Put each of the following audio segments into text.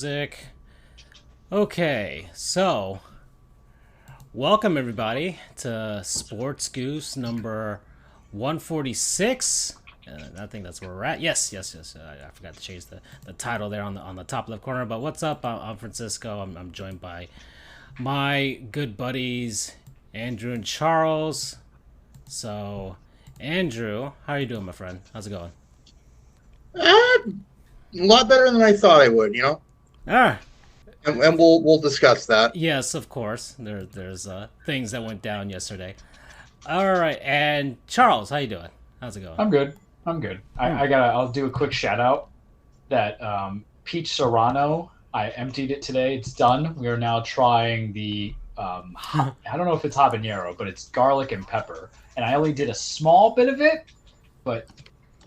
music. Okay, so welcome everybody to Sports Goofs number 146. I think that's where we're at. Yes. I forgot to change the title there on the top left corner. But what's up? I'm Francisco. I'm joined by my good buddies Andrew and Charles. So, Andrew, how are you doing, my friend? How's it going? A lot better than I thought I would, you know. Ah, And we'll discuss that. yes, of course. There's things that went down yesterday. All right, and Charles, how you doing? How's it going? I'm good. I'll do a quick shout out that peach serrano. I emptied it today. It's done. We are now trying the I don't know if it's habanero, but it's garlic and pepper. And I only did a small bit of it, but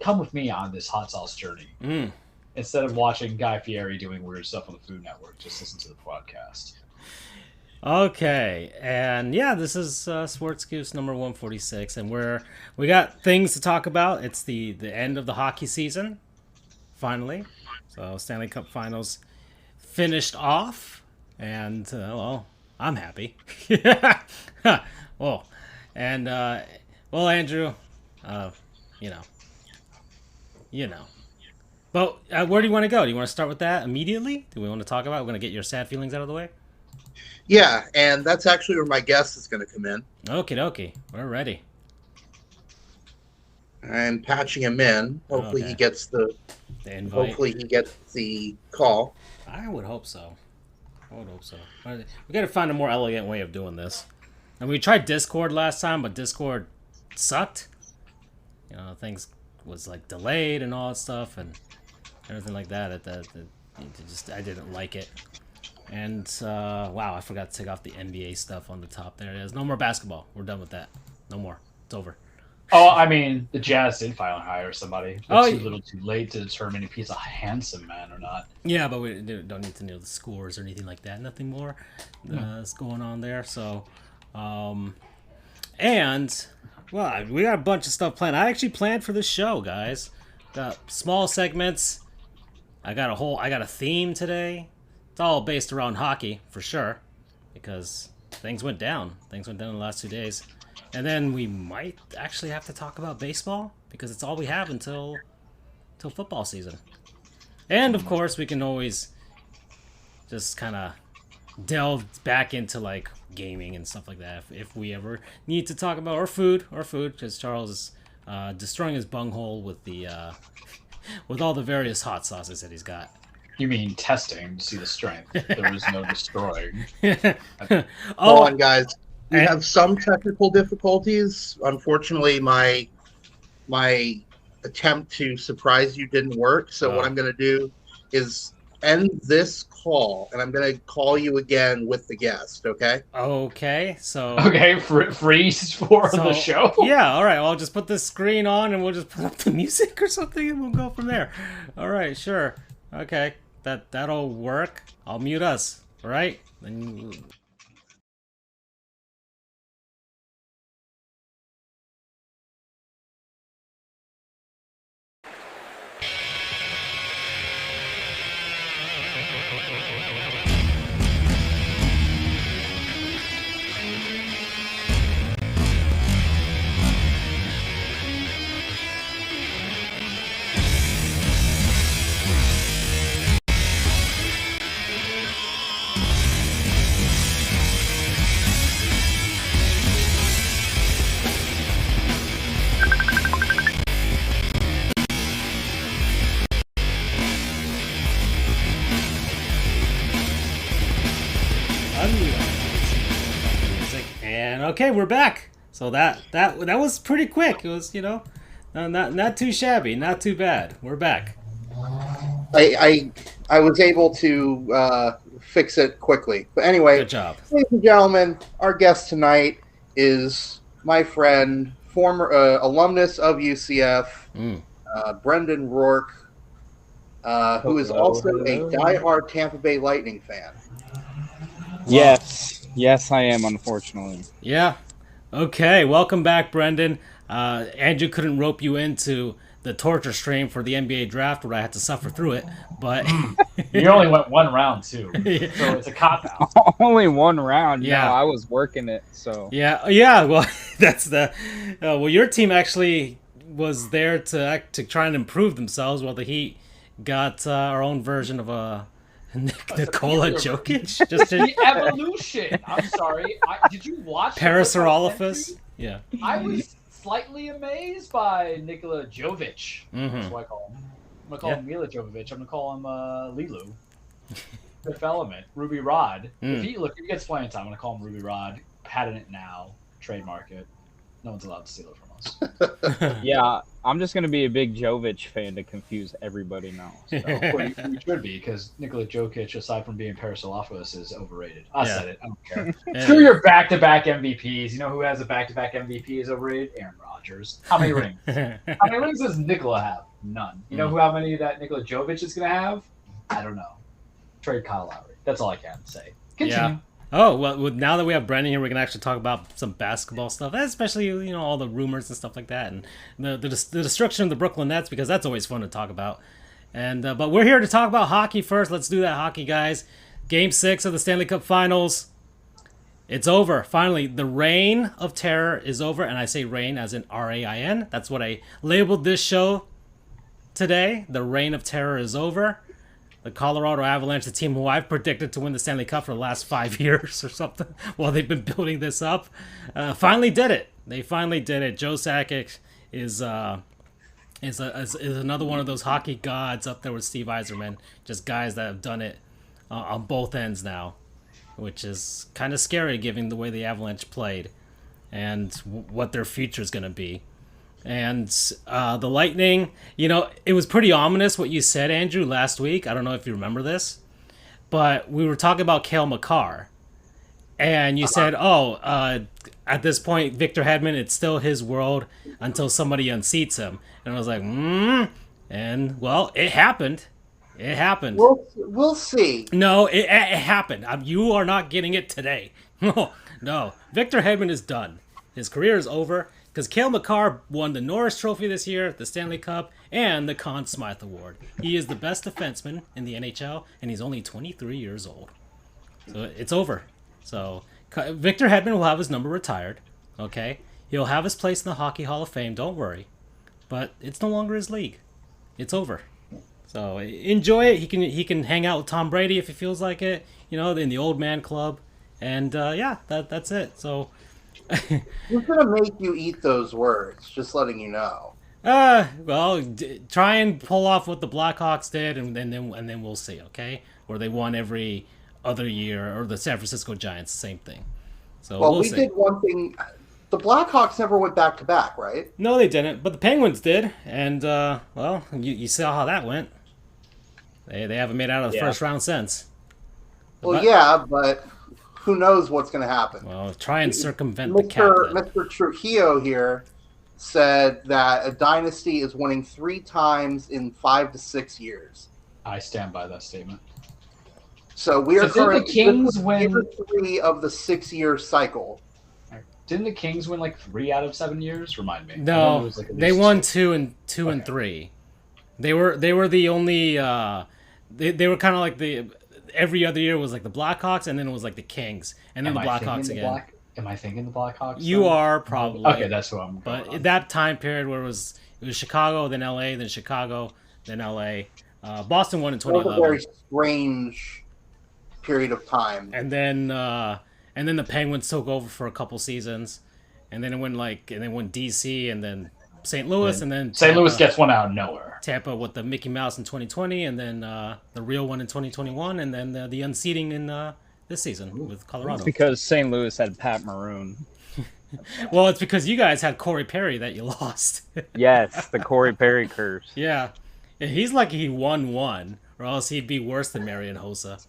come with me on this hot sauce journey. Instead of watching Guy Fieri doing weird stuff on the Food Network, just listen to the podcast. Okay, and yeah, this is Sports Goofs number 146, and we got things to talk about. It's the end of the hockey season, finally. So Stanley Cup Finals finished off, and well, I'm happy. Well, and well, Andrew, you know. But where do you want to go? Do you want to start with that immediately? Do we want to talk about it? We're going to get your sad feelings out of the way? Yeah, and that's actually where my guest is going to come in. Okie dokie. We're ready. I'm patching him in. Hopefully Okay. he gets the invite. hopefully he gets the call. I would hope so. We got to find a more elegant way of doing this. And we tried Discord last time, but Discord sucked. You know, things was like delayed and all that stuff and everything like that. I didn't like it. And wow, I forgot to take off the NBA stuff on the top. There it is. No more basketball. We're done with that. No more. It's over. Oh, I mean, the Jazz did finally hire somebody. Oh, It's too little too late to determine if he's a handsome man or not. Yeah, but we don't need to know the scores or anything like that. Nothing more is going on there. So, and well, we got a bunch of stuff planned. I actually planned for this show, guys. Got small segments. I got a theme today. It's all based around hockey for sure, because things went down. Things went down in the last 2 days, and then we might actually have to talk about baseball because it's all we have until football season. And of course, we can always just kind of delve back into like gaming and stuff like that if we ever need to talk about or food, because Charles is destroying his bunghole with the with all the various hot sauces that he's got. You mean testing to see the strength. There is no destroying. Hold on, guys. We have some technical difficulties. Unfortunately, my attempt to surprise you didn't work. So what I'm going to do is end this call, and I'm going to call you again with the guest, okay? Okay, so... Okay, freeze for the show? Yeah, all right. Well, I'll just put the screen on, and we'll just put up the music or something, and we'll go from there. All right, sure. Okay, that'll work. I'll mute us, all right? Then and okay, we're back. So that was pretty quick. It was, not too shabby, not too bad. We're back. I was able to fix it quickly. But anyway, Good job. ladies and gentlemen, our guest tonight is my friend, former alumnus of UCF, Brendan Rourke, who is also a diehard Tampa Bay Lightning fan. Yes, I am, unfortunately. Yeah. Okay, welcome back, Brendan. Andrew couldn't rope you into the torture stream for the NBA draft where I had to suffer through it. But you only went one round too, so it's a cop out. Only one round. Yeah. No, I was working it. So yeah. Well, that's the. Well, your team actually was there to try and improve themselves, while the Heat got our own version of a Nikola Jokic. Just the evolution. I'm sorry. Did you watch Parasaurolophus? Yeah. I was slightly amazed by Nikola Jovic. That's what I call him. I'm gonna call him Mila Jovovich. I'm gonna call him Lilu. Fifth Element, Ruby Rod. If he gets playing time, I'm gonna call him Ruby Rod. Patent it now. Trademark it. No one's allowed to steal it from us. Yeah, I'm just gonna be a big Jovic fan to confuse everybody now. So. Well, you should be, because Nikola Jokic, aside from being Parasaurolophus, is overrated. I said it. I don't care. Screw your back-to-back MVPs. You know who has a back-to-back MVP is overrated? Aaron Rodgers. How many rings? How many rings does Nikola have? None. You know how many that Nikola Jovic is gonna have? I don't know. Trade Kyle Lowry. That's all I can say. Continue. Yeah. Oh, well, now that we have Brendan here, we can actually talk about some basketball stuff, especially, all the rumors and stuff like that, and the destruction of the Brooklyn Nets, because that's always fun to talk about. And but we're here to talk about hockey first. Let's do that hockey, guys. Game 6 of the Stanley Cup Finals. It's over. Finally, the reign of terror is over, and I say reign as in R-A-I-N. That's what I labeled this show today. The reign of terror is over. The Colorado Avalanche, the team who I've predicted to win the Stanley Cup for the last 5 years or something, while they've been building this up, finally did it. They finally did it. Joe Sakic is another one of those hockey gods up there with Steve Yzerman. Just guys that have done it on both ends now, which is kind of scary given the way the Avalanche played and what their future is going to be. And the Lightning, it was pretty ominous what you said, Andrew, last week. I don't know if you remember this, but we were talking about Cale Makar. And you said, at this point, Victor Hedman, it's still his world until somebody unseats him. And I was like, And, well, it happened. It happened. We'll see. No, it happened. You are not getting it today. No. Victor Hedman is done. His career is over. Because Cale Makar won the Norris Trophy this year, the Stanley Cup, and the Conn Smythe Award. He is the best defenseman in the NHL, and he's only 23 years old. So it's over. So Victor Hedman will have his number retired. Okay, he'll have his place in the Hockey Hall of Fame. Don't worry, but it's no longer his league. It's over. So enjoy it. He can hang out with Tom Brady if he feels like it. In the old man club, and that's it. So. Who's gonna make you eat those words? Just letting you know. Well, try and pull off what the Blackhawks did, and then we'll see. Okay, where they won every other year, or the San Francisco Giants, same thing. So we'll we see. did one thing. The Blackhawks never went back to back, right? No, they didn't. But the Penguins did, and you saw how that went. They haven't made it out of the first round since. But who knows what's going to happen? Well, try and circumvent the cap. Mr. Trujillo here said that a dynasty is winning 3 times in 5 to 6 years. I stand by that statement. So we are currently the Kings win 3 of the 6-year cycle. Didn't the Kings win 3 out of 7 years? Remind me. No, they won 2 and 3. They were the only. They were kind of like the. Every other year was like the Blackhawks, and then it was like the Kings, and then the Blackhawks again. Am I thinking the Blackhawks? You are probably. Okay, that's who I'm. But that time period where it was Chicago, then LA, then Chicago, then LA. Boston won in 2011. It was a very strange period of time. And then the Penguins took over for a couple seasons, and then it went DC, and then St. Louis, and then St. Louis gets one out of nowhere. Tampa with the Mickey Mouse in 2020, and then the real one in 2021, and then the unseating in this season with Colorado. It's because St. Louis had Pat Maroon. Well, it's because you guys had Corey Perry that you lost. Yes, the Corey Perry curse. Yeah. He's lucky he won one, or else he'd be worse than Marian Hossa.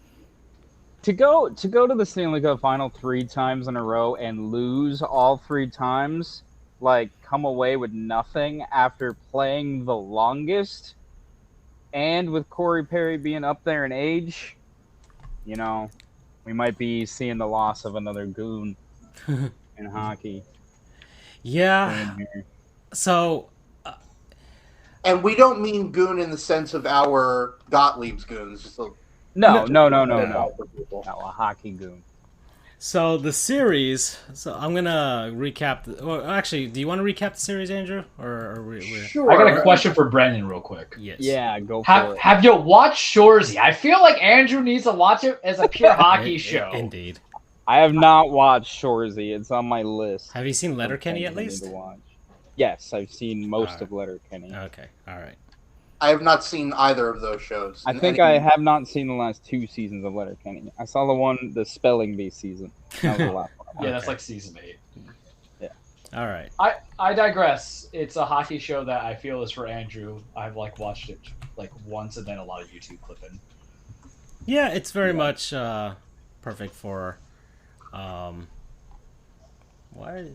To go to the Stanley Cup Final 3 times in a row and lose all 3 times, come away with nothing after playing the longest, and with Corey Perry being up there in age, we might be seeing the loss of another goon in hockey. Yeah. So And we don't mean goon in the sense of our Gottlieb's goons. So, No, No. a hockey goon. So the series. So I'm gonna recap. Well, actually, do you want to recap the series, Andrew? Or we? sure. I got a question for Brendan real quick. Yes. Yeah, go for it. Have you watched Shoresy? I feel like Andrew needs to watch it as a pure hockey show. Indeed. I have not watched Shoresy. It's on my list. Have you seen of Letterkenny things at I need least? to watch. Yes, I've seen most Alright. of Letterkenny. Okay. All right. I have not seen either of those shows. I think I have not seen the last 2 seasons of Letterkenny. I saw the spelling bee season. That was the last one. Yeah, that's Okay. like season 8. All right. I digress. It's a hockey show that I feel is for Andrew. I've watched it once and then a lot of YouTube clipping. Yeah, it's very much perfect for. Why?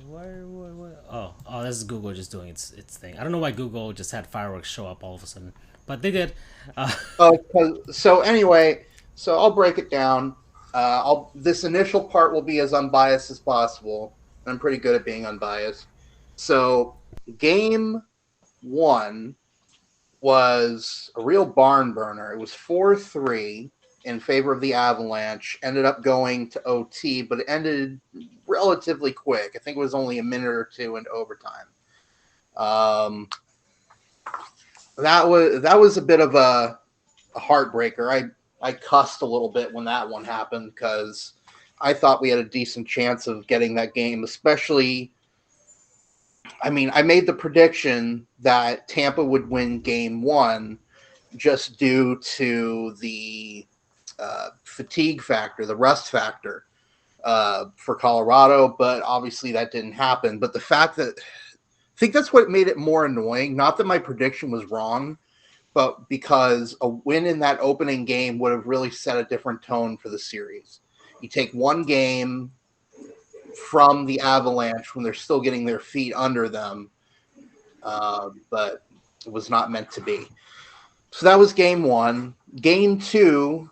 Oh, this is Google just doing its thing. I don't know why Google just had fireworks show up all of a sudden, but they did. So anyway, I'll break it down. This initial part will be as unbiased as possible. I'm pretty good at being unbiased. So, game 1 was a real barn burner. It was 4-3 in favor of the Avalanche. Ended up going to OT, but it ended relatively quick. I think it was only a minute or 2 in overtime. That was a bit of a heartbreaker. I cussed a little bit when that one happened because I thought we had a decent chance of getting that game, especially. I mean, I made the prediction that Tampa would win game 1 just due to the fatigue factor, the rust factor for Colorado, but obviously that didn't happen. But the fact that I think that's what made it more annoying. Not that my prediction was wrong, but because a win in that opening game would have really set a different tone for the series. You take one game from the Avalanche when they're still getting their feet under them, but it was not meant to be. So that was game 1. Game 2,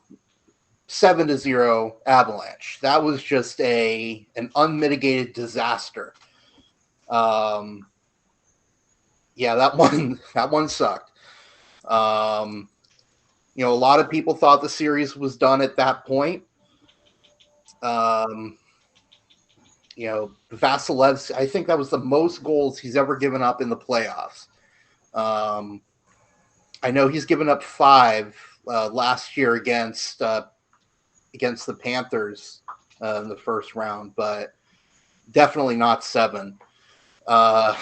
7-0 Avalanche. That was just an unmitigated disaster. Yeah, that one sucked. A lot of people thought the series was done at that point. Vasilevsky, I think that was the most goals he's ever given up in the playoffs. I know he's given up 5 last year against the Panthers in the first round, but definitely not 7. A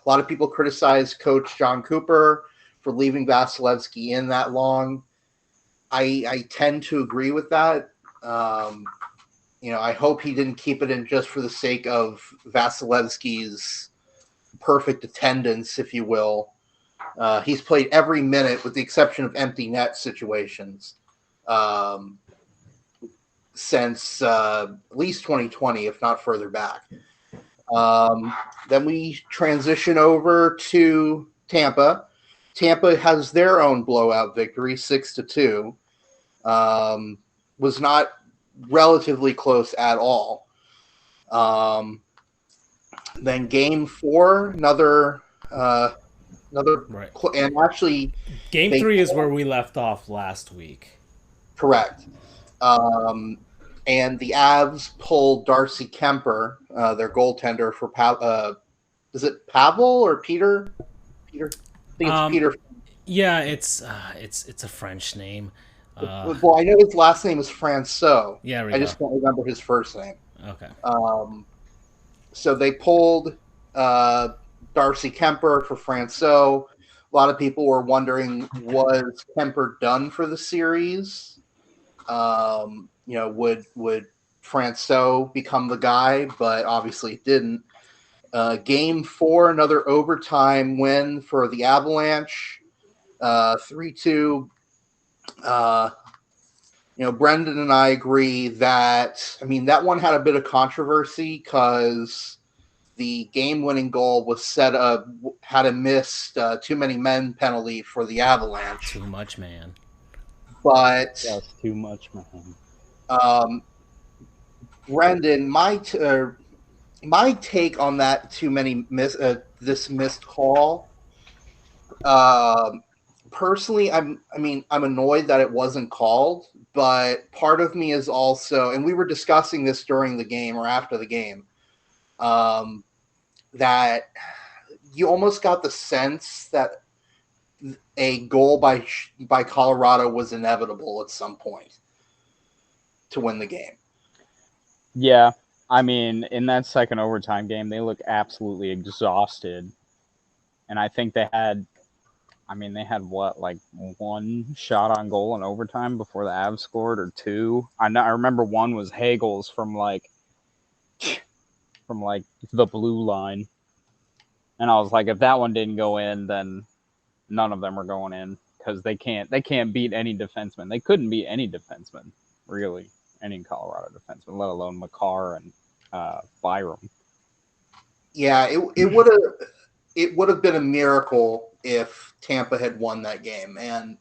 lot of people criticized Coach John Cooper for leaving Vasilevsky in that long. I tend to agree with that. I hope he didn't keep it in just for the sake of Vasilevsky's perfect attendance, if you will. He's played every minute with the exception of empty net situations since at least 2020, if not further back. Then we transition over to Tampa. Tampa has their own blowout victory, 6-2. Was not relatively close at all. Then game 4, another Right. and actually Game 3 is where we left off last week. correct. And the Avs pulled Darcy Kemper, their goaltender, for is it Pavel or Peter? Peter, I think it's Peter. Yeah, it's a French name. Well, I know his last name is Francois. Yeah, I just can't remember his first name. Okay. So they pulled Darcy Kemper for Francois. A lot of people were wondering, was Kemper done for the series? Would Francois become the guy? But obviously it didn't. Game 4, another overtime win for the Avalanche, 3-2. Brendan and I agree that, that one had a bit of controversy because the game-winning goal was had a missed too many men penalty for the Avalanche. Too much, man. But That's too much, man. Brendan, my take on that too many this missed call Personally, I'm annoyed that it wasn't called, but part of me is also, and we were discussing this during the game or after the game, that you almost got the sense that a goal by Colorado was inevitable at some point to win the game. Yeah, I mean, in that second overtime game, they looked absolutely exhausted, and I think they had what, like one shot on goal in overtime before the Avs scored, or two. I remember one was Hagel's from like the blue line, and I was like, if that one didn't go in, then none of them are going in, because they can't beat any defenseman. They couldn't beat any defenseman, really, any Colorado defenseman, let alone Makar and Byram. Yeah, it would have been a miracle if Tampa had won that game. And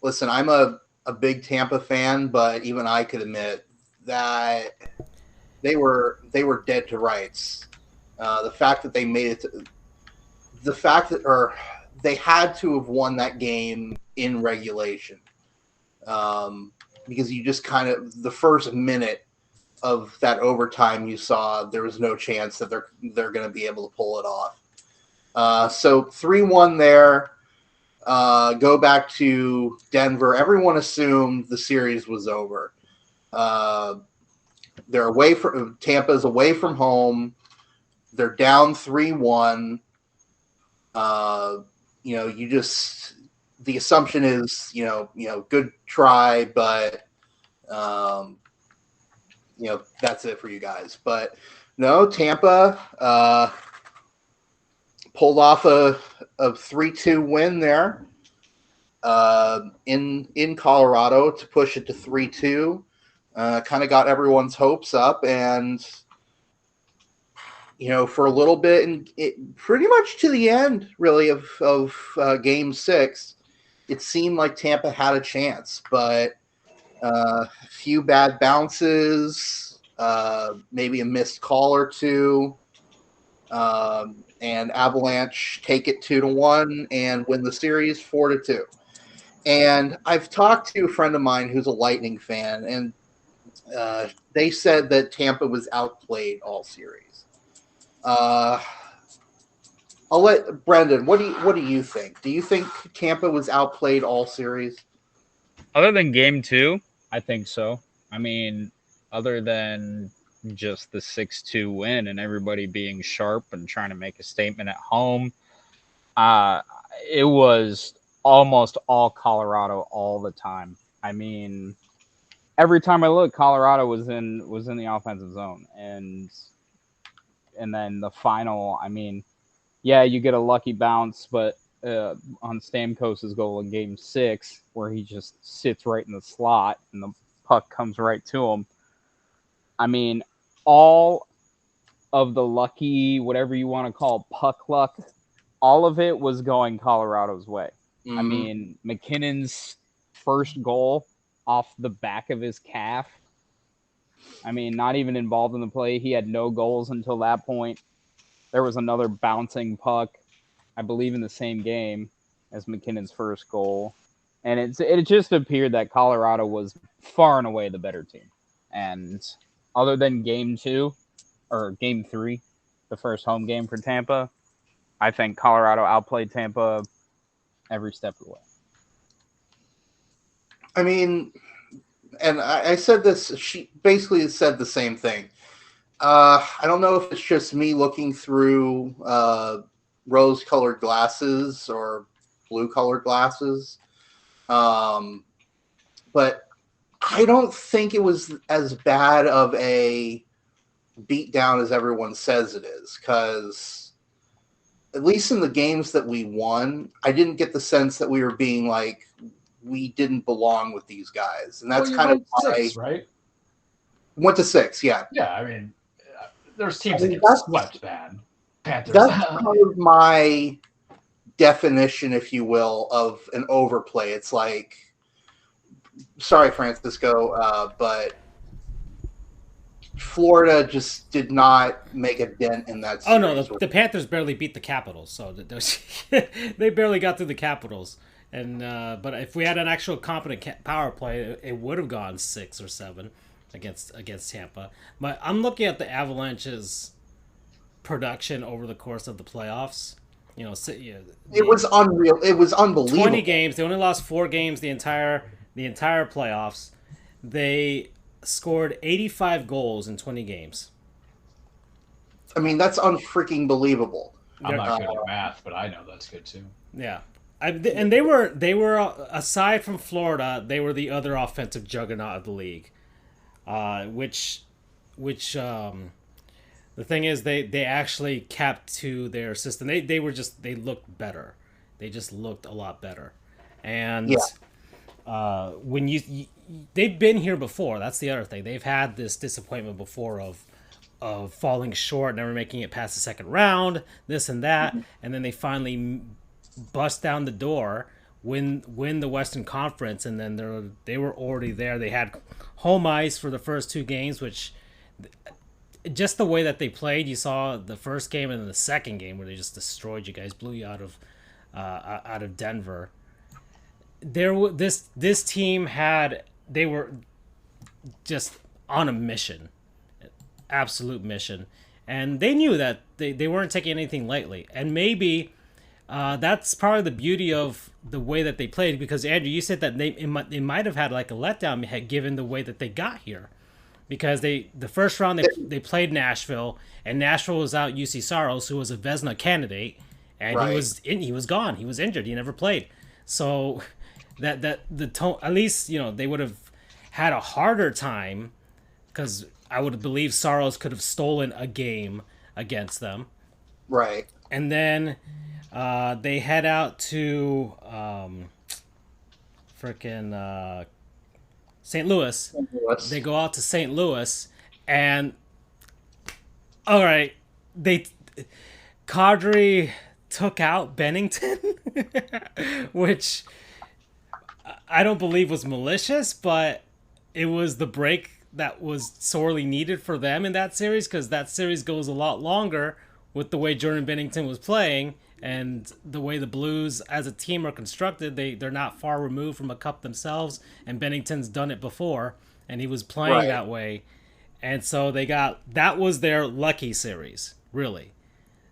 listen, I'm a big Tampa fan, but even I could admit that they were dead to rights. The fact that they made it, they had to have won that game in regulation, because you just kind of, the first minute of that overtime, you saw there was no chance that they're going to be able to pull it off. So 3-1 there. Go back to Denver. Everyone assumed the series was over. Tampa's away from home. They're down 3-1. The assumption is, good try, but that's it for you guys. But no, Tampa pulled off a 3-2 win there in Colorado to push it to 3-2. Kind of got everyone's hopes up, and for a little bit, and pretty much to the end, really, of Game 6, it seemed like Tampa had a chance, but a few bad bounces, maybe a missed call or two, and Avalanche take it 2-1 and win the series 4-2. And I've talked to a friend of mine who's a Lightning fan, and they said that Tampa was outplayed all series. I'll let Brendan. What do you think? Do you think Tampa was outplayed all series? Other than Game 2, I think so. I mean, other than just the 6-2 win and everybody being sharp and trying to make a statement at home, it was almost all Colorado all the time. I mean, every time I look, Colorado was in the offensive zone, and then the final, I mean, yeah, you get a lucky bounce, but on Stamkos' goal in Game 6, where he just sits right in the slot and the puck comes right to him. I mean, all of the lucky, whatever you want to call puck luck, all of it was going Colorado's way. Mm-hmm. I mean, McKinnon's first goal off the back of his calf. I mean, not even involved in the play. He had no goals until that point. There was another bouncing puck, I believe, in the same game as McKinnon's first goal. And it just appeared that Colorado was far and away the better team. And other than Game 2, or Game 3, the first home game for Tampa, I think Colorado outplayed Tampa every step of the way. I mean, and I said this, she basically said the same thing. I don't know if it's just me looking through rose-colored glasses or blue-colored glasses, but I don't think it was as bad of a beatdown as everyone says it is, because at least in the games that we won, I didn't get the sense that we were being like, we didn't belong with these guys. And that's kind of why. 6, right? Went to 6, yeah. Yeah, I mean, there's teams that get swept, man. Panthers. That's kind of my definition, if you will, of an overplay. It's like, sorry, Francisco, but Florida just did not make a dent in that series. Oh no, the Panthers barely beat the Capitals, so they barely got through the Capitals. And but if we had an actual competent power play, it would have gone 6 or 7 against Tampa. But I'm looking at the Avalanche's production over the course of the playoffs. You know, it was unreal. It was unbelievable. 20 games. They only lost 4 games the entire playoffs. They scored 85 goals in 20 games. I mean, that's unfreaking believable. I'm not good at math, but I know that's good too. Yeah. And they were aside from Florida, they were the other offensive juggernaut of the league. Which the thing is they actually kept to their system. They looked better. They just looked a lot better. And when they've been here before. That's the other thing. They've had this disappointment before of falling short, never making it past the second round, this and that, and then they finally bust down the door, win the Western Conference, and then they were already there. They had home ice for the first 2 games, which just the way that they played, you saw the first game and then the second game where they just destroyed you guys, blew you out of Denver. This team they were just on a mission, absolute mission, and they knew that they weren't taking anything lightly. And maybe that's probably the beauty of the way that they played, because Andrew, you said that they might have had like a letdown given the way that they got here, because the first round they played Nashville, and Nashville was out UC Saros, who was a Vezina candidate, and he was gone, he was injured, he never played. So that the tone, at least, you know, they would have had a harder time, because I would believe Saros could have stolen a game against them. Right. And then they head out to St. Louis. They go out to St. Louis, and all right, Kadri took out Bennington, which I don't believe was malicious, but it was the break that was sorely needed for them in that series, because that series goes a lot longer with the way Jordan Bennington was playing and the way the Blues as a team are constructed. They're not far removed from a cup themselves, and Bennington's done it before, and he was playing that way. And so that was their lucky series, really.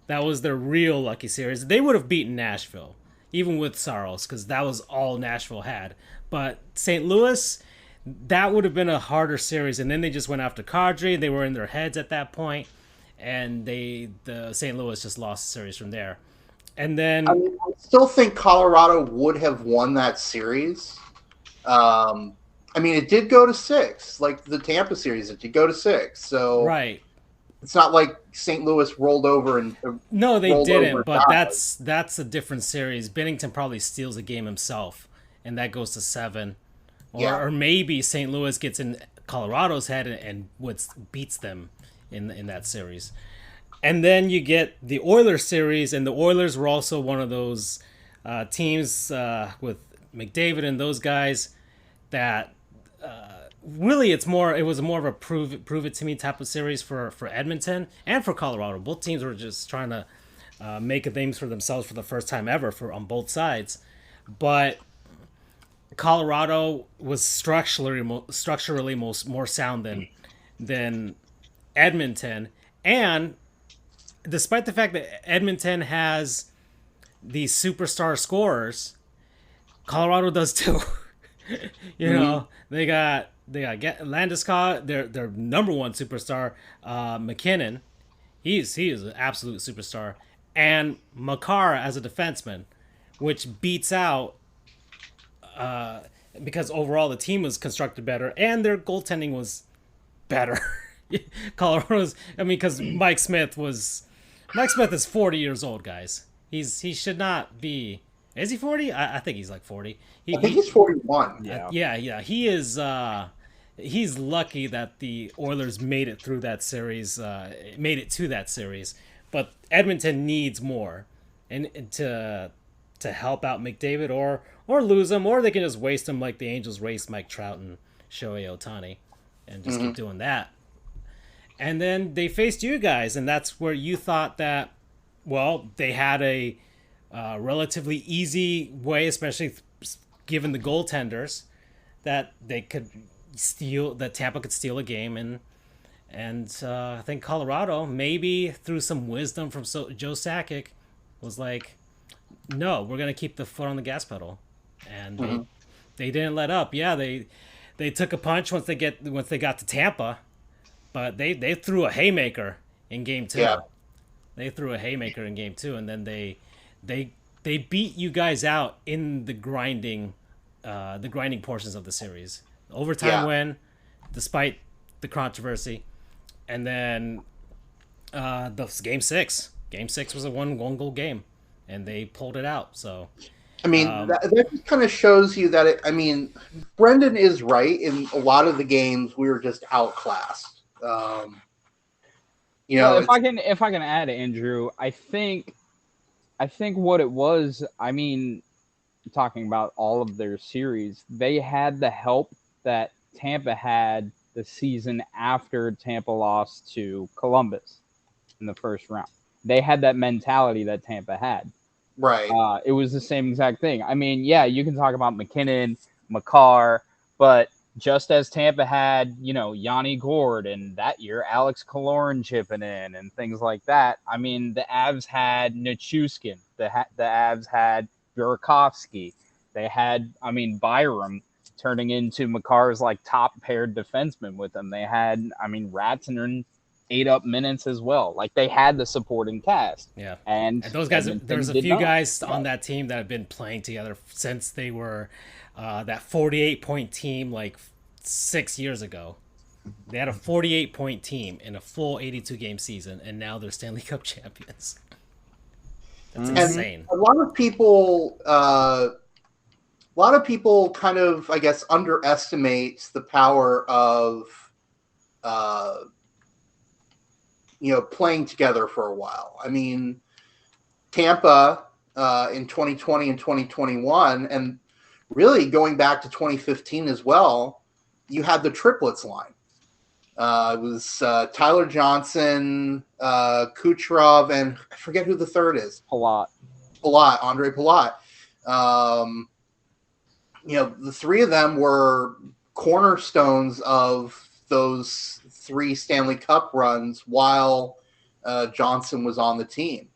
That was their real lucky series. They would have beaten Nashville, even with Saros, because that was all Nashville had. But St. Louis, that would have been a harder series. And then they just went after Kadri. They were in their heads at that point, and the St. Louis just lost the series from there. And then I still think Colorado would have won that series. I mean, it did go to 6, like the Tampa series. It did go to 6. So right. It's not like St. Louis rolled over and no, they didn't. But that's a different series. Bennington probably steals a game himself, and that goes to 7. Or maybe St. Louis gets in Colorado's head and beats them in that series. And then you get the Oilers series, and the Oilers were also one of those teams with McDavid and those guys that really it was more of a prove it to me type of series for Edmonton and for Colorado. Both teams were just trying to make names for themselves for the first time ever on both sides. But Colorado was structurally more sound than Edmonton, and despite the fact that Edmonton has these superstar scorers, Colorado does too. You know, they got Landeskog, their number one superstar, McKinnon. He is an absolute superstar, and Makar as a defenseman, which beats out because overall the team was constructed better and their goaltending was better. Colorado's, because Mike Smith is 40 years old, guys. He should not be. Is he 40? I think he's like 40. I think he's 41. Yeah. He is. He's lucky that the Oilers made it through that series. Made it to that series, but Edmonton needs more, and to help out McDavid or lose him, or they can just waste him like the Angels waste Mike Trout and Shohei Ohtani, and just keep doing that. And then they faced you guys, and that's where you thought that, well, they had a relatively easy way, especially given the goaltenders, that they could that Tampa could steal a game, and I think Colorado, maybe through some wisdom from Joe Sakic, was like, no, we're gonna keep the foot on the gas pedal, and they didn't let up. Yeah, they took a punch once they got to Tampa, but they threw a haymaker in game 2. Yeah. They threw a haymaker in game 2, and then they beat you guys out in the grinding portions of the series. Overtime win, despite the controversy, and then the game 6. Game 6 was a one goal game, and they pulled it out. So, I mean, that just kind of shows you that Brendan is right. In a lot of the games, we were just outclassed. If I can add, Andrew, I think what it was, I mean, talking about all of their series, they had the help that Tampa had the season after Tampa lost to Columbus in the first round. They had that mentality that Tampa had. Right. It was the same exact thing. I mean, yeah, you can talk about McKinnon, Makar, but just as Tampa had, Yanni Gord, and that year Alex Killorn chipping in and things like that. I mean, the Avs had Nichushkin. The Avs had Burakovsky. They had, Byram turning into Makar's top paired defenseman with them. They had, Ratzenern ate up minutes as well. They had the supporting cast. Yeah. And those guys, there's a few guys on that team that have been playing together since they were that 48-point team 6 years ago. They had a 48-point team in a full 82-game season, and now they're Stanley Cup champions. That's insane. A lot of people kind of, I guess, underestimate the power of playing together for a while. I mean, Tampa in 2020 and 2021, and really going back to 2015 as well, you had the triplets line. It was Tyler Johnson, Kucherov, and I forget who the third is. Andre Palat. The three of them were cornerstones of those 3 Stanley Cup runs while Johnson was on the team.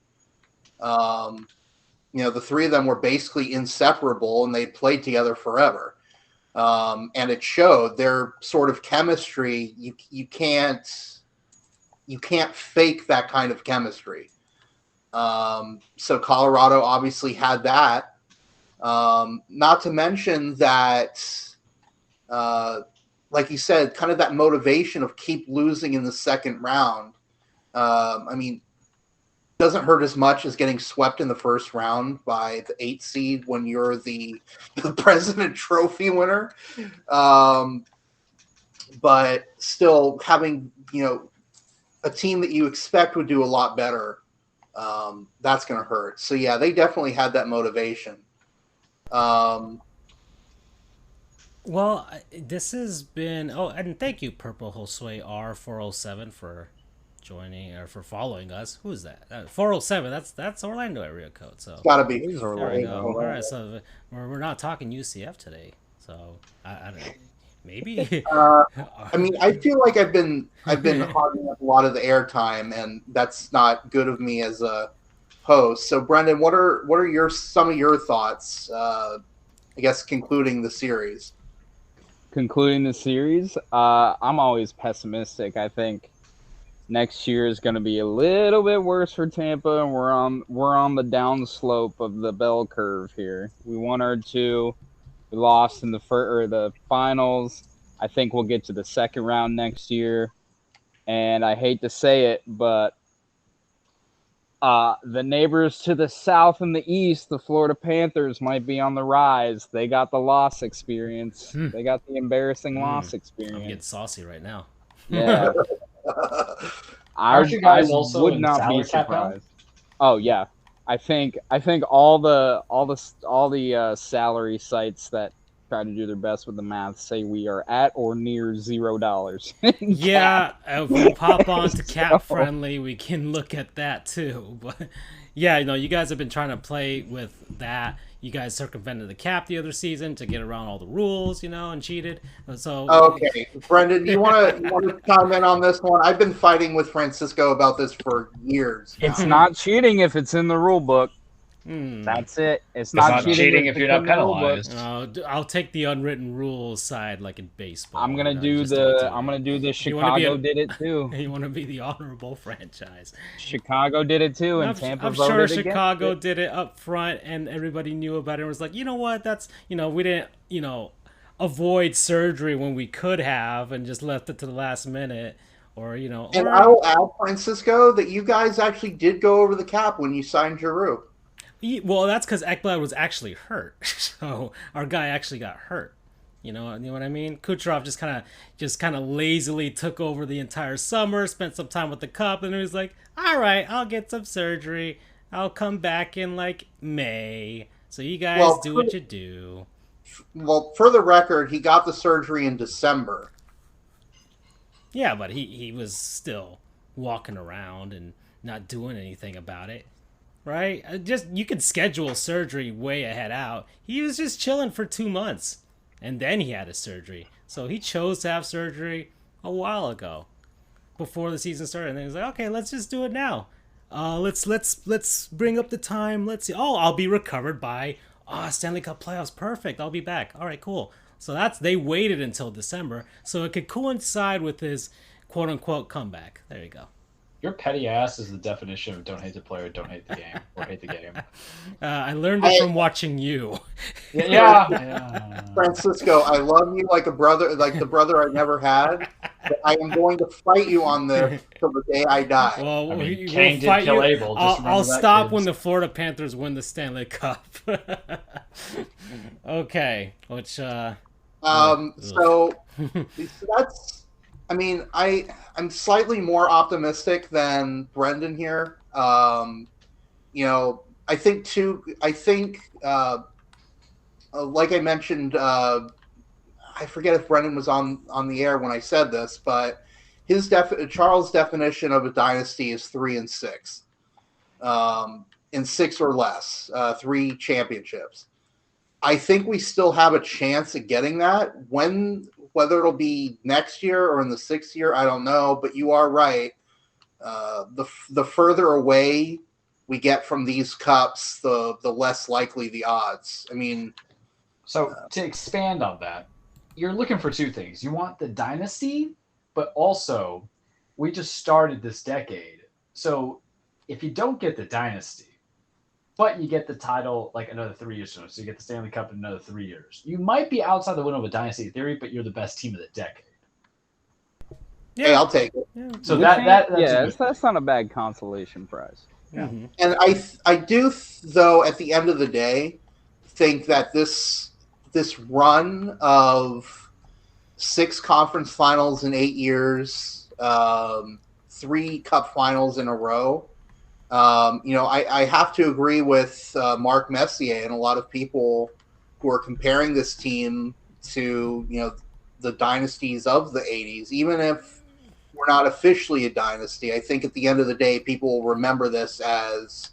The 3 of them were basically inseparable, and they played together forever. And it showed their sort of chemistry. You can't fake that kind of chemistry. So Colorado obviously had that. Not to mention that, like you said, kind of that motivation of keep losing in the second round. Doesn't hurt as much as getting swept in the first round by the 8th seed when you're the President Trophy winner. But still having, a team that you expect would do a lot better, that's going to hurt. So, yeah, they definitely had that motivation. Well, this has been... Oh, and thank you, Purple Josue R407 for joining or for following us. Who is that? 407. That's Orlando area code. So it's gotta be. There we go. All right, so we're not talking UCF today. So I don't know. Maybe. I feel like I've been hogging up a lot of the airtime, and that's not good of me as a host. So, Brendan, what are some of your thoughts? I guess concluding the series. Concluding the series, I'm always pessimistic. I think next year is going to be a little bit worse for Tampa, and we're on the downslope of the bell curve here. We won our 2. We lost in the finals. I think we'll get to the second round next year. And I hate to say it, but the neighbors to the south and the east, the Florida Panthers, might be on the rise. They got the loss experience. They got the embarrassing loss experience. I'm getting saucy right now. Yeah. I would not be surprised. Oh yeah, I think all the salary sites that try to do their best with the math, say we are at or near $0. Yeah, if we pop on to Cap Friendly, we can look at that too. But yeah, you guys have been trying to play with that. You guys circumvented the cap the other season to get around all the rules, and cheated. So okay, Brendan, you want to comment on this one? I've been fighting with Francisco about this for years. It's not cheating if it's in the rule book. That's it. It's not cheating if you're not penalized. I'll take the unwritten rules side, like in baseball. I'm gonna do the Chicago did it too. You want to be the honorable franchise. Chicago did it too, and Tampa I'm voted sure Chicago against did it up front, and everybody knew about it. And was like, you know what? That's we didn't avoid surgery when we could have, and just left it to the last minute, or And I will add, Francisco, that you guys actually did go over the cap when you signed Giroux. Well, that's because Ekblad was actually hurt, so our guy actually got hurt. You know what I mean? Kucherov just kind of lazily took over the entire summer, spent some time with the Cup, and he was like, "All right, I'll get some surgery. I'll come back in like May. So you guys do what you do." Well, for the record, he got the surgery in December. Yeah, but he was still walking around and not doing anything about it. Right? You could schedule surgery way ahead out. He was just chilling for 2 months, and then he had a surgery. So he chose to have surgery a while ago, before the season started. And then he was like, "Okay, let's just do it now. Let's bring up the time. Let's see. Oh, I'll be recovered by Stanley Cup playoffs. Perfect. I'll be back. All right, cool." So they waited until December so it could coincide with his quote unquote comeback. There you go. Your petty ass is the definition of don't hate the player, don't hate the game, or hate the game. I learned it from watching you. Yeah. Francisco, I love you like a brother, like the brother I never had. But I am going to fight you on this till the day I die. Well, Kane did kill Abel. I'll stop when the Florida Panthers win the Stanley Cup. Okay, which so that's. I mean, I'm slightly more optimistic than Brendan here. I think like I mentioned, I forget if Brendan was on the air when I said this, but Charles' definition of a dynasty is 3 and 6, in 6 or less, 3 championships. I think we still have a chance at getting that. Whether it'll be next year or in the 6th year, I don't know. But you are right. The further away we get from these cups, the less likely the odds. I mean, so to expand on that, you're looking for 2 things. You want the dynasty, but also we just started this decade. So if you don't get the dynasty, but you get the title like another 3 years from now, so you get the Stanley Cup in another 3 years, you might be outside the window of a dynasty theory, but you're the best team of the decade. Yeah, hey, I'll take it. Yeah. So that's not a bad consolation prize. Yeah. Mm-hmm. And I do, though, at the end of the day, think that this run of 6 conference finals in 8 years, 3 cup finals in a row. I have to agree with Mark Messier and a lot of people who are comparing this team to, the dynasties of the 80s. Even if we're not officially a dynasty, I think at the end of the day, people will remember this as,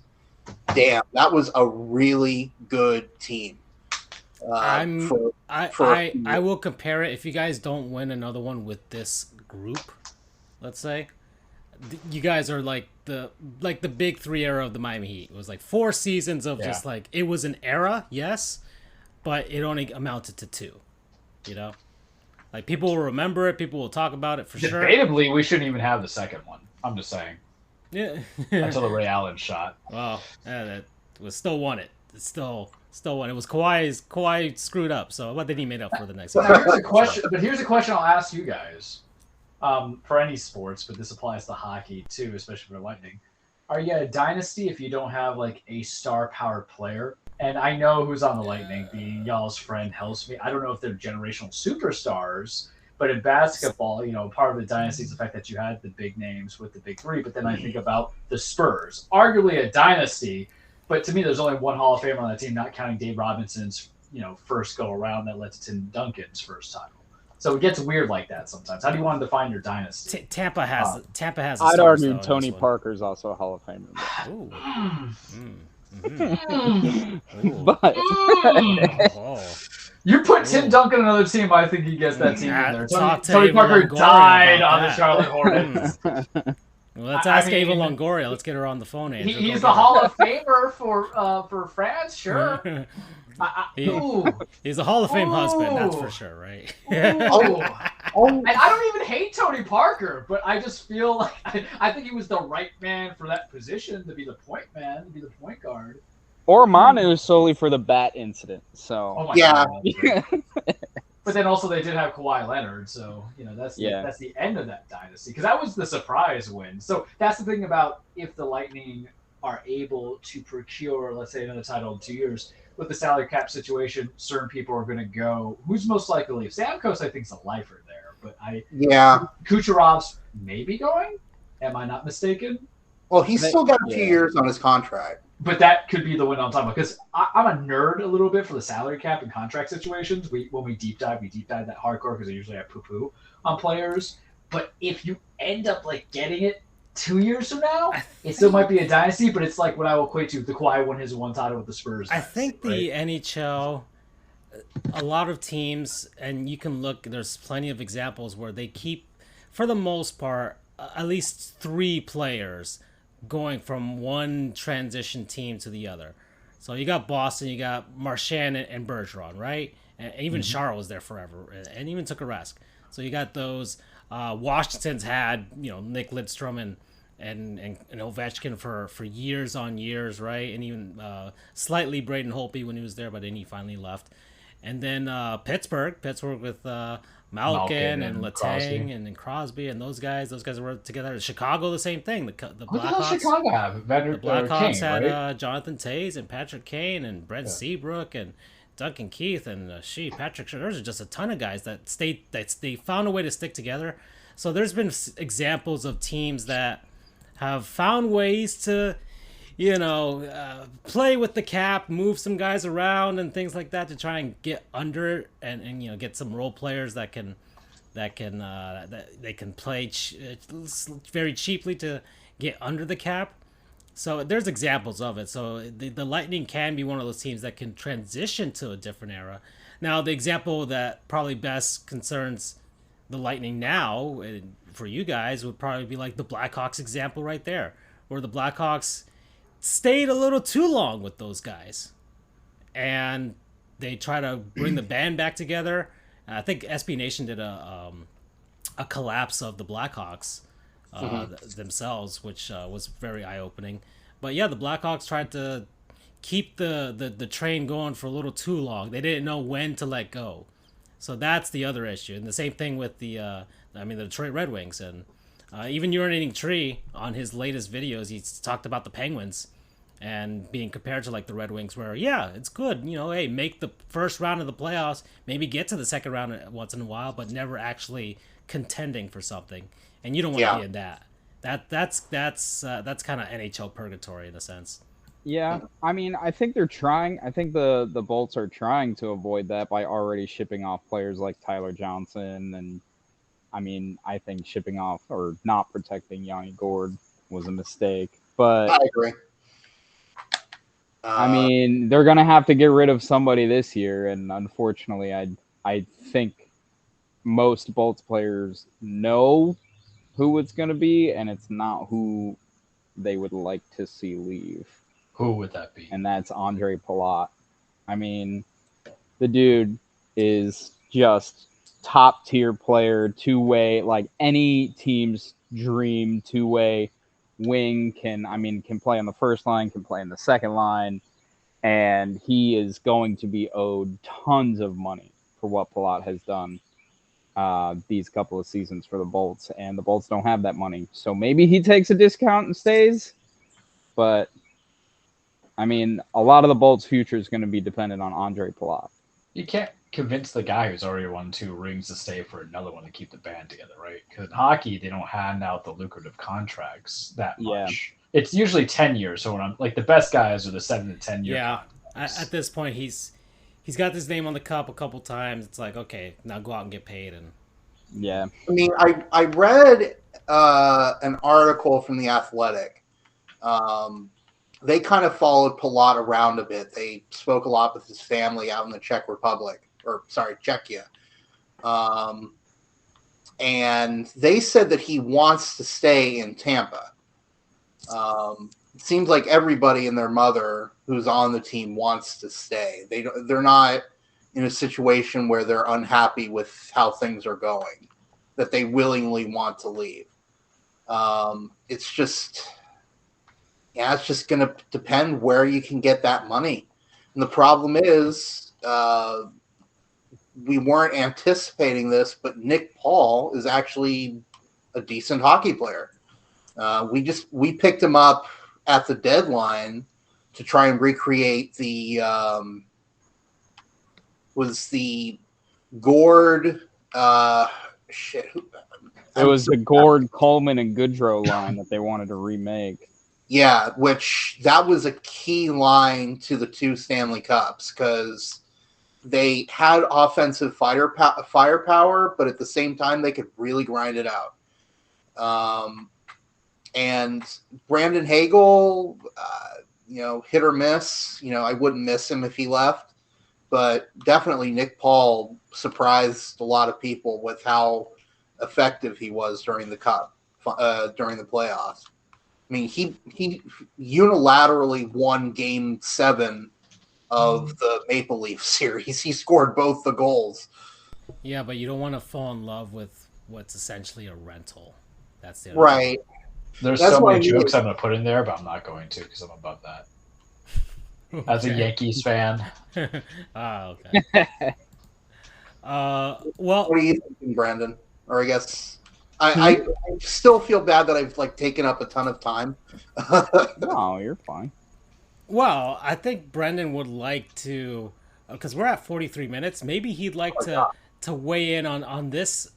damn, that was a really good team. I will compare it. If you guys don't win another one with this group, let's say, you guys are like the big 3 era of the Miami Heat. It was like 4 seasons of just like, it was an era, yes, but it only amounted to 2. Like, people will remember it, people will talk about it for sure. Debatably, we shouldn't even have the second one. I'm just saying. Yeah. Until the Ray Allen shot. Well, that was still won it. It's still won. It was Kawhi screwed up, but then he made up for the next one. Here's a question I'll ask you guys. For any sports, but this applies to hockey too, especially for Lightning. Are you a dynasty if you don't have like a star power player? And I know who's on the Lightning, being y'all's friend helps me. I don't know if they're generational superstars, but in basketball, part of the dynasty is the fact that you had the big names with the big 3. But then I think about the Spurs, arguably a dynasty, but to me, there's only one Hall of Famer on that team, not counting Dave Robinson's first go around that led to Tim Duncan's first title. So it gets weird like that sometimes. How do you want to define your dynasty? Tampa has the I'd stars, argue though, in Tony this one. Parker's also a Hall of Famer. Ooh. But You put Tim Duncan on another team, I think he gets that team in there. Tony Parker Longoria died about on the that. Charlotte Hornets. Well, let's ask Ava Longoria. Let's get her on the phone. Andrew. He's the Hall of Famer for France, sure. He's a Hall of Fame husband, that's for sure, right? And I don't even hate Tony Parker, but I just feel like I think he was the right man for that position, to be the point man, to be the point guard. Or Manu solely for the bat incident. So God. But then also they did have Kawhi Leonard, so that's the end of that dynasty, because that was the surprise win. So that's the thing about if the Lightning are able to procure, let's say, another title in 2 years. With the salary cap situation, certain people are going to go. Who's most likely to leave? Stamkos, I think, is a lifer there, but Kucherov's maybe going. Am I not mistaken? Well, he's still got a few years on his contract. But that could be the one I'm talking about, because I'm a nerd a little bit for the salary cap and contract situations. When we deep dive that hardcore, because I usually have poo-poo on players. But if you end up getting it 2 years from now, it still might be a dynasty, but it's like what I will equate to the Kawhi won his one title with the Spurs. I think the NHL, a lot of teams, and you can look, there's plenty of examples where they keep, for the most part, at least 3 players going from one transition team to the other. So you got Boston, you got Marchand and Bergeron, right? And even Chara was there forever, and even took a risk. So you got those. Washington's had Nick Lidstrom and Ovechkin for years on years, right? And even slightly Braden Holtby when he was there, but then he finally left. And then Pittsburgh with Malkin and Letang and Crosby and those guys were together. Chicago, the same thing. The Blackhawks. Chicago have? The Blackhawks Kane, had right? Jonathan Toews and Patrick Kane and Brent Seabrook and Duncan Keith and Patrick. There's just a ton of guys that they found a way to stick together. So there's been examples of teams that have found ways to, play with the cap, move some guys around and things like that to try and get under it and get some role players that they can play very cheaply to get under the cap. So there's examples of it. So the Lightning can be one of those teams that can transition to a different era. Now, the example that probably best concerns the Lightning now, for you guys, would probably be like the Blackhawks example right there, where the Blackhawks stayed a little too long with those guys. And they try to bring the band back together. And I think SB Nation did a collapse of the Blackhawks themselves, which was very eye-opening. But yeah, the Blackhawks tried to keep the train going for a little too long. They didn't know when to let go. So that's the other issue. And the same thing with the Detroit Red Wings. And even Urinating Tree, on his latest videos, he's talked about the Penguins and being compared to the Red Wings, where, yeah, it's good. Hey, make the first round of the playoffs, maybe get to the second round once in a while, but never actually contending for something. And you don't want to be in that. That's kind of NHL purgatory in a sense. Yeah, I think they're trying. I think the Bolts are trying to avoid that by already shipping off players like Tyler Johnson, and I think shipping off or not protecting Yanni Gourde was a mistake. But I agree. They're gonna have to get rid of somebody this year, and unfortunately, I think most Bolts players know who it's gonna be, and it's not who they would like to see leave. Who would that be? And that's Andre Palat. The dude is just top tier player, two-way, any team's dream two-way wing. Can play on the first line, can play in the second line, and he is going to be owed tons of money for what Palat has done these couple of seasons for the Bolts, and the Bolts don't have that money. So maybe he takes a discount and stays, but a lot of the Bolts' future is going to be dependent on Andre Palat. You can't convince the guy who's already won 2 rings to stay for another one to keep the band together, right? Because in hockey, they don't hand out the lucrative contracts that much. Yeah. It's usually 10 years. So when the best guys are the 7 to 10 year. Yeah, at this point, he's he's got his name on the cup a couple times. It's like, okay, now go out and get paid. And Yeah. I mean, I read an article from The Athletic. They kind of followed Palat around a bit. They spoke a lot with his family out in the Czech Republic, Czechia. And they said that he wants to stay in Tampa. It seems like everybody and their mother who's on the team wants to stay. They're not in a situation where they're unhappy with how things are going, that they willingly want to leave. It's just going to depend where you can get that money. And the problem is, we weren't anticipating this, but Nick Paul is actually a decent hockey player. We picked him up at the deadline to try and recreate the Gord It was the Gord, Coleman, and Goodrow line that they wanted to remake. Yeah, that was a key line to the 2 Stanley Cups because they had offensive firepower, but at the same time they could really grind it out. And Brandon Hagel, hit or miss. I wouldn't miss him if he left, but definitely Nick Paul surprised a lot of people with how effective he was during the cup, during the playoffs. I mean, he unilaterally won Game 7 of the Maple Leaf series. He scored both the goals. Yeah, but you don't want to fall in love with what's essentially a rental. That's the right. There's so many jokes I'm going to put in there, but I'm not going to because I'm above that. As a Yankees fan. Okay. Well, what are you thinking, Brandon? Or I guess I still feel bad that I've taken up a ton of time. No, you're fine. Well, I think Brendan would like to, because we're at 43 minutes. Maybe he'd like to weigh in on this,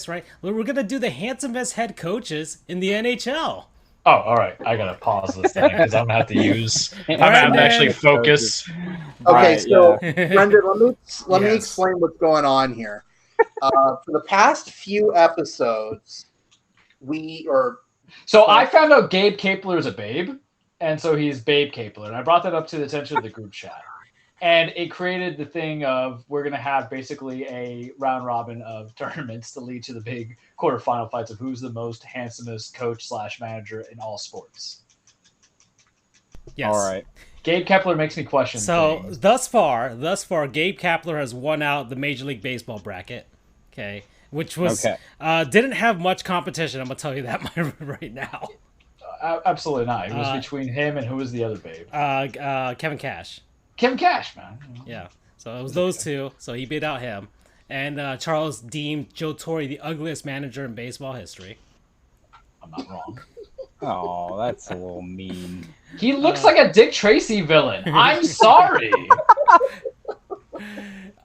right? We're gonna do the handsomest head coaches in the NHL. Oh, all right. I gotta pause this thing because I'm gonna have to use. I'm gonna actually focus. Okay, so Brendan, let me explain what's going on here. For the past few episodes, I found out Gabe Kapler is a babe, and so he's Babe Kapler, and I brought that up to the attention of the group chat, and it created the thing of we're gonna have basically a round robin of tournaments to lead to the big quarterfinal fights of who's the most handsomest coach / manager in all sports. Yes. All right. Gabe Kapler makes me question. So things. thus far, Gabe Kapler has won out the Major League Baseball bracket. Okay, which was didn't have much competition. I'm gonna tell you that right now. Absolutely not. It was between him and who was the other babe? Kevin Cash. Kevin Cash, man. Yeah. So it was those two. So he beat out him, and Charles deemed Joe Torre the ugliest manager in baseball history. I'm not wrong. Oh, that's a little mean. He looks like a Dick Tracy villain. I'm sorry.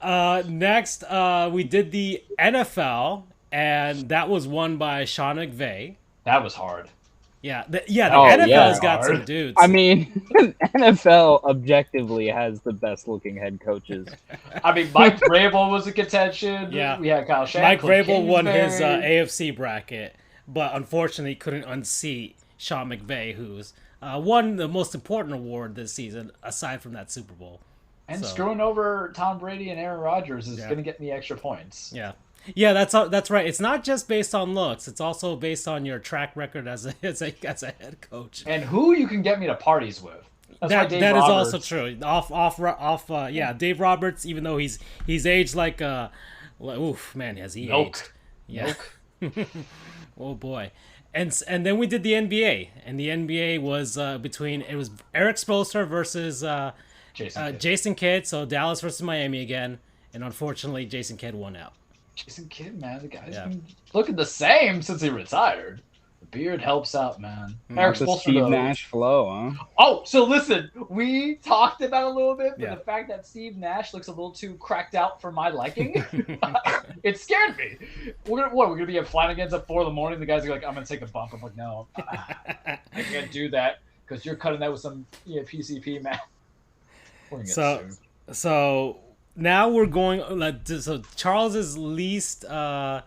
Next, we did the NFL, and that was won by Sean McVay. That was hard. Yeah, the NFL's got hard. some dudes. I mean, NFL objectively has the best looking head coaches. I mean, Mike Vrabel was a contention. Yeah. We had Kyle Shanahan. Mike Vrabel won his AFC bracket, but unfortunately couldn't unseat Sean McVay, who's won the most important award this season, aside from that Super Bowl. And screwing over Tom Brady and Aaron Rodgers is going to get me extra points. Yeah, that's right. It's not just based on looks; it's also based on your track record as a head coach and who you can get me to parties with. That is also true. Dave Roberts, even though he's aged like oof, man, has he aged? Yeah. Oh boy. And then we did the NBA, and the NBA was between Eric Spoelstra versus Jason Kidd, so Dallas versus Miami again, and unfortunately Jason Kidd won out. Jason Kidd, man, the guy's been looking the same since he retired. The beard helps out, man. Eric Spoelstra, Steve Nash flow, huh? Oh, so listen, we talked about it a little bit, but the fact that Steve Nash looks a little too cracked out for my liking, it scared me. We're gonna be at Flanagan's at 4 a.m. The guys are like, I'm gonna take a bump. I'm like, no, I can't do that because you're cutting that with some PCP, man. So now we're going. So Charles's least, I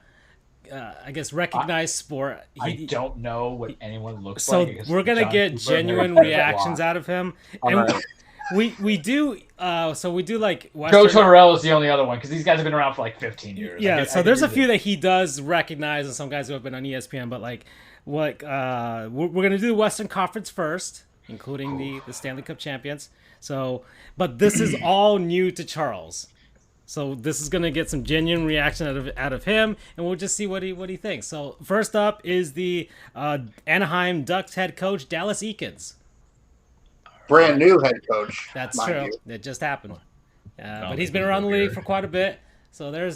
guess, recognized sport. I don't know what anyone looks So like. we're gonna get genuine reactions out of him, and Alright. we do. So we do like Joe Western. Tortorella is the only other one because these guys have been around for like 15 years. Yeah, so there's a few that he does recognize, and some guys who have been on ESPN. But like, we're gonna do the Western Conference first, including the Stanley Cup champions. So, but this is all new to Charles. So this is gonna get some genuine reaction out of him, and we'll just see what he thinks. So first up is the Anaheim Ducks head coach Dallas Eakins. Brand new head coach. That's mind true. you. It just happened. But he's been around the league for quite a bit. So there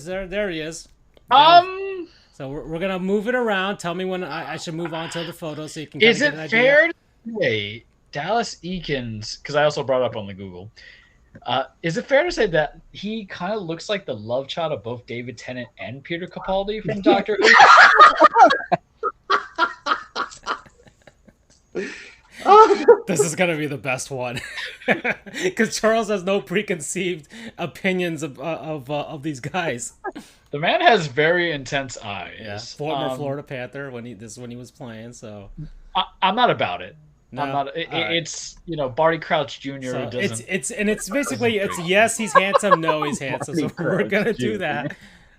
he is. So we're gonna move it around. Tell me when I should move on to the photo so you can. Is it fair to say Dallas Eakins? Because I also brought it up on the Google. Is it fair to say that he kind of looks like the love child of both David Tennant and Peter Capaldi from Doctor Who? This is gonna be the best one because Charles has no preconceived opinions of these guys. The man has very intense eyes. Yeah, former Florida Panther when he was playing. So I'm not about it. No? I'm not. It's Barty Crouch Jr. So doesn't. it's basically yes, he's handsome, no, he's handsome. So we're gonna do that.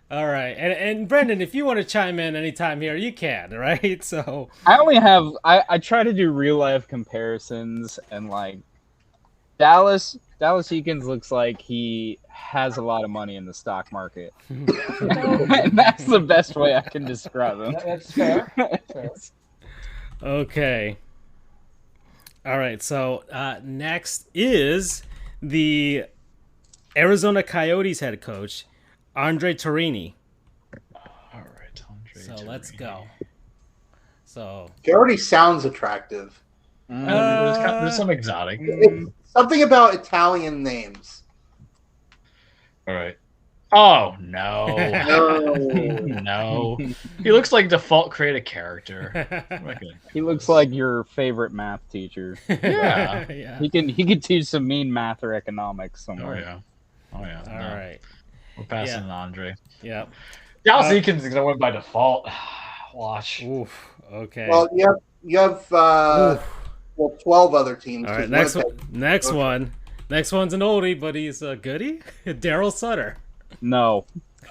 All right, and Brendan, if you want to chime in anytime here, you can. Right? So I only have I try to do real life comparisons, and like Dallas Eakins looks like he has a lot of money in the stock market. And that's the best way I can describe him. That's fair. Okay. All right. So next is the Arizona Coyotes head coach, Andre Torini. All right, Andre. So let's go. So He already sounds attractive. There's some exotic. It's something about Italian names. All right. Oh no, No. no. He looks like default create a character. He looks like your favorite math teacher. Yeah. yeah. He can teach some mean math or economics Oh somewhere. yeah. All No. right. We're passing to Andre. Yeah. Dallas Eakins is gonna win by default. Watch. Oof. Okay. Well, you have 12 other teams. All right. Next one. Next one's an oldie, but he's a goodie. Daryl Sutter. No.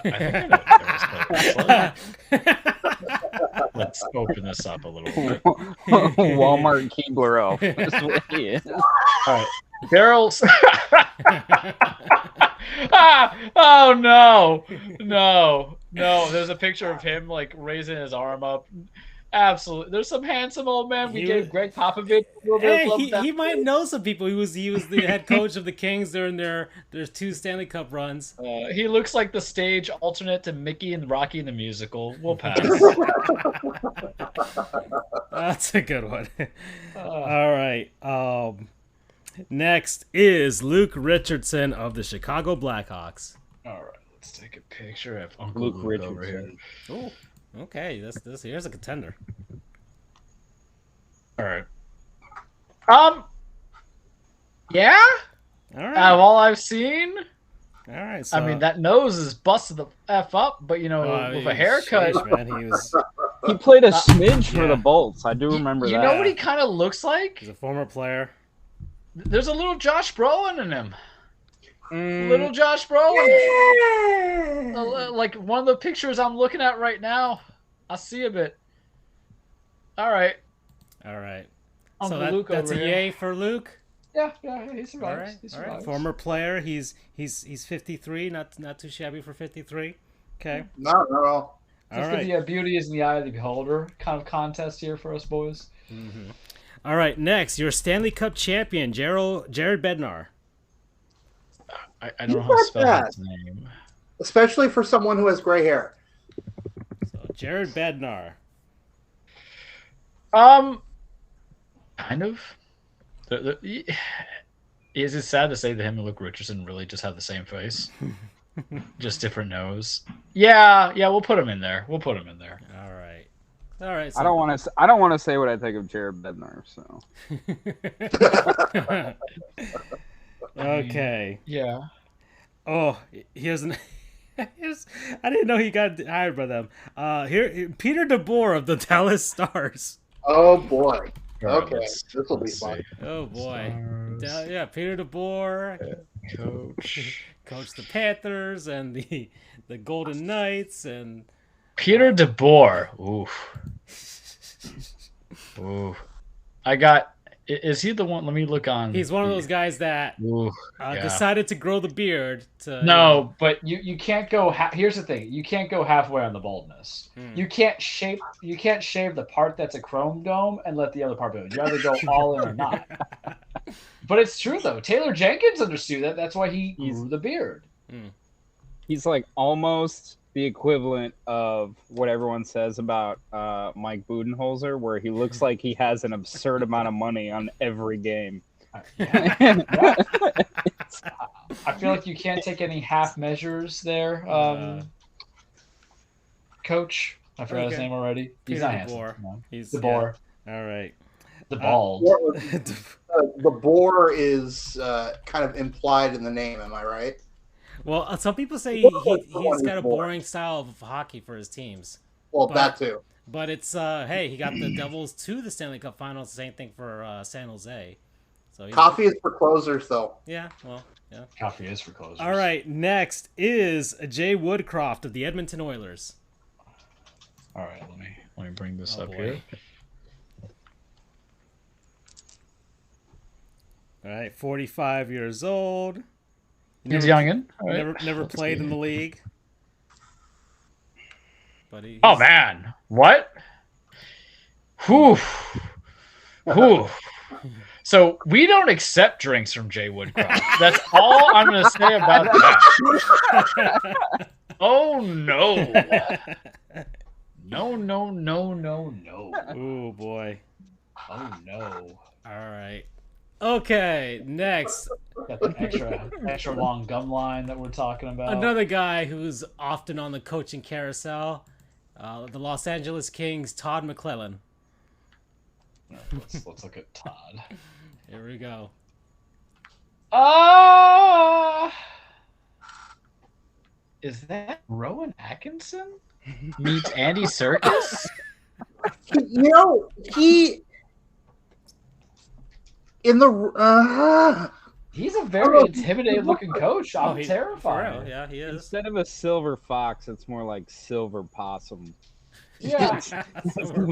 I think I know what Let's open this up a little bit. Walmart Keebler elf. That's what he is. All right. Daryl's. Oh no. There's a picture of him like raising his arm up. Absolutely. There's some handsome old man. We gave Greg Popovich a little bit of love. He might know some people. He was the head coach of the Kings during their 2 Stanley Cup runs. He looks like the stage alternate to Mickey and Rocky in the musical. We'll pass. That's a good one. All right. Next is Luke Richardson of the Chicago Blackhawks. All right. Let's take a picture of Uncle Luke Luke over here. Richardson. Oh, okay. This here's a contender. All right. Yeah. All right. Out of all I've seen, All right. So, I mean that nose is busted the f up, but with a haircut. Sheesh, man, He played a smidge for the Bolts. I do remember You that. know what he kind of looks like? he's a former player. There's a little Josh Brolin in him. Mm, Little Josh Brolin. Like one of the pictures I'm looking at right now. I see a bit. All right. All right. Uncle So Luke that's over a here. yay for Luke. Yeah, he All survives. right. He All right. survives. Former player. He's 53. Not too shabby for 53. Okay. Not at all. All Just right. the beauty is in the eye of the beholder kind of contest here for us boys. Mm-hmm. All right. Next, your Stanley Cup champion, Jared Bednar. I don't know You how to got spell that. his name. Especially for someone who has gray hair. So Jared Bednar. Kind of. Is it sad to say that him and Luke Richardson really just have the same face? Just different nose. Yeah, we'll put him in there. All right. All right. So, I don't want to say what I think of Jared Bednar. So okay. Yeah. Oh, here's an. I didn't know he got hired by them. Here, Peter DeBoer of the Dallas Stars. Oh boy. All right, Okay, this will be let's fun. see. Oh boy. Stars, Yeah, Peter DeBoer coach. coached the Panthers and the Golden Knights and Peter DeBoer. Oof. Ooh. Is he the one? Let me look on. he's one of those guys that Ooh, yeah. decided to grow the beard to No, but you can't go. Here's the thing: you can't go halfway on the baldness. You can't shave the part that's a chrome dome and let the other part go. You either go all in or not. But it's true though. Taylor Jenkins understood that. That's why he grew the beard. He's like almost the equivalent of what everyone says about Mike Budenholzer, where he looks like he has an absurd amount of money on every game. Yeah. I feel like you can't take any half measures there, Coach. I forgot his name already. He's not handsome. No. He's DeBoer. Yeah. All right. The bald. The boar is kind of implied in the name. Am I right? Well, some people say he's got a boring style of hockey for his teams. Well, that too. But it's hey, he got the Devils to the Stanley Cup Finals. Same thing for San Jose. So coffee is for closers, though. Yeah, well, yeah. Coffee is for closers. All right, next is Jay Woodcroft of the Edmonton Oilers. All right, let me bring this up here. All right, 45 years old. He's youngin. Right. Never played in the league. But oh man, what? Whew. Whew. So we don't accept drinks from Jay Woodcroft. That's all I'm going to say about that. Oh no. No. Oh boy. Oh no. All right. Okay, next. Got the extra long gum line that we're talking about. Another guy who's often on the coaching carousel, the Los Angeles Kings, Todd McClellan. Let's look at Todd. Here we go. Is that Rowan Atkinson? Meets Andy Serkis? You know, he in the he's a very intimidating looking coach. I'm terrified. Yeah, he is. Instead of a silver fox, it's more like silver possum. Yeah.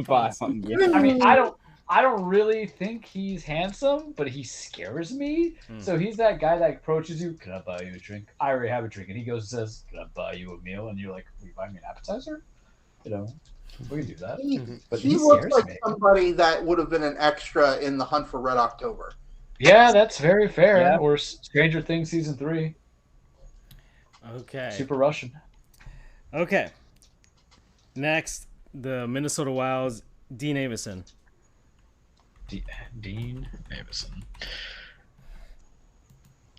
Possum. Yeah. I mean, I don't really think he's handsome, but he scares me. So he's that guy that approaches you. Can I buy you a drink? I already have a drink, and he goes and says, "Can I buy you a meal?" And you're like, "Will you buy me an appetizer?" You know, we can do that. But he looks like somebody that would have been an extra in the Hunt for Red October. Yeah, that's very fair. Yeah. Or Stranger Things season 3. Okay. Super Russian. Okay. Next, the Minnesota Wild's Dean Avison. Dean Avison.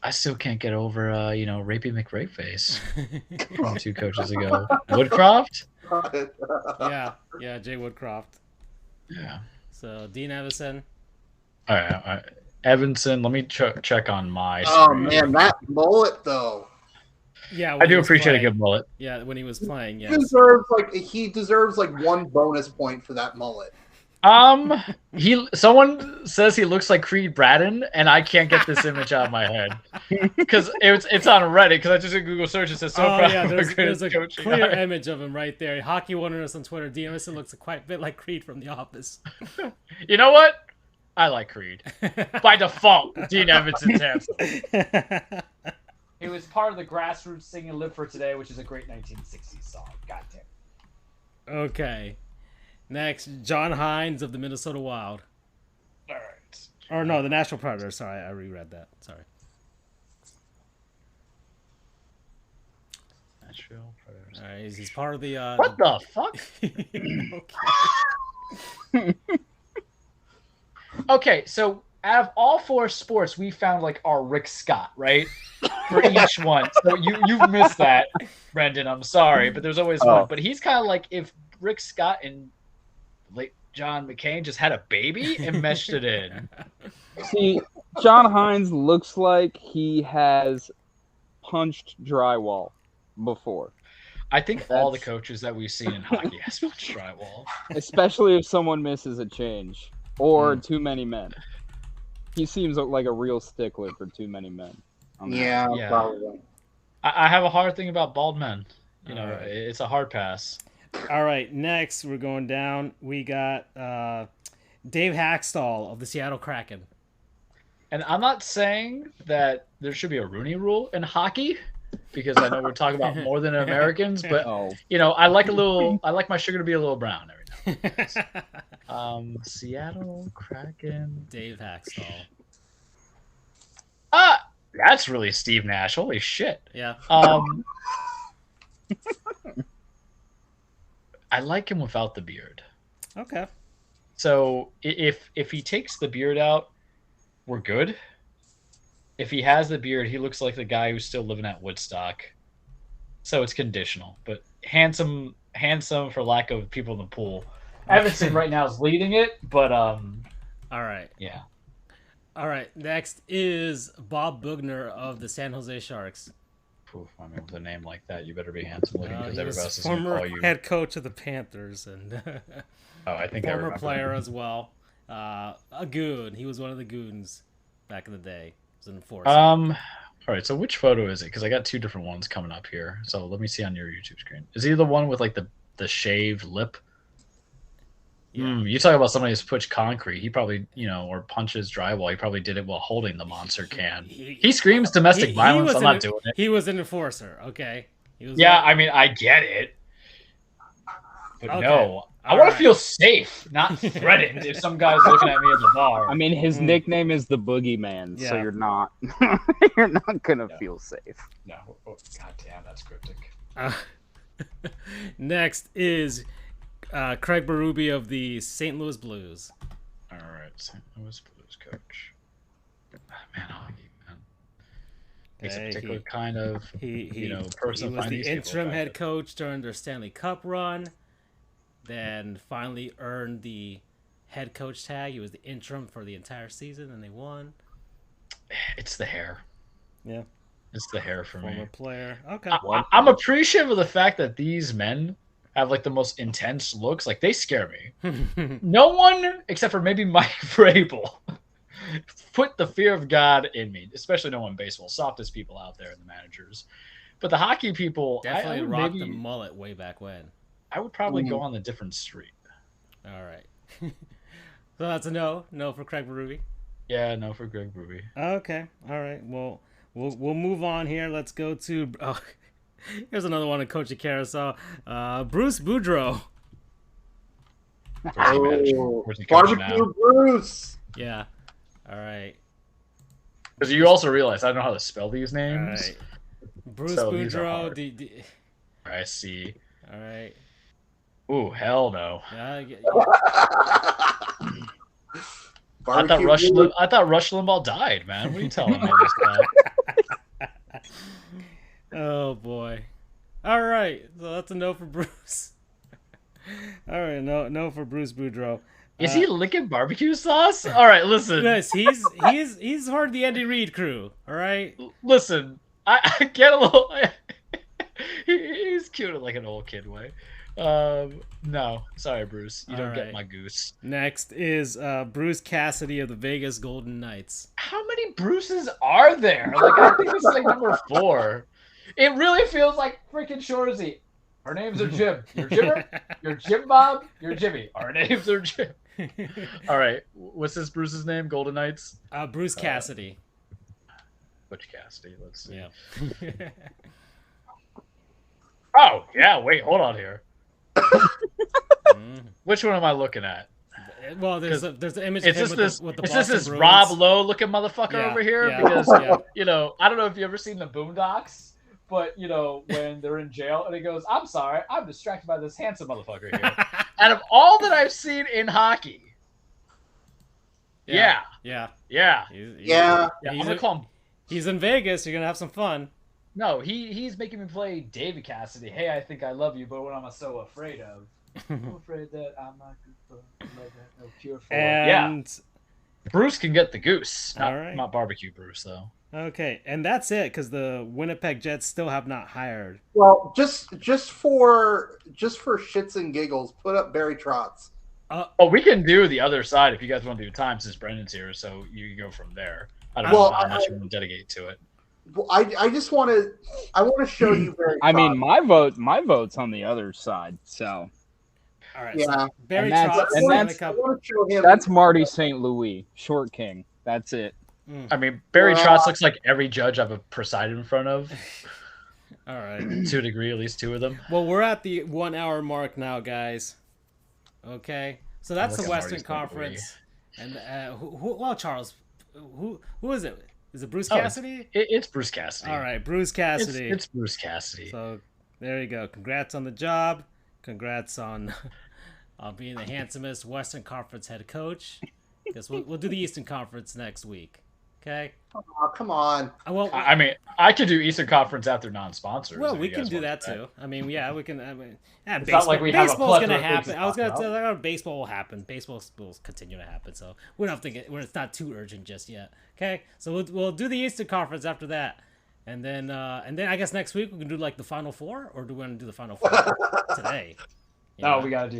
I still can't get over, Rapey McRae face from 2 coaches ago. Woodcroft? Yeah, Jay Woodcroft. Yeah. So, Dean Avison. All right. Evanson, let me check on my Oh, screen. man, that mullet, though. Yeah, I do appreciate a good mullet. Yeah, when he was playing, yes. He deserves like 1 bonus point for that mullet. Someone says he looks like Creed Bratton, and I can't get this image out of my head because it's on Reddit. Because I just did Google search. It says there's a clear image of him right there. Hockey Wonders on Twitter. Dean Avison looks quite a bit like Creed from The Office. You know what? I like Creed by default. Dean Evanson's handsome. He was part of the grassroots singing "Live for Today," which is a great 1960s song. Goddamn. Okay. Next, John Hines of the Minnesota Wild. All right. Or no, the Nashville Predators. Sorry, I reread that. Sorry. Nashville Predators. All right, he's part of the. What the fuck? Okay. Okay, so out of all 4 sports, we found like our Rick Scott, right? For each one. So you missed that, Brendan. I'm sorry, but there's always one. But he's kind of like if Rick Scott and late John McCain just had a baby and meshed it in. See, John Hines looks like he has punched drywall before. I think all the coaches that we've seen in hockey has punched drywall. Especially if someone misses a change or too many men. He seems like a real stickler for too many men. Yeah, probably. I have a hard thing about bald men. You know, right. It's a hard pass. All right, next we're going down. We got Dave Hackstall of the Seattle Kraken. And I'm not saying that there should be a Rooney rule in hockey, because I know we're talking about more than Americans, but you know, I like my sugar to be a little brown every now and then. Seattle Kraken. Dave Hackstall. That's really Steve Nash. Holy shit. Yeah. I like him without the beard. Okay. So if he takes the beard out, we're good. If he has the beard, he looks like the guy who's still living at Woodstock. So it's conditional, but handsome for lack of people in the pool. Evanson right now is leading it, but all right. Yeah. All right. Next is Bob Bugner of the San Jose Sharks. Oof, I mean, with a name like that, you better be handsome looking because everybody else is going to call you. Head coach of the Panthers and I think former player as well. A goon. He was one of the goons back in the day. He was an enforcer. All right. So which photo is it? Because I got two different ones coming up here. So let me see on your YouTube screen. Is he the one with like the shaved lip? Yeah. You talk about somebody who's pushed concrete. He probably, or punches drywall. He probably did it while holding the monster can. He screams domestic violence. I'm not doing it. He was an enforcer. Okay. I mean, I get it. But no. I want to feel safe, not threatened if some guy's looking at me at the bar. I mean, his nickname is the Boogeyman, so you're not gonna feel safe. No. Oh, God damn, that's cryptic. Next is Craig Berube of the St. Louis Blues. All right, St. Louis Blues coach. Man, hockey, man. He's a particular kind of person. He was the interim head coach during their Stanley Cup run. Then finally earned the head coach tag. He was the interim for the entire season, and they won. It's the hair. Yeah. It's the hair for me. Former player. Okay. I'm appreciative of the fact that these men have like the most intense looks. Like, they scare me. No one, except for maybe Mike Vrabel, put the fear of God in me, especially no one in baseball. Softest people out there in the managers. But the hockey people... Definitely rocked the mullet way back when. I would probably go on a different street. All right. So that's a no. No for Craig Berube. Yeah, no for Craig Berube. Okay. All right. Well, we'll move on here. Let's go to. Oh, here's another one of Coach Carousel. Bruce Boudreau. Barbecue Bruce. Yeah. All right. Because you also realize I don't know how to spell these names. All right. Bruce Boudreau. I see. All right. Ooh, hell no. Yeah. I thought Rush Limbaugh died, man. What are you telling me this guy? Oh boy. All right. So that's a no for Bruce. All right, no for Bruce Boudreau. Is he licking barbecue sauce? All right, listen. Yes, he's part of the Andy Reid crew. All right. Listen, I get a little. He's cute in like an old kid way. No, sorry, Bruce. You don't get my goose. Next is Bruce Cassidy of the Vegas Golden Knights. How many Bruces are there? Like, I think this is like number 4. It really feels like freaking Shorzy. Our names are Jim. You're Jimmer. You're Jim Bob. You're Jimmy. Our names are Jim. All right. What's this Bruce's name? Golden Knights? Bruce Cassidy. Butch Cassidy. Let's see. Yeah. Oh, yeah. Wait, hold on here. Which one am I looking at? Well, there's an image of him with the Boston Bruins. Is this Rob Lowe looking motherfucker over here? Yeah, because, I don't know if you ever seen the Boondocks, but, when they're in jail and he goes, I'm sorry, I'm distracted by this handsome motherfucker here. Out of all that I've seen in hockey, yeah. I'm going to call him. He's in Vegas. You're going to have some fun. No, he's making me play David Cassidy. Hey, I think I love you, but what am I so afraid of? I'm afraid that I'm not good for no pure for. And Bruce can get the goose. All right. Not barbecue Bruce, though. Okay, and that's it because the Winnipeg Jets still have not hired. Well, just for shits and giggles, put up Barry Trotz. Well, we can do the other side if you guys want to do time since Brendan's here, so you can go from there. I don't know how much you want to dedicate to it. Well, I just want to show you Barry Trotz. I mean, my vote's on the other side. So All right, Yeah. so Barry And that's- Trotz, and Stanley that's- I Cup. want to show him. that's Marty St. Louis, Short King. That's it. I mean, Barry Well, Trotz looks like every judge I've presided in front of All right. to a degree, at least two of them. Well, we're at the 1 hour mark now, guys. Okay, so that's Look the at Western Marty's Conference. And well, Charles, who is it? Is it Bruce Oh, Cassidy? It's Bruce Cassidy. All right, Bruce Cassidy. It's Bruce Cassidy. So there you go. Congrats on the job. Congrats on being the handsomest Western Conference head coach. Guess we'll do the Eastern Conference next week. Okay. Oh, come on. Well, I mean, I could do Eastern Conference after non-sponsors. well, if we you can guys do want that to. too. I mean, yeah, we can. I mean, yeah, It's baseball, not like we have a baseball's plethora gonna of things happen. to I was talk gonna about. say baseball will happen. Baseball will continue to happen. So we don't have to get. It's not too urgent just yet. Okay, so we'll do the Eastern Conference after that, and then I guess next week we can do like the Final Four, or do we want to do the Final Four today? No, Yeah. we gotta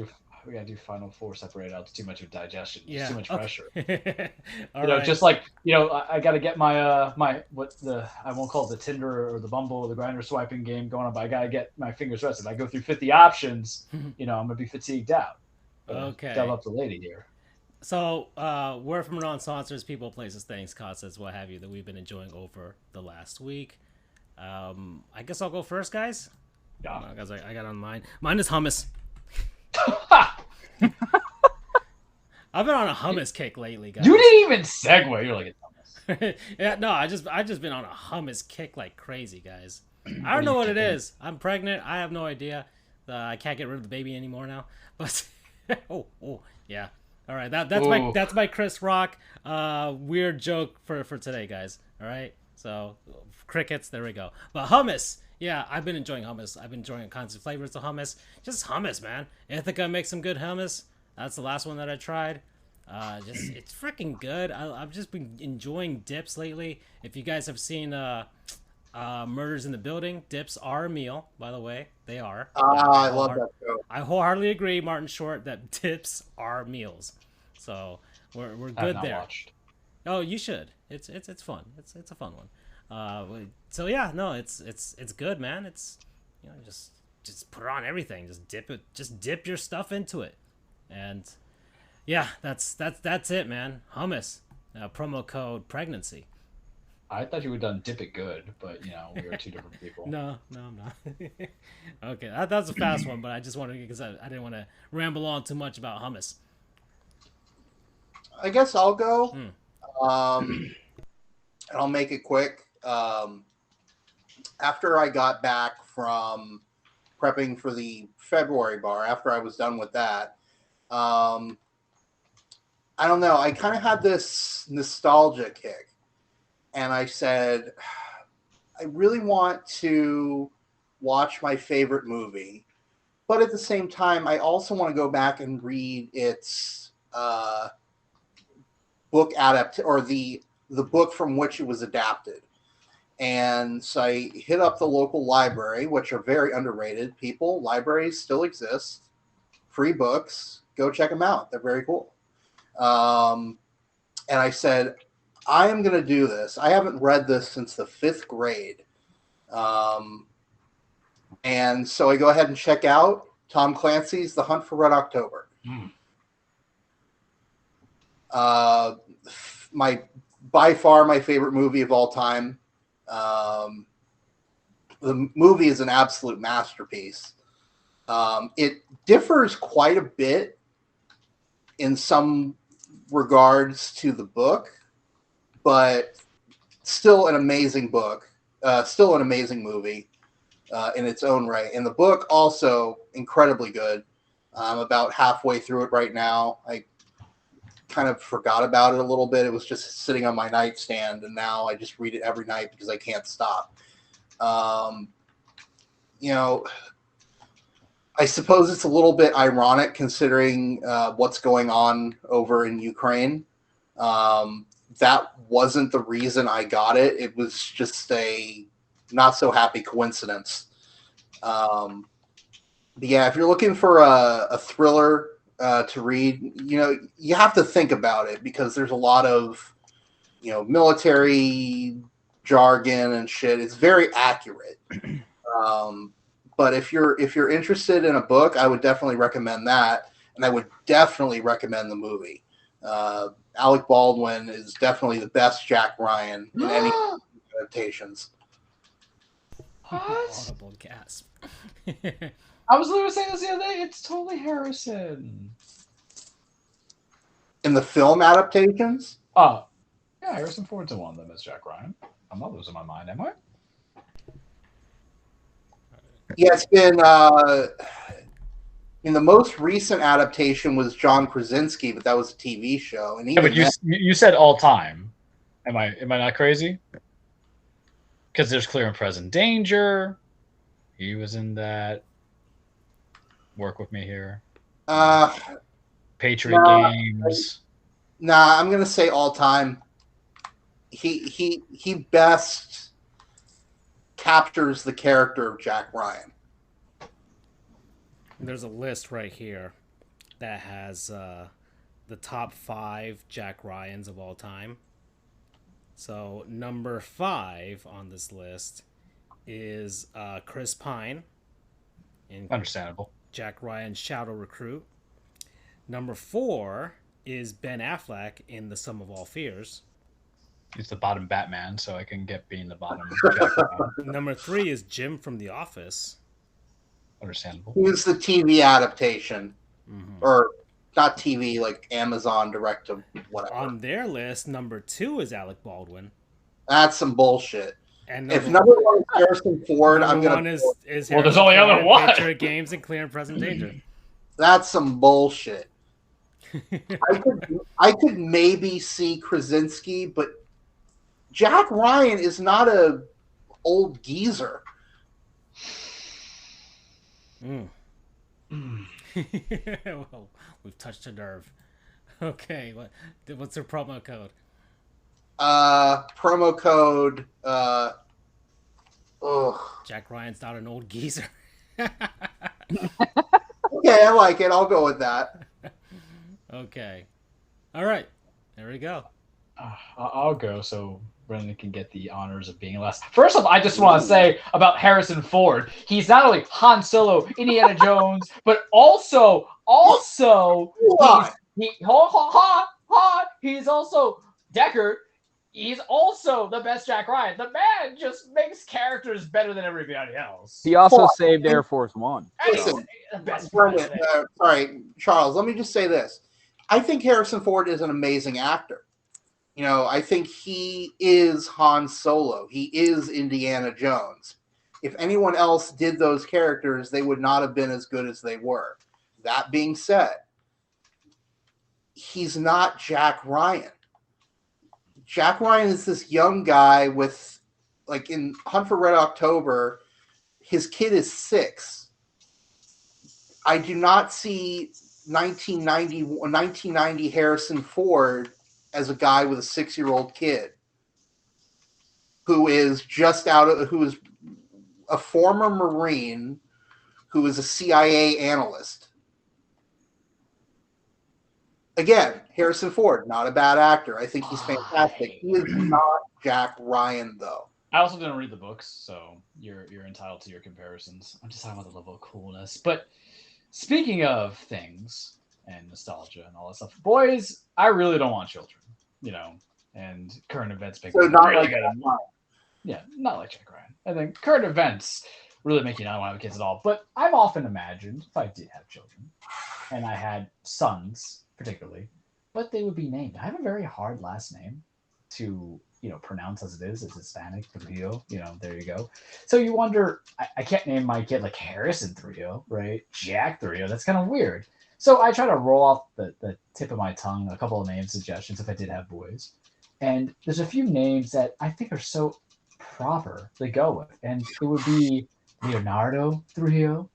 do Final Four separated out. It's too much of digestion. It's Yeah. too much okay. pressure. All Know, right. just like I got to get my I won't call it the Tinder or the Bumble or the Grindr swiping game going on, but I got to get my fingers rested. If I go through 50 options, I'm gonna be fatigued out. Okay. Delve up the lady here. So, word from non-sponsors, people, places, things, concepts, what have you, that we've been enjoying over the last week. I guess I'll go first, guys. Yeah. Guys, I got on mine. Mine is hummus. I've been on a hummus kick lately, guys. You didn't even segue. You're like, it's Yeah, no, I just been on a hummus kick like crazy, guys. I don't know what it is. I'm pregnant. I have no idea. I can't get rid of the baby anymore now. But oh yeah. All right, that's my Chris Rock weird joke for today, guys. All right, so crickets. There we go. But hummus. Yeah, I've been enjoying hummus. I've been enjoying kinds of flavors of hummus. Just hummus, man. Ithaca makes some good hummus. That's the last one that I tried. It's freaking good. I've just been enjoying dips lately. If you guys have seen Murders in the Building, dips are a meal, by the way. They are. I love that show. I wholeheartedly agree, Martin Short, that dips are meals. So we're I have good not there. watched. Oh, you should. It's fun. It's a fun one. So yeah, no, it's good, man. It's just put it on everything. Just dip it. Just dip your stuff into it, and yeah, that's it, man. Hummus, promo code pregnancy. I thought you would have done Dip It Good, but we were two different people. No, I'm not. Okay, that was a fast one, but I just wanted because I didn't want to ramble on too much about hummus. I guess I'll go. And I'll make it quick. After I got back from prepping for the February bar, after I was done with that, I don't know. I kind of had this nostalgia kick. And I said, I really want to watch my favorite movie. But at the same time, I also want to go back and read its book or the book from which it was adapted. And so I hit up the local library, which are very underrated. People, libraries still exist. Free books. Go check them out. They're very cool. And I said, I am going to do this. I haven't read this since the 5th grade. And so I go ahead and check out Tom Clancy's The Hunt for Red October. By far my favorite movie of all time. The movie is an absolute masterpiece. It differs quite a bit in some regards to the book, but still an amazing book, still an amazing movie in its own right. And the book also incredibly good. I'm about halfway through it right now. I kind of forgot about it a little bit. It was just sitting on my nightstand, and now I just read it every night because I can't stop. I suppose it's a little bit ironic considering what's going on over in Ukraine. That wasn't the reason I got it. It was just a not so happy coincidence. But yeah, if you're looking for a thriller to read, you have to think about it because there's a lot of, military jargon and shit. It's very accurate. But if you're interested in a book, I would definitely recommend that, and I would definitely recommend the movie. Alec Baldwin is definitely the best Jack Ryan in any adaptations. What? Audible gasp. I was literally saying this the other day. It's totally Harrison. In the film adaptations? Oh, yeah, Harrison Ford's in one of them as Jack Ryan. I'm not losing my mind, am I? Yeah, it's been. In the most recent adaptation was John Krasinski, but that was a TV show. And Yeah, but you said all time. Am I not crazy? Because there's Clear and Present Danger. He was in that. Work with me here. Patriot Games. Nah, I'm gonna say all time. He best captures the character of Jack Ryan. There's a list right here that has the top 5 Jack Ryans of all time. So number 5 on this list is Chris Pine in Understandable. Jack Ryan's Shadow Recruit. Number 4 is Ben Affleck in The Sum of All Fears. He's the bottom Batman, so I can get being the bottom Jack Ryan. Number 3 is Jim from The Office. Understandable. Who's the TV adaptation? Mm-hmm. Or not TV, like Amazon Direct to whatever. On their list, number 2 is Alec Baldwin. That's some bullshit. And If number 1 is Harrison Ford, I'm number gonna. 1 is Well, Harrison there's only Ford other in one. Patriot Games and Clear and Present Danger. That's some bullshit. I could maybe see Krasinski, but Jack Ryan is not a old geezer. Well, we've touched a nerve. Okay, what's their promo code? Promo code. Jack Ryan's not an old geezer. Okay, I like it. I'll go with that. Okay. All right. There we go. I'll go so Brendan can get the honors of being last. First off, I just want to say about Harrison Ford. He's not only Han Solo, Indiana Jones, but also he's also Deckard. He's also the best Jack Ryan. The man just makes characters better than everybody else. He also saved Air Force One. Listen, Brendan, sorry, Charles, let me just say this. I think Harrison Ford is an amazing actor. I think he is Han Solo. He is Indiana Jones. If anyone else did those characters, they would not have been as good as they were. That being said, he's not Jack Ryan. Jack Ryan is this young guy with, like in Hunt for Red October, his kid is 6. I do not see 1990 Harrison Ford as a guy with a 6-year-old kid who is who is a former Marine, who is a CIA analyst. Again, Harrison Ford, not a bad actor. I think he's fantastic. He is not Jack Ryan, though. I also didn't read the books, so you're entitled to your comparisons. I'm just talking about the level of coolness. But speaking of things and nostalgia and all that stuff, boys, I really don't want children, and current events make So not really like good. Yeah, not like Jack Ryan. I think current events really make you not want to have kids at all. But I've often imagined if I did have children, and I had sons particularly, but they would be named. I have a very hard last name to pronounce as it is. It's Hispanic, Trujillo. There you go. So you wonder, I can't name my kid like Harrison Trujillo, right? Jack Trujillo. That's kind of weird. So I try to roll off the tip of my tongue a couple of name suggestions if I did have boys. And there's a few names that I think are so proper to go with. And it would be Leonardo Trujillo,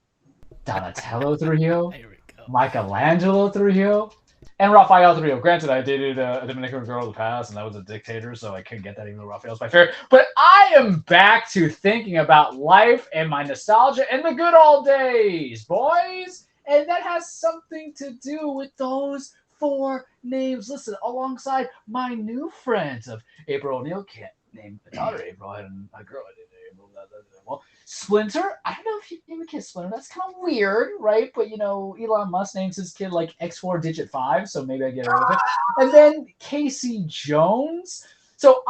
Donatello Trujillo, There we go. Michelangelo Trujillo. And Rafael Del Rio. Granted, I dated a Dominican girl in the past, and that was a dictator, so I couldn't get that even though Rafael's my favorite. But I am back to thinking about life and my nostalgia and the good old days, boys. And that has something to do with those 4 names listed alongside my new friends of April O'Neil. Can't name a daughter April. I had a girl I didn't name April. Well, Splinter. I don't know if you name a kid Splinter. That's kind of weird, right? But, Elon Musk names his kid like X4 digit 5, so maybe I get away with it. And then Casey Jones. So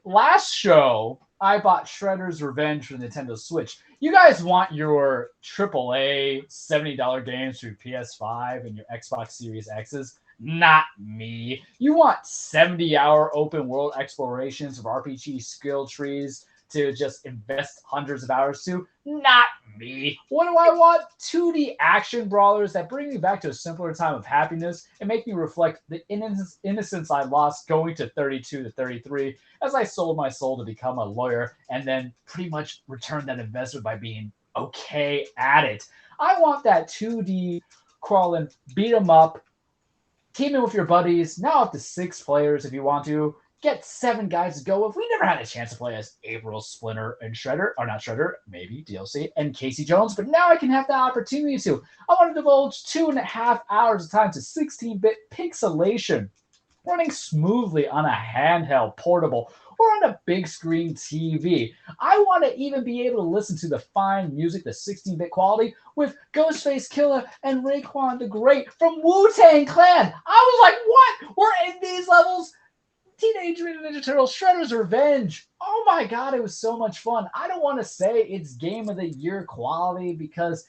last show, I bought Shredder's Revenge for the Nintendo Switch. You guys want your AAA $70 games through PS5 and your Xbox Series X's? Not me. You want 70-hour open world explorations of RPG skill trees to just invest hundreds of hours to? Not me. What do I want? 2D action brawlers that bring me back to a simpler time of happiness and make me reflect the innocence I lost going to 32 to 33 as I sold my soul to become a lawyer and then pretty much returned that investment by being okay at it. I want that 2D crawling, beat 'em up, teaming with your buddies, now up to 6 players if you want to. Get 7 guys to go with. We never had a chance to play as April, Splinter, and Shredder. Or not Shredder, maybe DLC, and Casey Jones. But now I can have the opportunity to. I want to divulge 2.5 hours of time to 16-bit pixelation, running smoothly on a handheld portable or on a big screen TV. I want to even be able to listen to the fine music, the 16-bit quality, with Ghostface Killer and Raekwon the Great from Wu-Tang Clan. I was like, what? We're in these levels? Teenage Mutant Ninja Turtles, Shredder's Revenge. Oh my god, it was so much fun. I don't want to say it's Game of the Year quality because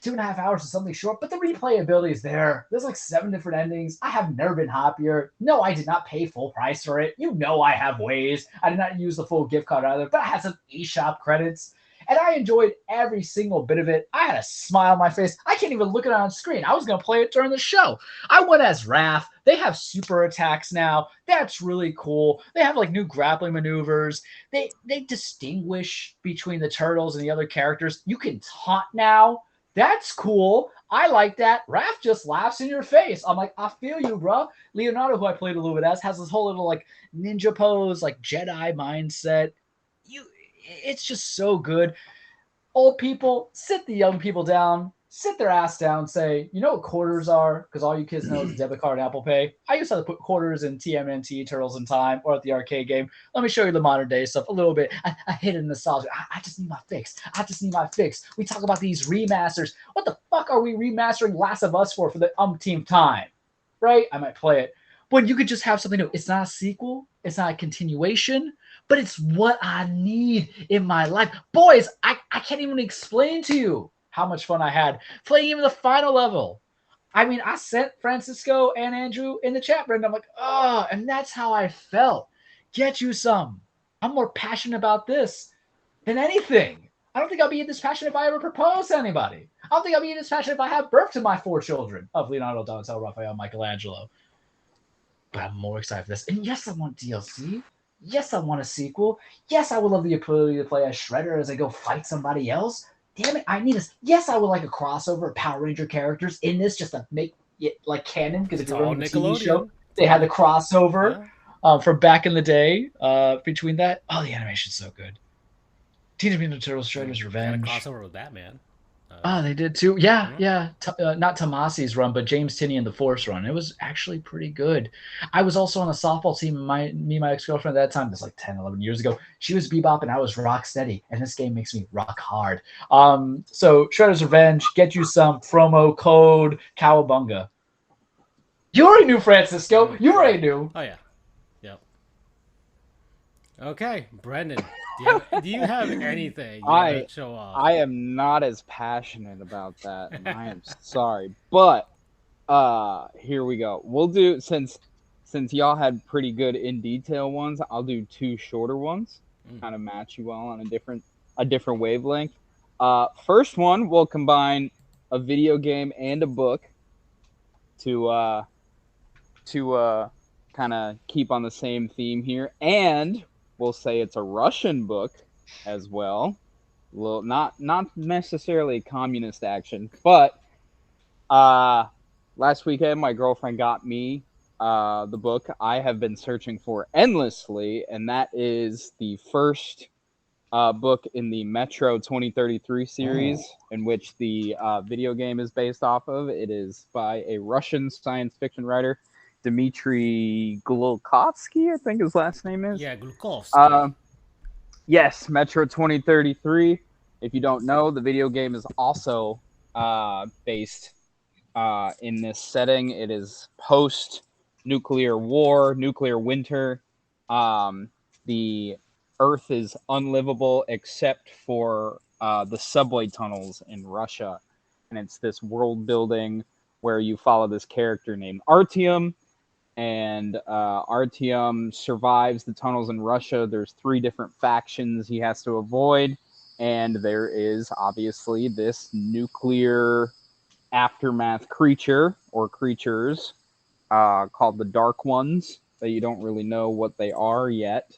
2.5 hours is something short, but the replayability is there. There's like 7 different endings. I have never been happier. No, I did not pay full price for it. You know I have ways. I did not use the full gift card either, but I had some eShop credits. And I enjoyed every single bit of it. I had a smile on my face. I can't even look at it on screen. I was going to play it during the show. I went as Raph. They have super attacks now. That's really cool. They have like new grappling maneuvers. They distinguish between the turtles and the other characters. You can taunt now. That's cool. I like that. Raph just laughs in your face. I'm like, I feel you, bro. Leonardo, who I played a little bit as, has this whole little like ninja pose, like Jedi mindset. It's just so good. Old people, sit the young people down, sit their ass down, say, you know what quarters are? Because all you kids know is debit card and Apple Pay. I used to have to put quarters in TMNT, Turtles in Time, or at the arcade game. Let me show you the modern day stuff a little bit. I hit it in nostalgia. I just need my fix. We talk about these remasters. What the fuck are we remastering Last of Us for the umpteenth time? Right? I might play it. When you could just have something new. It's not a sequel. It's not a continuation. But it's what I need in my life. Boys, I can't even explain to you how much fun I had playing even the final level. I mean, I sent Francisco and Andrew in the chat, Brendan. I'm like, oh, and that's how I felt. Get you some. I'm more passionate about this than anything. I don't think I'll be this passionate if I ever propose to anybody. I don't think I'll be this passionate if I have birth to my 4 children of Leonardo, Donatello, Raphael, Michelangelo. But I'm more excited for this. And yes, I want DLC. Yes, I want a sequel. Yes, I would love the ability to play as Shredder as I go fight somebody else. Damn it, I need this. Yes, I would like a crossover of Power Ranger characters in this just to make it like canon. Because if you remember the TV show, they had the crossover from back in the day between that. Oh, the animation's so good. Teenage Mutant Ninja Turtles, Shredder's Revenge. Had a crossover with Batman. They did too. Yeah. Not Tomasi's run, but James Tinney and the Force run. It was actually pretty good. I was also on a softball team. My ex-girlfriend at that time, this was like 10, 11 years ago. She was bebop and I was rock steady. And this game makes me rock hard. So Shredder's Revenge, get you some promo code Cowabunga. You already knew, Francisco. You already knew. Oh, yeah. Yep. Okay, Brendan. Do you have anything you want to show off? I am not as passionate about that, and I am sorry. But here we go. We'll do, since y'all had pretty good in detail ones, I'll do 2 shorter ones. Kind of match you all on a different wavelength. First one, we'll combine a video game and a book to kind of keep on the same theme here, and we'll say it's a Russian book as well. Not necessarily communist action, but last weekend, my girlfriend got me the book I have been searching for endlessly, and that is the first book in the Metro 2033 series, in which the video game is based off of. It is by a Russian science fiction writer, Dmitry Glukhovsky, I think his last name is. Yeah, Glukovsky. Yes, Metro 2033. If you don't know, the video game is also based in this setting. It is post-nuclear war, nuclear winter. The Earth is unlivable except for the subway tunnels in Russia. And it's this world building where you follow this character named Artyom. And Artyom survives the tunnels in Russia. There's 3 different factions he has to avoid. And there is obviously this nuclear aftermath creature or creatures called the Dark Ones that you don't really know what they are yet.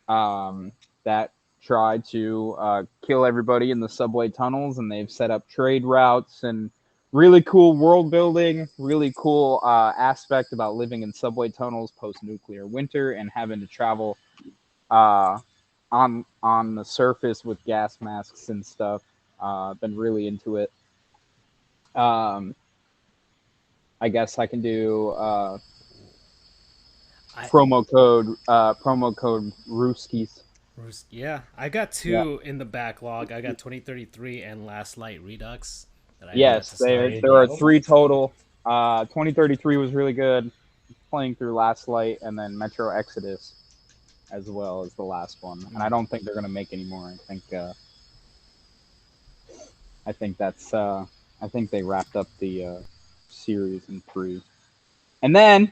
That try to kill everybody in the subway tunnels, and they've set up trade routes and really cool world building, really cool aspect about living in subway tunnels post-nuclear winter and having to travel on the surface with gas masks and stuff. Been really into it. I guess I can do promo code Ruskies. Yeah, I got 2 in the backlog. I got 2033 and Last Light Redux. Yes, there are 3 total. 2033 was really good. Playing through Last Light and then Metro Exodus as well as the last one. And I don't think they're going to make any more. I think they wrapped up the series in 3. And then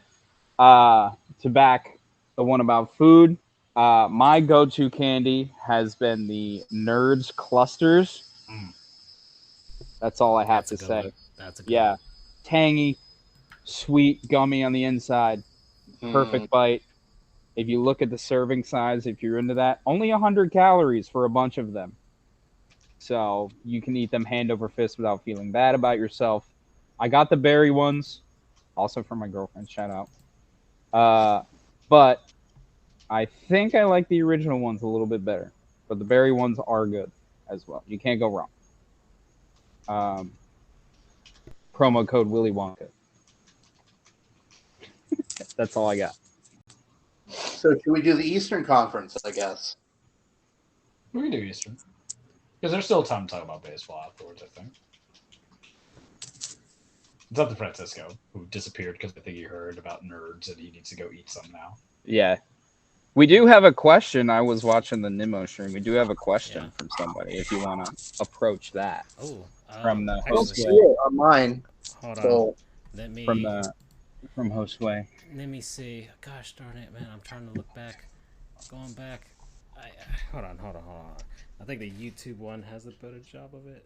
to back the one about food, my go-to candy has been the Nerds Clusters. That's all I have to say. One. That's a good one. Tangy, sweet, gummy on the inside. Perfect bite. If you look at the serving size, if you're into that, only 100 calories for a bunch of them. So you can eat them hand over fist without feeling bad about yourself. I got the berry ones, also from my girlfriend, shout out. But I think I like the original ones a little bit better. But the berry ones are good as well. You can't go wrong. Promo code Willy Wonka. That's all I got. So should we do the Eastern Conference, I guess? We can do Eastern. Because there's still time to talk about baseball afterwards, I think. It's up to Francisco, who disappeared because I think he heard about nerds and he needs to go eat some now. Yeah. We do have a question. I was watching the Nimmo stream. We do have a question from somebody if you want to approach that. Oh, from the Hostway on mine. Hold on. Let me from Hostway. Let me see. Gosh darn it, man! I'm trying to look back. Going back. Hold on. I think the YouTube one has a better job of it.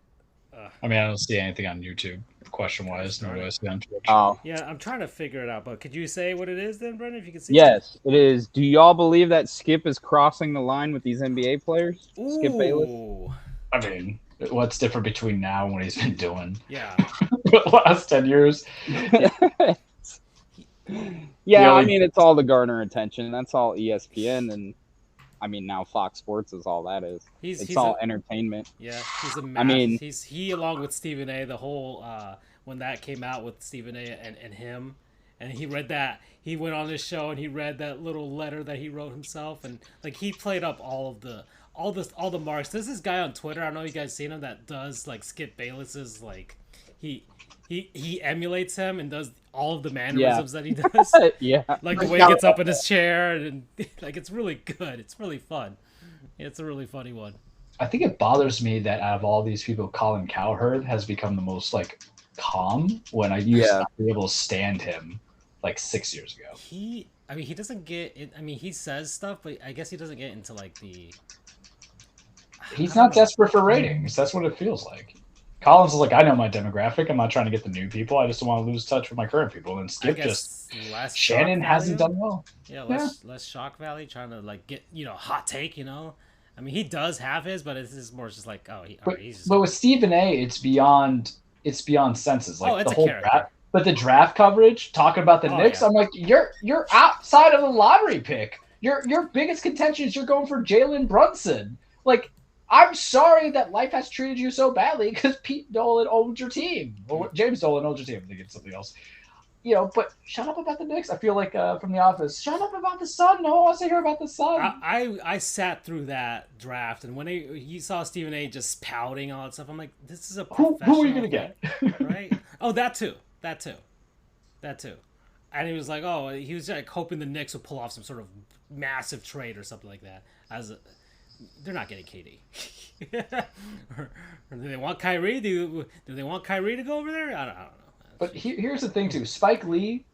I mean, I don't see anything on YouTube, question-wise. Nor do I see on Twitch. Oh. Yeah, I'm trying to figure it out, but could you say what it is then, Brendan, if you can see Yes, it is. Do y'all believe that Skip is crossing the line with these NBA players? Ooh. Skip Bayless? I mean, what's different between now and what he's been doing? Yeah. The last 10 years? Yeah, I mean, it's all to garner attention. That's all ESPN and I mean, now Fox Sports is all that is. It's all entertainment. Yeah, he's a I mean, he along with Stephen A. The whole when that came out with Stephen A. and him, and he read that. He went on his show and he read that little letter that he wrote himself, and like he played up all the marks. There's this guy on Twitter. I don't know if you guys seen him that does like Skip Bayless's like he emulates him and does all of the mannerisms that he does. Yeah. Like the way he gets up in his chair and like it's really good. It's really fun. It's a really funny one. I think it bothers me that out of all these people, Colin Cowherd has become the most like calm when I used to be able to stand him like 6 years ago. He doesn't get it. I mean, he says stuff, but I guess he doesn't get into like the. He's not desperate for ratings. That's what it feels like. Collins is like, I know my demographic. I'm not trying to get the new people. I just don't want to lose touch with my current people. And Skip just Shannon hasn't done well. Yeah, less Shock Valley trying to like get hot take. I mean, he does have his, but it's more just like he's. But with Stephen A, it's beyond senses. Like it's the whole But the draft coverage, talking about the Knicks, yeah. I'm like, you're outside of the lottery pick. Your biggest contention is you're going for Jalen Brunson. Like, I'm sorry that life has treated you so badly because Pete Dolan owns your team. Or James Dolan owns your team. I'm thinking something else. But shut up about the Knicks. I feel like from The Office, shut up about the Sun. No one wants to hear about the Sun. I sat through that draft, and when you saw Stephen A. just pouting and all that stuff, I'm like, this is a professional. Who are you going to get? Right? Oh, that too. And he was like, he was like hoping the Knicks would pull off some sort of massive trade or something like that. They're not getting KD. or do they want Kyrie? Do they want Kyrie to go over there? I don't know. But here's the thing too: Spike Lee,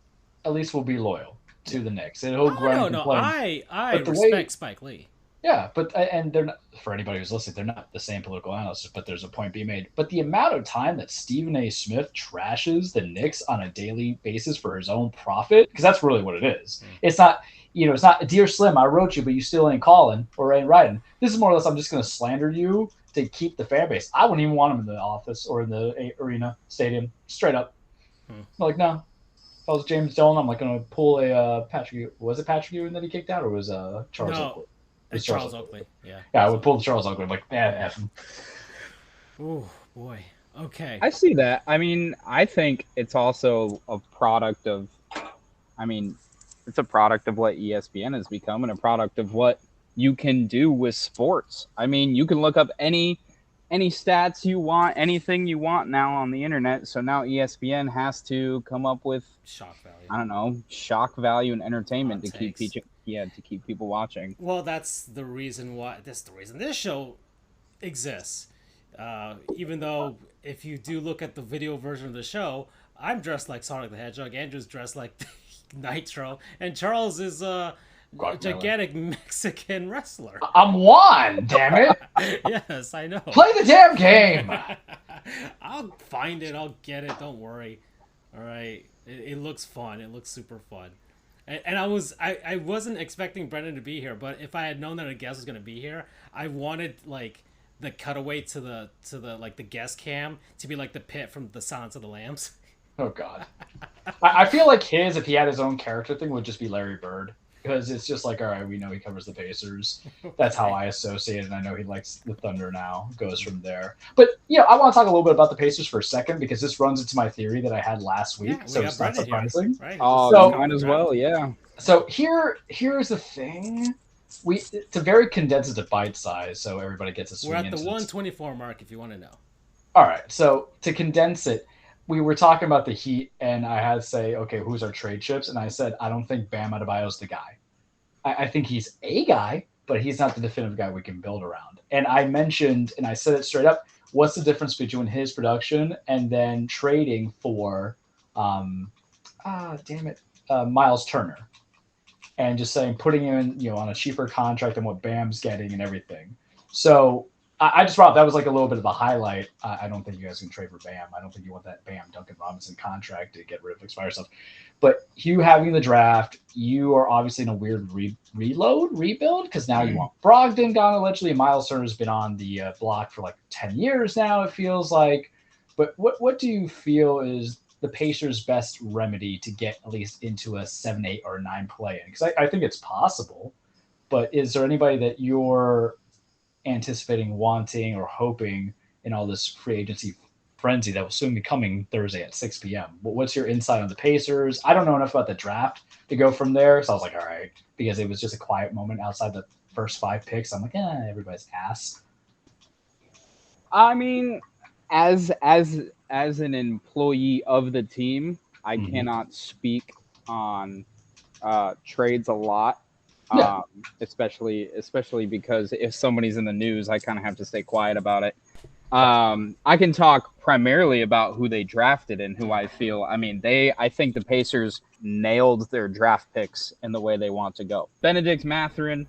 at least will be loyal to the Knicks, and he'll grind. No. I respect Spike Lee. Yeah, and they're not, for anybody who's listening, they're not the same political analysts, but there's a point being made. But the amount of time that Stephen A. Smith trashes the Knicks on a daily basis for his own profit, because that's really what it is. It's not, it's not, Dear Slim, I wrote you, but you still ain't calling or ain't writing. This is more or less, I'm just going to slander you to keep the fan base. I wouldn't even want him in the office or in the arena, stadium, straight up. I'm like, no. If I was James Dolan, I'm like going to pull a Patrick. Was it Patrick Ewing that he kicked out, or was Charles Oakley? It's Charles Oakley. Yeah. Yeah, I would pull the Charles Oakley. I'm like, F him. Oh boy. Okay. I see that. I mean, I think it's also a product of. I mean, it's a product of what ESPN has become, and a product of what you can do with sports. I mean, you can look up any stats you want, anything you want now on the internet. So now ESPN has to come up with shock value. I don't know, shock value and entertainment Hot to takes. keep people watching. Well, that's the reason why. That's the reason this show exists. Even though if you do look at the video version of the show, I'm dressed like Sonic the Hedgehog. Andrew's dressed like Nitro, and Charles is a gigantic Mexican wrestler. I'm Juan, damn it. Yes, I know. Play the damn game. I'll find it. I'll get it. Don't worry. All right. It looks fun. It looks super fun. And I wasn't expecting Brendan to be here, but if I had known that a guest was going to be here, I wanted like the cutaway to the like the guest cam to be like the pit from the Silence of the Lambs. Oh God. I feel like if he had his own character thing, would just be Larry Bird. Because it's just like, all right, we know he covers the Pacers. That's how I associate it, and I know he likes the Thunder now. Goes from there. But, I want to talk a little bit about the Pacers for a second, because this runs into my theory that I had last week, so it's not surprising. Right? Oh, might as well, yeah. So here's the thing. To very condense it to bite size, so everybody gets a swing. We're at the 124 mark, if you want to know. All right, so to condense it, we were talking about the Heat, and I had to say, okay, who's our trade chips? And I said, I don't think Bam Adebayo's the guy. I think he's a guy, but he's not the definitive guy we can build around. And I mentioned, and I said it straight up, what's the difference between his production and then trading for, Miles Turner? And just saying, putting him in, on a cheaper contract than what Bam's getting and everything. So I just brought that was like a little bit of a highlight. I don't think you guys can trade for Bam. I don't think you want that Bam Duncan Robinson contract to get rid of expire stuff. But you having the draft, you are obviously in a weird rebuild, because now you want Brogdon gone allegedly. Miles Turner's been on the block for like 10 years now, it feels like. But what do you feel is the Pacers' best remedy to get at least into a 7, 8, or 9 play-in? Because I think it's possible. But is there anybody that you're anticipating, wanting, or hoping in all this free agency frenzy that will soon be coming Thursday at 6 p.m.? What's your insight on the Pacers? I don't know enough about the draft to go from there, so I was like, all right, because it was just a quiet moment outside the first 5 picks. I'm like, everybody's ass. I mean, as an employee of the team, I cannot speak on trades a lot. Yeah. Especially because if somebody's in the news, I kind of have to stay quiet about it. I can talk primarily about who they drafted and who I feel. I mean, I think the Pacers nailed their draft picks in the way they want to go. Benedict Mathurin,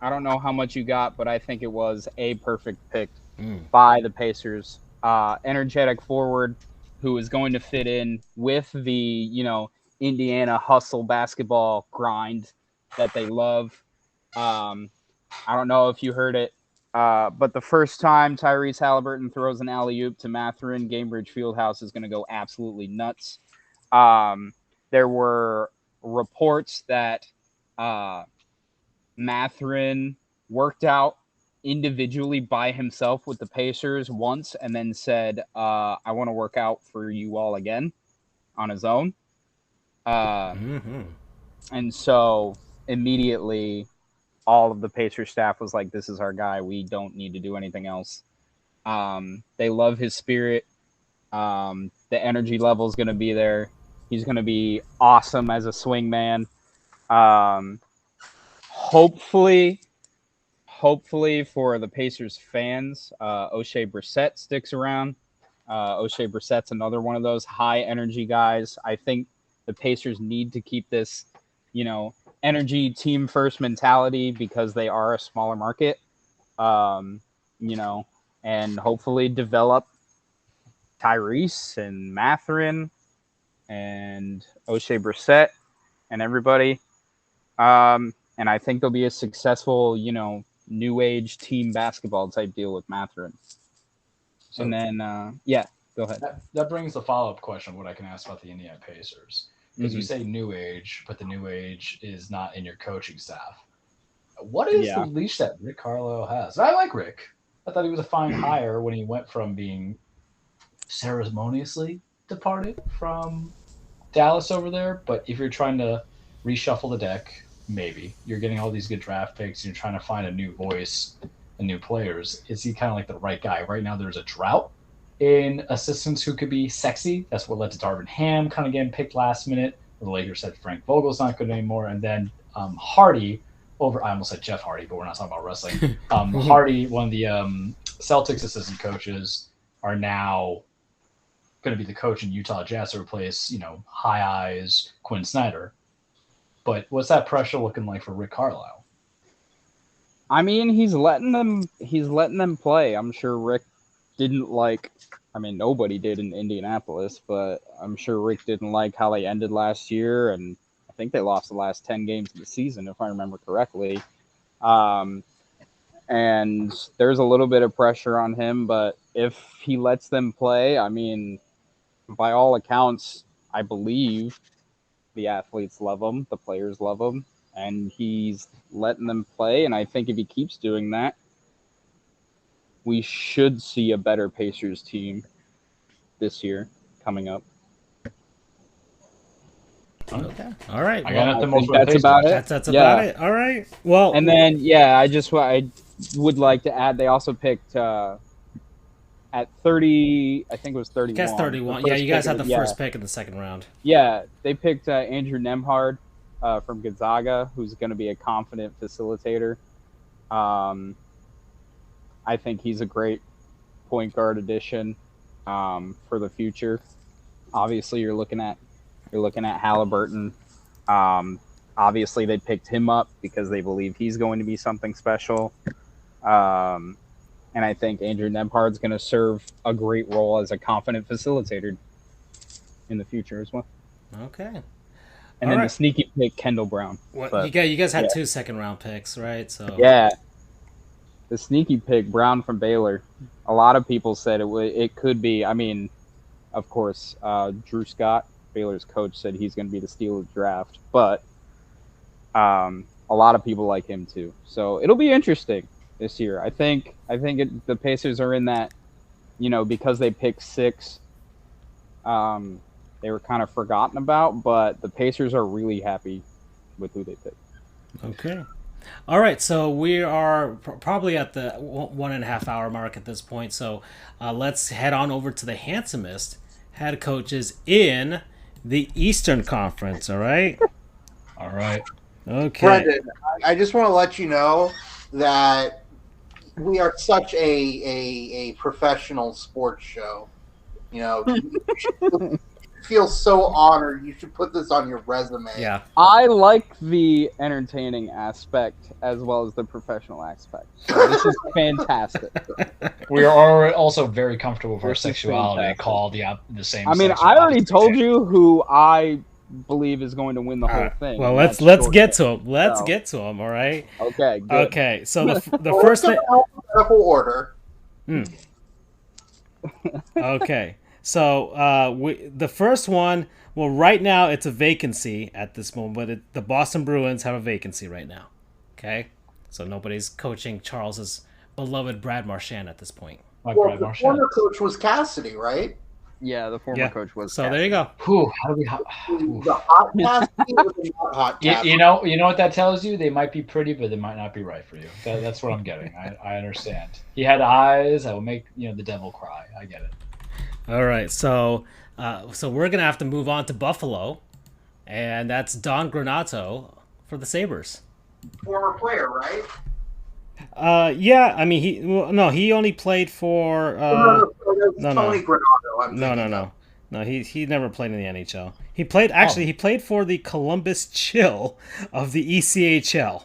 I don't know how much you got, but I think it was a perfect pick by the Pacers. Energetic forward who is going to fit in with the, Indiana hustle basketball grind that they love. I don't know if you heard it, but the first time Tyrese Halliburton throws an alley-oop to Mathurin, Gainbridge Fieldhouse is going to go absolutely nuts. There were reports that Mathurin worked out individually by himself with the Pacers once and then said, I want to work out for you all again on his own. And so immediately all of the Pacers staff was like, this is our guy. We don't need to do anything else. They love his spirit. The energy level is going to be there. He's going to be awesome as a swingman. Hopefully for the Pacers fans, O'Shea Brissett sticks around. O'Shea Brissett's another one of those high energy guys. I think the Pacers need to keep this, energy team first mentality because they are a smaller market, and hopefully develop Tyrese and Mathurin and O'Shea Brissett and everybody. And I think there'll be a successful, new age team basketball type deal with Mathurin. So, and then, go ahead. That brings the follow-up question, what I can ask about the Indiana Pacers. Because you say new age, but the new age is not in your coaching staff. What is the leash that Rick Carlisle has? I like Rick. I thought he was a fine hire when he went from being ceremoniously departed from Dallas over there. But if you're trying to reshuffle the deck, maybe you're getting all these good draft picks, and you're trying to find a new voice and new players. Is he kind of like the right guy? Right now, there's a drought in assistants who could be sexy. That's what led to Darvin Ham kind of getting picked last minute. The Lakers said Frank Vogel's not good anymore. And then Hardy I almost said Jeff Hardy, but we're not talking about wrestling. Hardy, one of the Celtics assistant coaches, are now going to be the coach in Utah Jazz to replace, High Eyes Quinn Snyder. But what's that pressure looking like for Rick Carlisle? I mean, he's letting them play. I'm sure Rick didn't nobody did in Indianapolis, but I'm sure Rick didn't like how they ended last year, and I think they lost the last 10 games of the season, if I remember correctly. And there's a little bit of pressure on him, but if he lets them play, I mean, by all accounts, I believe the athletes love him, the players love him, and he's letting them play, and I think if he keeps doing that, we should see a better Pacers team this year coming up. Okay. All right. I got nothing more for that's about it. That's about it. All right. Well, and then I would like to add they also picked at 30. I think it was 31. Guess 31. Yeah, you guys had the first pick in the second round. Yeah, they picked Andrew Nemhard from Gonzaga, who's going to be a confident facilitator. I think he's a great point guard addition for the future. Obviously, you're looking at Halliburton. Obviously, they picked him up because they believe he's going to be something special. And I think Andrew Nemhard's going to serve a great role as a confident facilitator in the future as well. Okay. And then the sneaky pick, Kendall Brown. You guys had 2 second-round picks, right? So yeah. The sneaky pick, Brown from Baylor. A lot of people said it could be. I mean, of course, Drew Scott, Baylor's coach, said he's going to be the steal of the draft. But a lot of people like him too. So it'll be interesting this year. I think the Pacers are in that, because they picked 6, they were kind of forgotten about. But the Pacers are really happy with who they picked. Okay. All right, so we are probably at the 1.5 hour mark at this point. So let's head on over to the handsomest head coaches in the Eastern Conference. All right. All right. Okay. Brendan, I just want to let you know that we are such a professional sports show. You feel so honored. You should put this on your resume. Yeah. I like the entertaining aspect as well as the professional aspect. So this is fantastic. We are also very comfortable with our sexuality and call the same. I mean, I already told you who I believe is going to win the whole thing. Well, let's get to him. Let's get to him. All right. Okay. Good. Okay. So the first thing. Alphabetical order. Okay. So the first one, well, right now it's a vacancy at this moment, but the Boston Bruins have a vacancy right now. Okay, so nobody's coaching Charles's beloved Brad Marchand at this point. Well, the former coach was Cassidy, right? Yeah, the former coach was. So Cassidy. there you go. Whew, how do we? The hot Cassidy or the not hot Cassidy? You know what that tells you? They might be pretty, but they might not be right for you. That's what I'm getting. I understand. He had eyes that will make the devil cry. I get it. All right, so we're gonna have to move on to Buffalo, and that's Don Granato for the Sabres. Former player, right? Yeah. I mean, he only played for. Tony Granato. No. He never played in the NHL. He played He played for the Columbus Chill of the ECHL.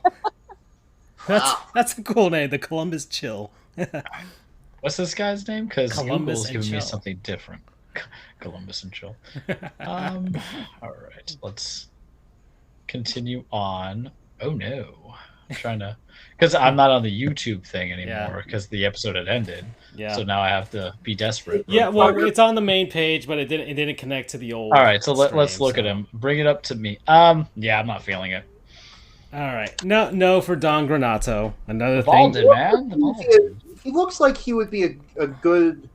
That's a cool name, the Columbus Chill. What's this guy's name? Because Columbus Google's giving Chill. me something different. Columbus and Chill. All right, let's continue on. Oh no, I'm trying to, because I'm not on the YouTube thing anymore because the episode had ended. Yeah. So now I have to be desperate. Yeah, well, it's on the main page, but it didn't connect to the old. All right, so let's look at him. Bring it up to me. Yeah, I'm not feeling it. All right, no for Don Granato. Another Baldwin, thing, man. He looks like he would be a good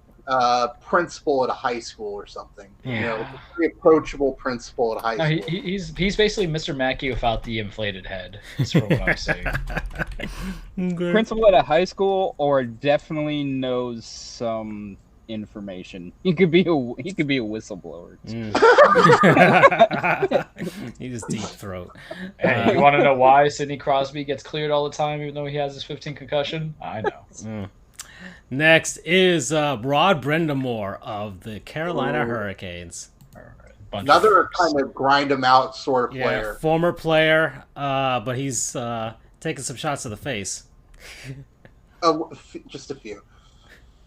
principal at a high school or something. Yeah. A very approachable principal at a high school. No, he's basically Mr. Mackey without the inflated head. That's what I'm saying. Principal at a high school, or definitely knows some information. He could be a whistleblower. He's deep throat. Hey, you want to know why Sidney Crosby gets cleared all the time, even though he has his 15 concussion? I know. Next is Rod Brindamore of the Carolina Hurricanes. Another kind of grind him out sort of player. Former player, but he's taking some shots to the face. Just a few.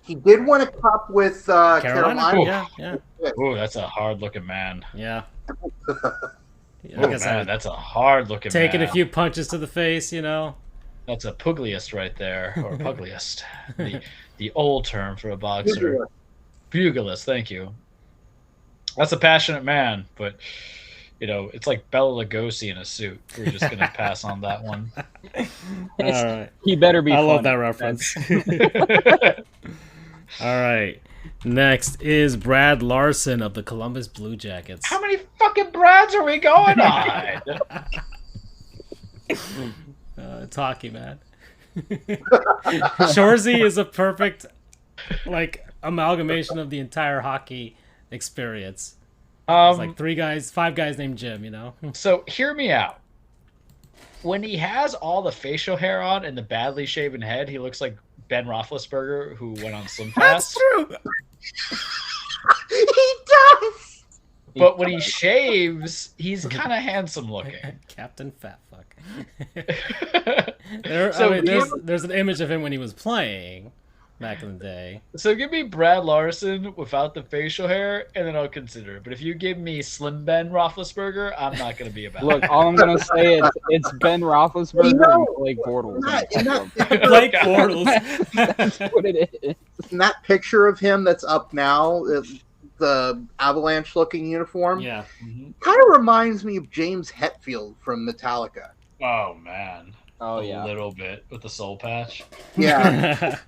He did win a cup with Carolina. Yeah. Ooh, that's a hard-looking man. Yeah. That's a hard-looking man. Taking a few punches to the face, That's a pugliest right there, or pugliest. the old term for a boxer. Pugilist, thank you. That's a passionate man, but it's like Bela Lugosi in a suit. We're just gonna pass on that one. All right. He better be. I love that reference. All right. Next is Brad Larson of the Columbus Blue Jackets. How many fucking Brads are we going on? It's hockey, man. Shorzy is a perfect amalgamation of the entire hockey experience. It's like 5 guys named Jim, So hear me out. When he has all the facial hair on and the badly shaven head, he looks like Ben Roethlisberger, who went on Slim Fast. That's true. He does. But when he shaves, he's kind of handsome looking. Captain Fat Fuck. There's an image of him when he was playing back in the day. So give me Brad Larson without the facial hair, and then I'll consider it. But if you give me Slim Ben Roethlisberger, I'm not going to be about it. Look, all I'm going to say is it's Ben Roethlisberger and Blake Bortles. Blake Bortles. That's what it is. In that picture of him that's up now, the Avalanche-looking uniform, kind of reminds me of James Hetfield from Metallica. Oh, man. Oh, yeah. A little bit with the soul patch. Yeah.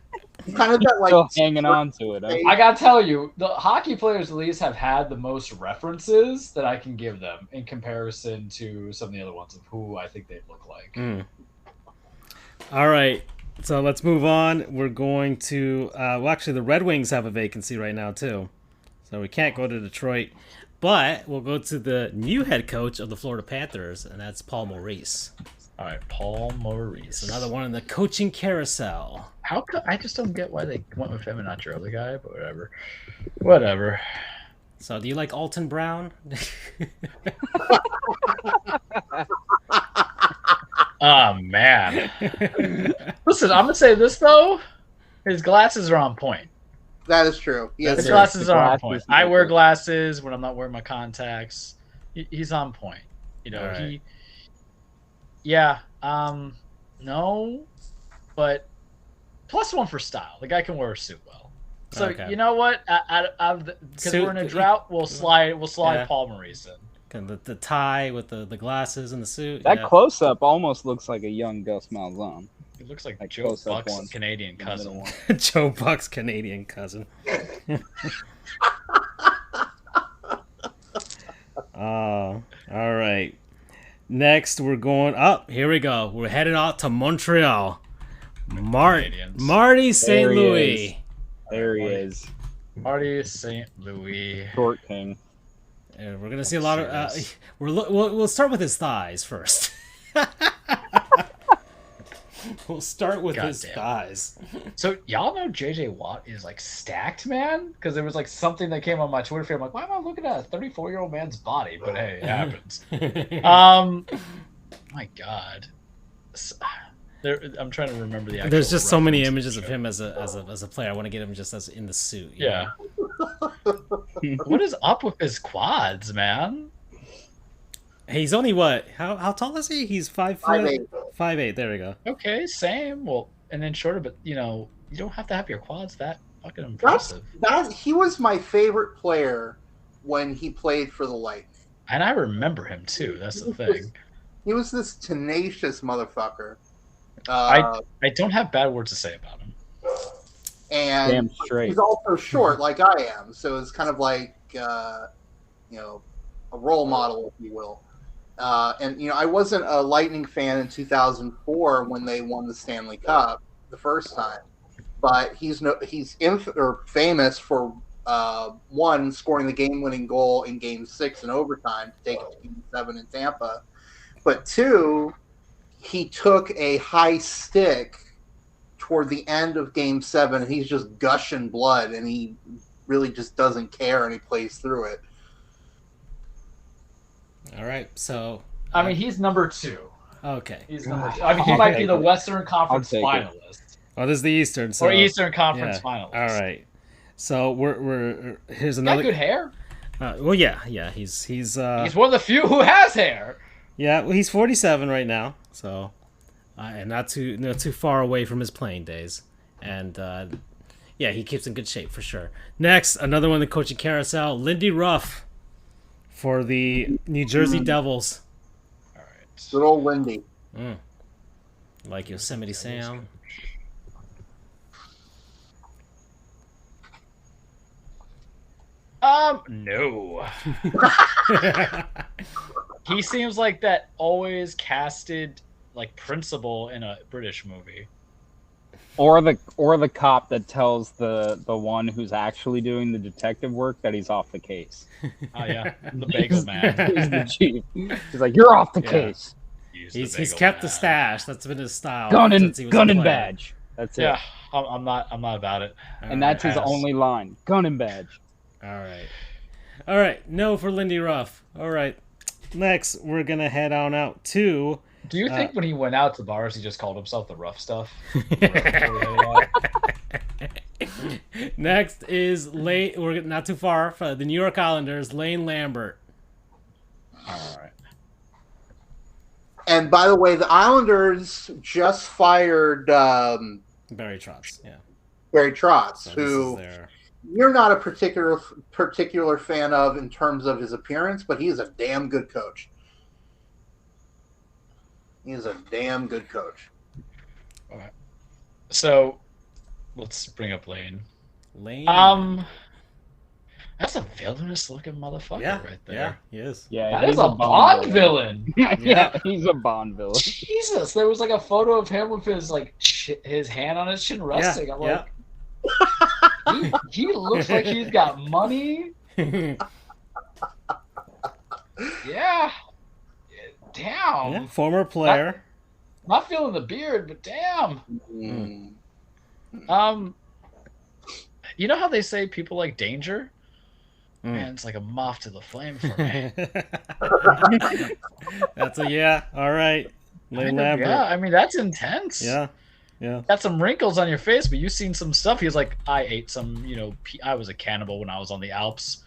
Kind of that, still hanging on to it. I gotta tell you, the hockey players at least have had the most references that I can give them in comparison to some of the other ones of who I think they look like. All right, so let's move on. We're going to actually the Red Wings have a vacancy right now too, so we can't go to Detroit, but we'll go to the new head coach of the Florida Panthers, and that's Paul Maurice. All right, Paul Maurice. Another one in the coaching carousel. I just don't get why they went with him and not your other guy, but whatever. So, do you like Alton Brown? Oh man! Listen, I'm gonna say this though: his glasses are on point. That is true. His glasses are on point. I wear glasses when I'm not wearing my contacts. He's on point. Right. No, but +1 for style. The guy can wear a suit well. So Okay. you know what? Because Suit- we're in a drought, we'll slide Yeah. Paul Maurice in. Kind of the tie with the glasses and the suit. That yeah. close up almost looks like a young Gus Malzahn. He looks like Like Joe close-up Buck's one. Canadian The middle cousin. one. Joe Buck's Canadian cousin. All right. Next, we're going up. Here we go. We're heading out to Montreal. Canadians. Marty St. There he Louis. There he is, Marty St. Louis. short king. And we're gonna see a lot of. We'll start with his thighs first. We'll start with his Goddamn. thighs. So y'all know JJ Watt is like stacked, man? Because there was like something that came on my Twitter feed. I'm like, why am I looking at a 34-year-old man's body? But hey, it happens. My God. I'm trying to remember the. There's actual just so many reference images of show. him as a player. I want to get him just as in the suit. you Yeah. know? What is up with his quads, man? He's only what? How tall is he? He's 5 foot. 5'8". 5'8". There we go. Okay, same. Well, and then shorter, but you don't have to have your quads that fucking impressive. He was my favorite player when he played for the Lightning. And I remember him too. That's the thing. He was this tenacious motherfucker. I don't have bad words to say about him. And Damn straight. he's also short, like I am. So it's kind of like, a role model, if you will. And I wasn't a Lightning fan in 2004 when they won the Stanley Cup the first time, but he's famous for one, scoring the game-winning goal in Game 6 in overtime to take it to Game 7 in Tampa, but two, he took a high stick toward the end of Game 7, and he's just gushing blood, and he really just doesn't care, and he plays through it. All right. So. I mean, he's number 2. Okay. He's number 2. I mean, he might be the Western Conference I'll take it. finalist. Oh, this is the Eastern. So. Or Eastern Conference yeah. finalist. All right. So we're here's Got another. good hair. Well, yeah. He's He's one of the few who has hair. yeah. Well, he's 47 right now. So, and not too far away from his playing days, and yeah, he keeps in good shape for sure. Next, another one in the coaching carousel, Lindy Ruff for the New Jersey Devils. All right. Good old Lindy. Like Yosemite Sam. No. He seems like that always casted like principal in a British movie. Or the cop that tells the one who's actually doing the detective work that he's off the case. Oh yeah, the bagel man. He's the chief. He's like, you're off the Yeah. case. He's kept the stash. That's been his style. Gun since he and was a player. badge. That's it. Yeah, I'm not about it. And that's his Pass. only line. Gun and badge. All right. No for Lindy Ruff. All right. Next, we're gonna head on out to. Do you think when he went out to bars, he just called himself the rough stuff? Next is Lane. We're not too far from the New York Islanders. Lane Lambert. All right. And by the way, the Islanders just fired Barry Trotz. Yeah. Barry Trotz, So this who is their- you're not a particular fan of in terms of his appearance, but he is a damn good coach. He is a damn good coach. All right. So, let's bring up Lane. Lane. That's a villainous looking motherfucker Yeah. right there. Yeah. He is. Yeah, That is he's a Bond villain. Yeah, he's a Bond villain. Jesus, there was like a photo of him with his like his hand on his chin resting. I'm Yeah. like, he looks like he's got money. Yeah. Damn. Yeah. Former player. Not feeling the beard, but damn. You know how they say people like danger? Man, it's like a moth to the flame for me. That's a yeah. All right. Lane Lambert. Yeah, I mean that's intense. Yeah. Yeah. Got some wrinkles on your face, but you've seen some stuff. He was like, I ate some, I was a cannibal when I was on the Alps.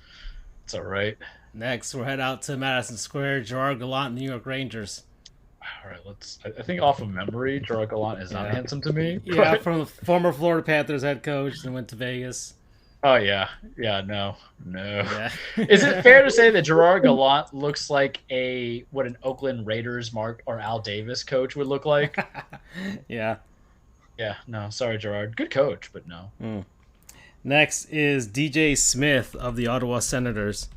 It's all right. Next, we'll head out to Madison Square. Gerard Gallant, New York Rangers. All right, I think off of memory, Gerard Gallant is not handsome to me. Yeah, but- from the former Florida Panthers head coach and went to Vegas. Oh yeah, no. Yeah. Is it fair to say that Gerard Gallant looks like what an Oakland Raiders Mark or Al Davis coach would look like? Yeah. Yeah, no, sorry, Gerard. Good coach, but no. Next is DJ Smith of the Ottawa Senators.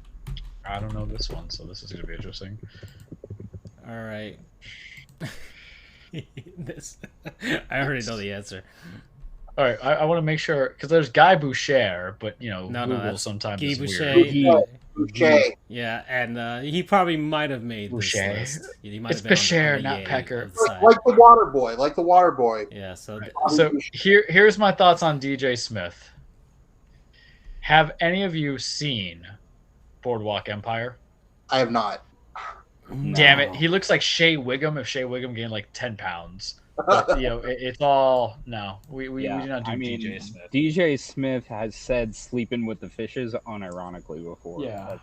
I don't know this one, so this is going to be interesting. All right. I already know the answer. All right, I want to make sure because there's Guy Boucher, but Google that's sometimes Guy is Boucher. weird. Boucher. Yeah, and he probably might have made Boucher. this list. He might It's have been Boucher, on the not yay Pecker. of the side. Like the water boy. Like the water boy. Yeah, so Right. So here's my thoughts on DJ Smith. Have any of you seen Boardwalk Empire? I have not. Damn it, he looks like Shea Wiggum if Shea Wiggum gained like 10 pounds. But, it's all no. We do not do DJ Smith. DJ Smith has said sleeping with the fishes unironically before. Yeah.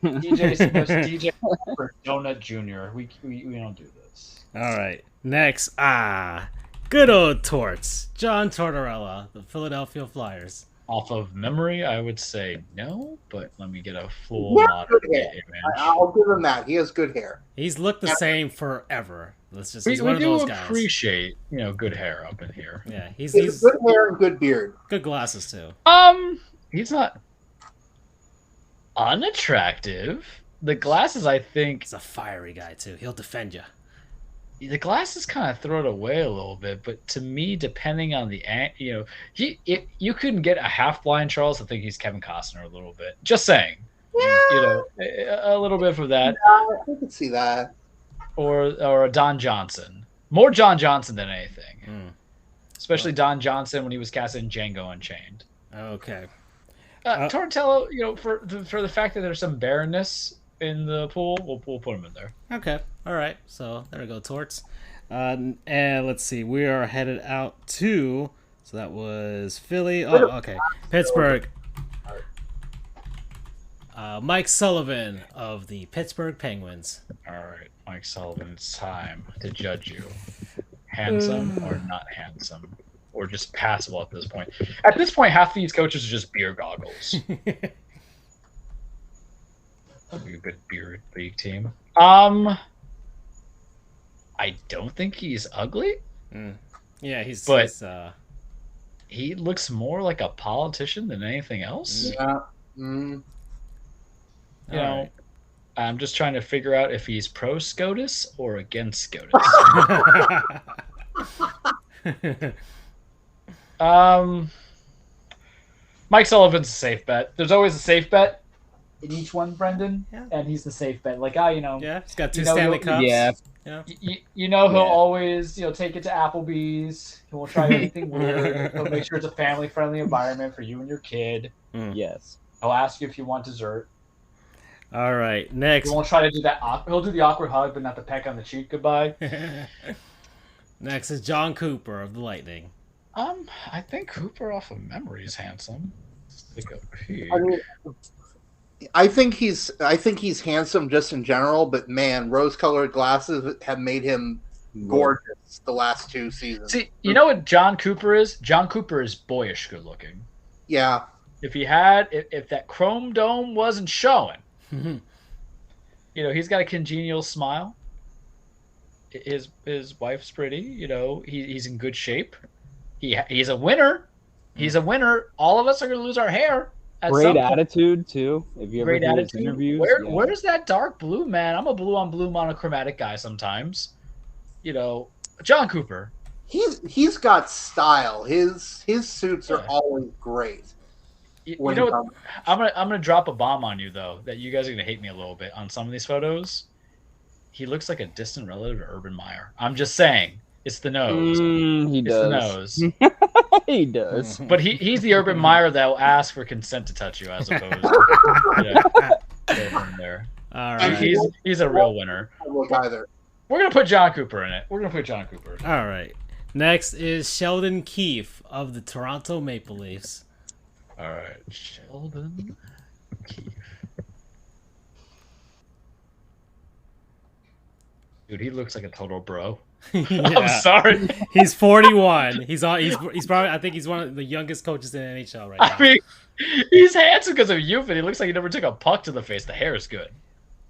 DJ Smith, DJ Donut Jr. We don't do this. All right. Next, good old Torts. John Tortorella, the Philadelphia Flyers. Off of memory, I would say no, but let me get a full Yeah, modern good hair. image. I'll give him that. He has good hair. He's looked the same forever. He's We one of do those guys. appreciate, good hair up in here. Yeah, He's he's good hair and good beard. good glasses too. He's not unattractive. The glasses, I think, He's a fiery guy too. He'll defend you. the glasses kind of throw it away a little bit, but to me, depending on the you couldn't get a half blind Charles. I think he's Kevin Costner a little bit. Just saying, Yeah, a little bit for that, I can see that. or a Don Johnson, more John Johnson than anything, especially Don Johnson when he was cast in Django Unchained. Okay. Tortello, for the fact that there's some barrenness in the pool, we'll put him in there. Okay. All right. So there we go, Torts. And let's see. We are headed out to. So that was Philly. Oh, okay. Pittsburgh. Mike Sullivan of the Pittsburgh Penguins. All right, Mike Sullivan, it's time to judge you. Handsome or not handsome? Or just passable at this point? At this point, half these coaches are just beer goggles. That'd be a good beer league team. I don't think he's ugly. Yeah, He looks more like a politician than anything else. Yeah. Right. I'm just trying to figure out if he's pro SCOTUS or against SCOTUS. Mike Sullivan's a safe bet. There's always a safe bet in each one, Brendan, and he's the safe bet. Like Yeah, he's got two Stanley Cups. Yeah. He'll always take it to Applebee's. He won't try anything weird. He'll make sure it's a family-friendly environment for you and your kid. Yes. He'll ask you if you want dessert. All right, next. He won't try to do that. He'll do the awkward hug, but not the peck on the cheek goodbye. Next is John Cooper of the Lightning. I think Cooper off of memory is handsome. Let's take a peek. I think he's handsome just in general, but man, rose-colored glasses have made him gorgeous the last 2 seasons. See, you know what John Cooper is? John Cooper is boyish good looking. Yeah. If that chrome dome wasn't showing, he's got a congenial smile. His wife's pretty. He's in good shape. He's a winner. He's a winner. All of us are going to lose our hair. Great attitude too. If you ever do his interviews, where's that dark blue, man? I'm a blue on blue monochromatic guy sometimes. John Cooper. He's got style. His suits are always great. I'm gonna drop a bomb on you though, that you guys are gonna hate me a little bit on some of these photos. He looks like a distant relative to Urban Meyer. I'm just saying, it's the nose. He does. The nose. He does. But he's the Urban Meyer that will ask for consent to touch you, as opposed to from there. All right. He's a real winner. Look either. We're gonna put John Cooper in it. All right. Next is Sheldon Keefe of the Toronto Maple Leafs. All right, Sheldon Keefe. Dude, he looks like a total bro. I'm sorry. He's 41. He's probably, I think he's one of the youngest coaches in the NHL right now. I mean, he's handsome because of youth, and he looks like he never took a puck to the face. The hair is good.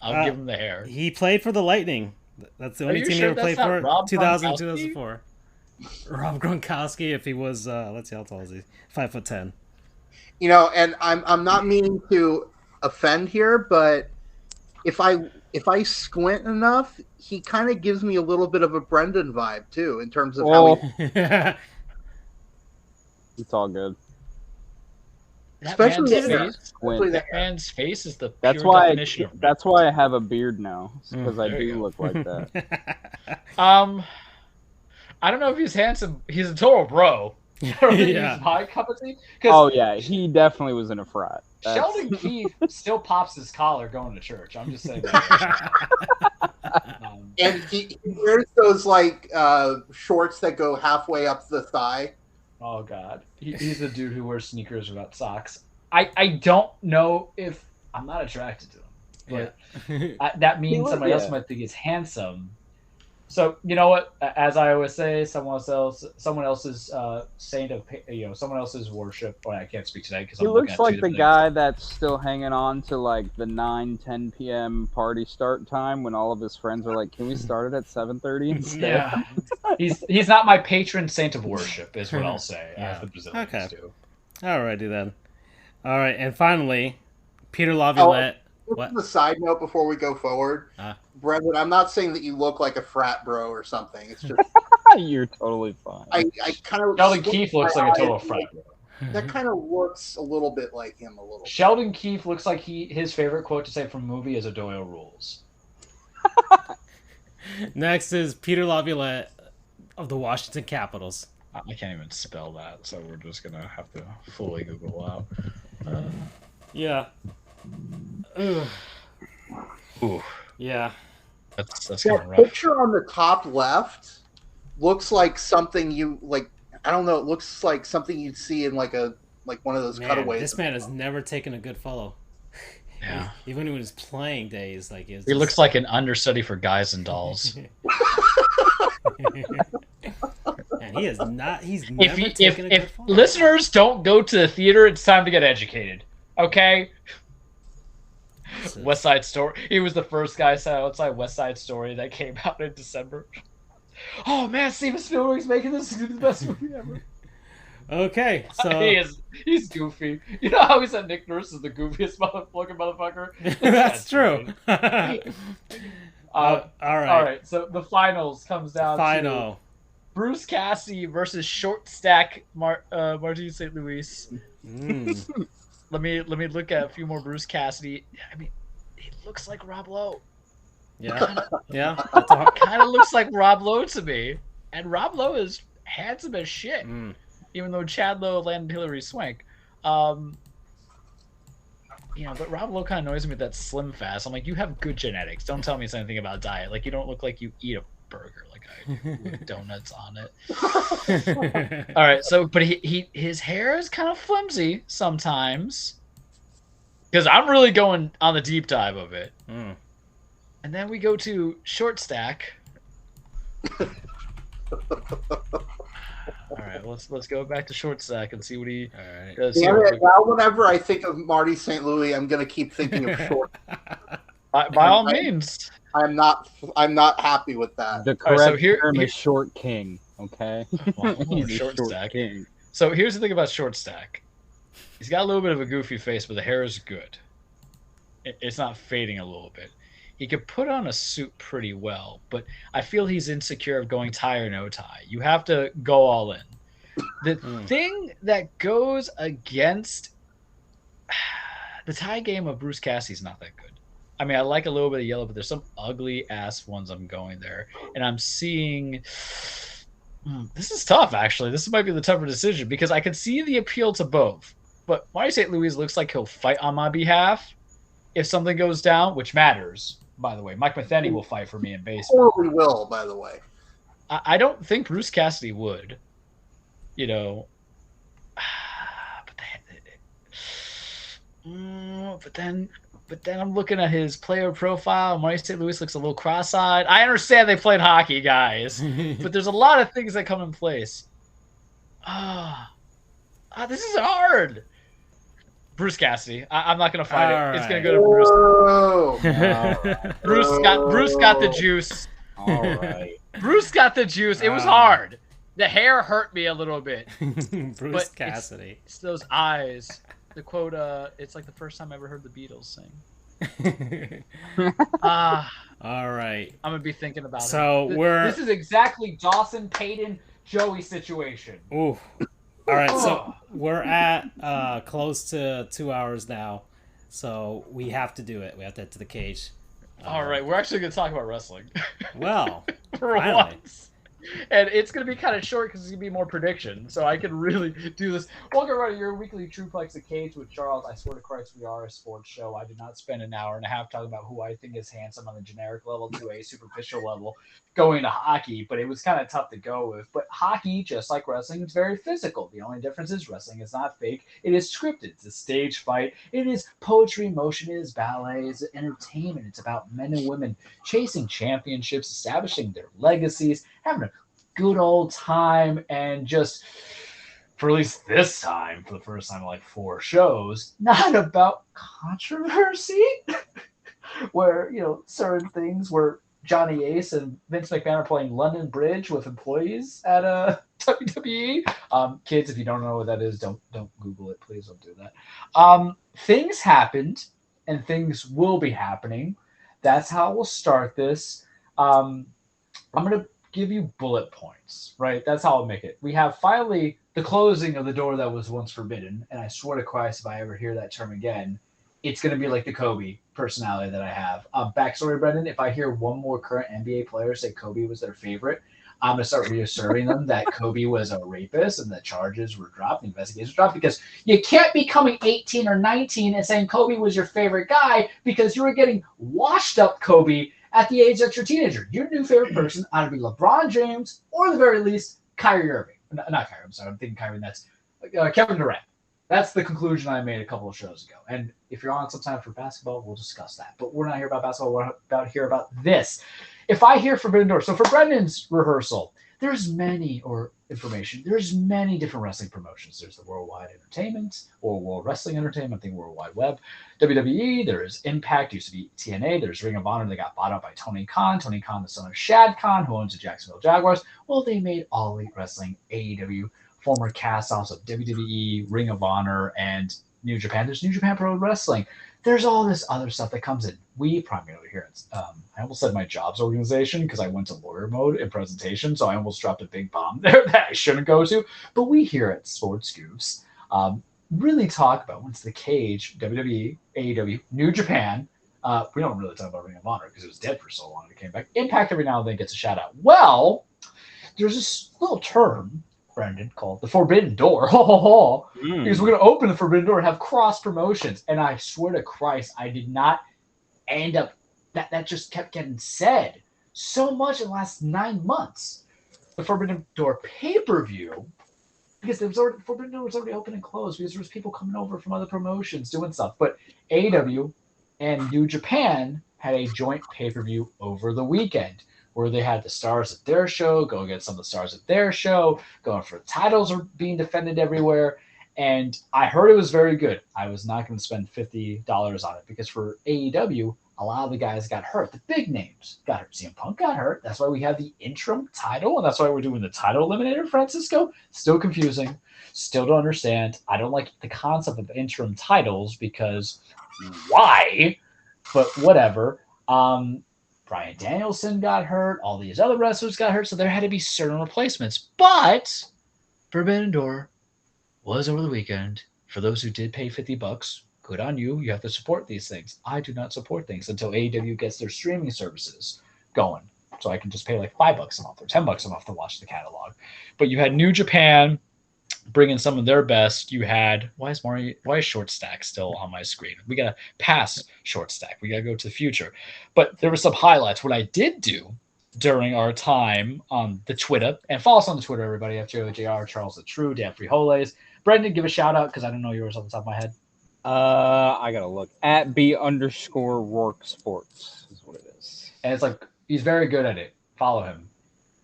I'll give him the hair. He played for the Lightning. That's the only team he ever played for. 2000, 2004. Rob Gronkowski, if he was, let's see, how tall is he? 5'10". You know, and I'm not meaning to offend here, but if I squint enough, he kind of gives me a little bit of a Brendan vibe too, in terms of how he. It's all good. Especially that man's face is the pure that's why definition of that's why I have a beard now, because I do look like that. I don't know if he's handsome. He's a total bro. Yeah. He's my cup of tea. Oh yeah, he definitely was in a frat. Sheldon Keefe still pops his collar going to church. I'm just saying that. And he wears those like shorts that go halfway up the thigh. Oh God, he's a dude who wears sneakers without socks. I don't know if I'm not attracted to him, but that means somebody else might think he's handsome. So you know what? As I always say, someone else's saint of someone else's worship. Well, I can't speak today because he looks like the guy that's still hanging on to like the 9-10 p.m. party start time when all of his friends are like, "Can we start it at 7:30 instead?" Yeah, he's not my patron saint of worship, is what I'll say. As the Brazilians do. Alrighty then. All right, and finally, Peter Laviolette. Just a side note before we go forward, Brendan, I'm not saying that you look like a frat bro or something. It's just you're totally fine. I kind of Sheldon Keefe looks like a total frat bro. That kind of looks a little bit like him. A little. Sheldon Keefe looks like his favorite quote to say from a movie is "A Doyle rules." Next is Peter Laviolette of the Washington Capitals. I can't even spell that, so we're just gonna have to fully Google out. Yeah. Ooh. Yeah. That's That kind of rough. picture on the top left looks like something you like. I don't know. It looks like something you'd see in like one of those cutaways. This man has never taken a good photo. Yeah. Even when his playing days, like he looks like an understudy for Guys and Dolls. And he is not. He's never taken a good if photo. listeners don't go to the theater, it's time to get educated. Okay. West Side Story. He was the first guy outside West Side Story that came out in December. Oh man, Steven Spielberg's making this the best movie ever. Okay, so he's goofy. You know how he said Nick Nurse is the goofiest motherfucker? That's true. All right. All right. So the finals comes down to Bruce Cassidy versus short stack Martin St. Louis. Let me look at a few more Bruce Cassidy. I mean, he looks like Rob Lowe. Yeah, yeah. Kind of looks like Rob Lowe to me. And Rob Lowe is handsome as shit. Even though Chad Lowe landed Hillary Swank. But Rob Lowe kind of annoys me with that slim fast. I'm like, you have good genetics. Don't tell me anything about diet. Like, you don't look like you eat a burger like I do with donuts on it. All right, so but his hair is kind of flimsy sometimes. Because I'm really going on the deep dive of it. And then we go to short stack. All right, let's go back to short stack and see what he does. Yeah, now whenever I think of Marty St. Louis, I'm gonna keep thinking of short. By all means, I'm not happy with that. The correct term is short king. Okay, he's short stack. King. So here's the thing about short stack. He's got a little bit of a goofy face, but the hair is good. It's not fading a little bit. He could put on a suit pretty well, but I feel he's insecure of going tie or no tie. You have to go all in. The thing that goes against the tie game of Bruce Cassidy's not that good. I mean, I like a little bit of yellow, but there's some ugly ass ones I'm going there. And I'm seeing this is tough, actually. This might be the tougher decision because I can see the appeal to both. But Marty St. Louis looks like he'll fight on my behalf if something goes down, which matters. By the way, Mike Matheny will fight for me in baseball. Or we will, by the way. I don't think Bruce Cassidy would. But then But then I'm looking at his player profile. Marty St. Louis looks a little cross-eyed. I understand they played hockey, guys, but there's a lot of things that come in place. This is hard. Bruce Cassidy. I'm not gonna fight it. It's gonna go to Bruce. Oh, Right. Bruce got the juice. All right. Bruce got the juice. It was hard. The hair hurt me a little bit. Bruce Cassidy. It's those eyes. The quote, it's like the first time I ever heard the Beatles sing. All right. I'm gonna be thinking about so it. This is exactly Dawson, Payton, Joey situation. Ooh. All right, so we're at close to 2 hours now, so we have to do it. We have to head to the cage. All right, we're actually going to talk about wrestling. Well, for once. And it's going to be kind of short because it's going to be more prediction, so I can really do this. Welcome to your weekly Truplex The Cage with Charles. I swear to Christ, we are a sports show. I did not spend an hour and a half talking about who I think is handsome on the generic level to a superficial level going to hockey, but it was kind of tough to go with. But hockey, just like wrestling, is very physical. The only difference is wrestling is not fake. It is scripted. It's a stage fight. It is poetry in motion. It is ballet. It's entertainment. It's about men and women chasing championships, establishing their legacies, having a good old time, and just, for at least this time, for the first time in like 4 shows, not about controversy where, you know, certain things where Johnny Ace and Vince McMahon are playing London Bridge with employees at WWE. Kids, if you don't know what that is, don't Google it. Please don't do that. Things happened, and things will be happening. That's how we'll start this. I'm going to give you bullet points, right? That's how I'll make it. We have finally the closing of the door that was once forbidden, and I swear to Christ, if I ever hear that term again, it's going to be like the Kobe personality that I have. Backstory, Brendan, if I hear one more current NBA player say Kobe was their favorite, I'm going to start reasserting them that Kobe was a rapist and the charges were dropped, the investigations were dropped, because you can't be coming 18 or 19 and saying Kobe was your favorite guy because you were getting washed up Kobe at the age that you're a teenager. Your new favorite person ought to be LeBron James or, at the very least, Kyrie Irving. Not Kyrie, I'm sorry. I'm thinking Kyrie, and that's Kevin Durant. That's the conclusion I made a couple of shows ago. And if you're on sometime for basketball, we'll discuss that. But we're not here about basketball. We're here about this. If I hear Forbidden Door, so for Brendan's rehearsal, there's many different wrestling promotions. There's the Worldwide Entertainment or World Wrestling Entertainment, I think World Wide Web. WWE, there's Impact, used to be TNA. There's Ring of Honor. They got bought out by Tony Khan. Tony Khan, the son of Shad Khan, who owns the Jacksonville Jaguars. Well, they made All Elite Wrestling, AEW, former cast-offs of WWE, Ring of Honor, and New Japan. There's New Japan Pro Wrestling. There's all this other stuff that comes in. We primarily here. I almost said my jobs organization because I went to lawyer mode in presentation, so I almost dropped a big bomb there that I shouldn't go to. But we here at Sports Goofs really talk about once the cage, WWE, AEW, New Japan. We don't really talk about Ring of Honor because it was dead for so long. It came back. Impact every now and then gets a shout out. Well, there's this little term, Brendan, called the Forbidden Door. Because we're going to open the Forbidden Door and have cross promotions. And I swear to Christ, I did not end up, that just kept getting said so much in the last 9 months. The Forbidden Door pay-per-view, because Forbidden Door was already open and closed because there was people coming over from other promotions doing stuff. But AEW and New Japan had a joint pay-per-view over the weekend, where they had the stars at their show go against some of the stars at their show, going for titles are being defended everywhere. And I heard it was very good. I was not going to spend $50 on it because for AEW, a lot of the guys got hurt. The big names got hurt. CM Punk got hurt. That's why we have the interim title, and that's why we're doing the title eliminator, Francisco. Still confusing. Still don't understand. I don't like the concept of interim titles because why? But whatever. Bryan Danielson got hurt. All these other wrestlers got hurt. So there had to be certain replacements. But Forbidden Door was over the weekend. For those who did pay $50, good on you. You have to support these things. I do not support things until AEW gets their streaming services going. So I can just pay like $5 a month or $10 a month to watch the catalog. But you had New Japan bringing some of their best. You had, why is Short Stack still on my screen? We got to pass Short Stack. We got to go to the future. But there were some highlights. What I did do during our time on the Twitter, and follow us on the Twitter, everybody, FJOJR, Charles the True, Dan Frijoles. Brendan, give a shout out because I don't know yours off the top of my head. I gotta look at B_Rourke Sports is what it is. And it's like he's very good at it. Follow him.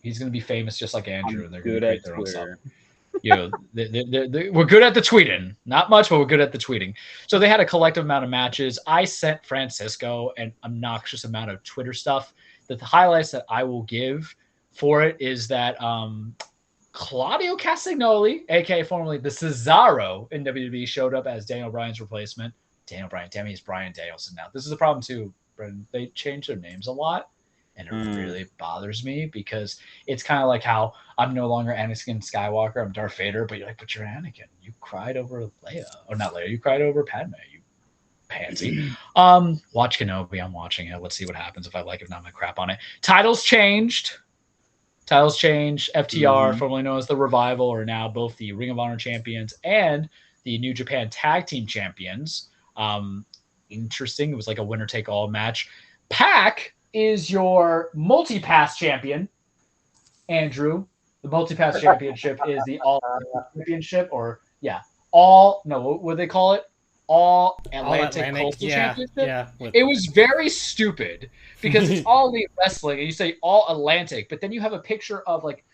He's going to be famous just like Andrew, and they're going to create their own stuff. You know, we're good at the tweeting. Not much, but we're good at the tweeting. So they had a collective amount of matches. I sent Francisco an obnoxious amount of Twitter stuff. The highlights that I will give for it is that Claudio Castagnoli, aka formerly the Cesaro in WWE, showed up as Daniel Bryan's replacement. Daniel Bryan, damn, he's Bryan Danielson now. This is a problem too, Brendan. They change their names a lot. And it really bothers me because it's kind of like how I'm no longer Anakin Skywalker. I'm Darth Vader, but you're like, but you're Anakin. You cried over Leia. Or not Leia. You cried over Padme, you pansy. Watch Kenobi. I'm watching it. Let's see what happens. If I like it, not my crap on it. Titles changed. FTR, formerly known as the Revival, are now both the Ring of Honor champions and the New Japan Tag Team champions. Interesting. It was like a winner-take-all match. Pac is your multi-pass champion, Andrew. The multi-pass championship is the all championship, or what do they call it? All Atlantic Coastal Championship. Yeah. It was very stupid because it's all elite wrestling, and you say all Atlantic, but then you have a picture of like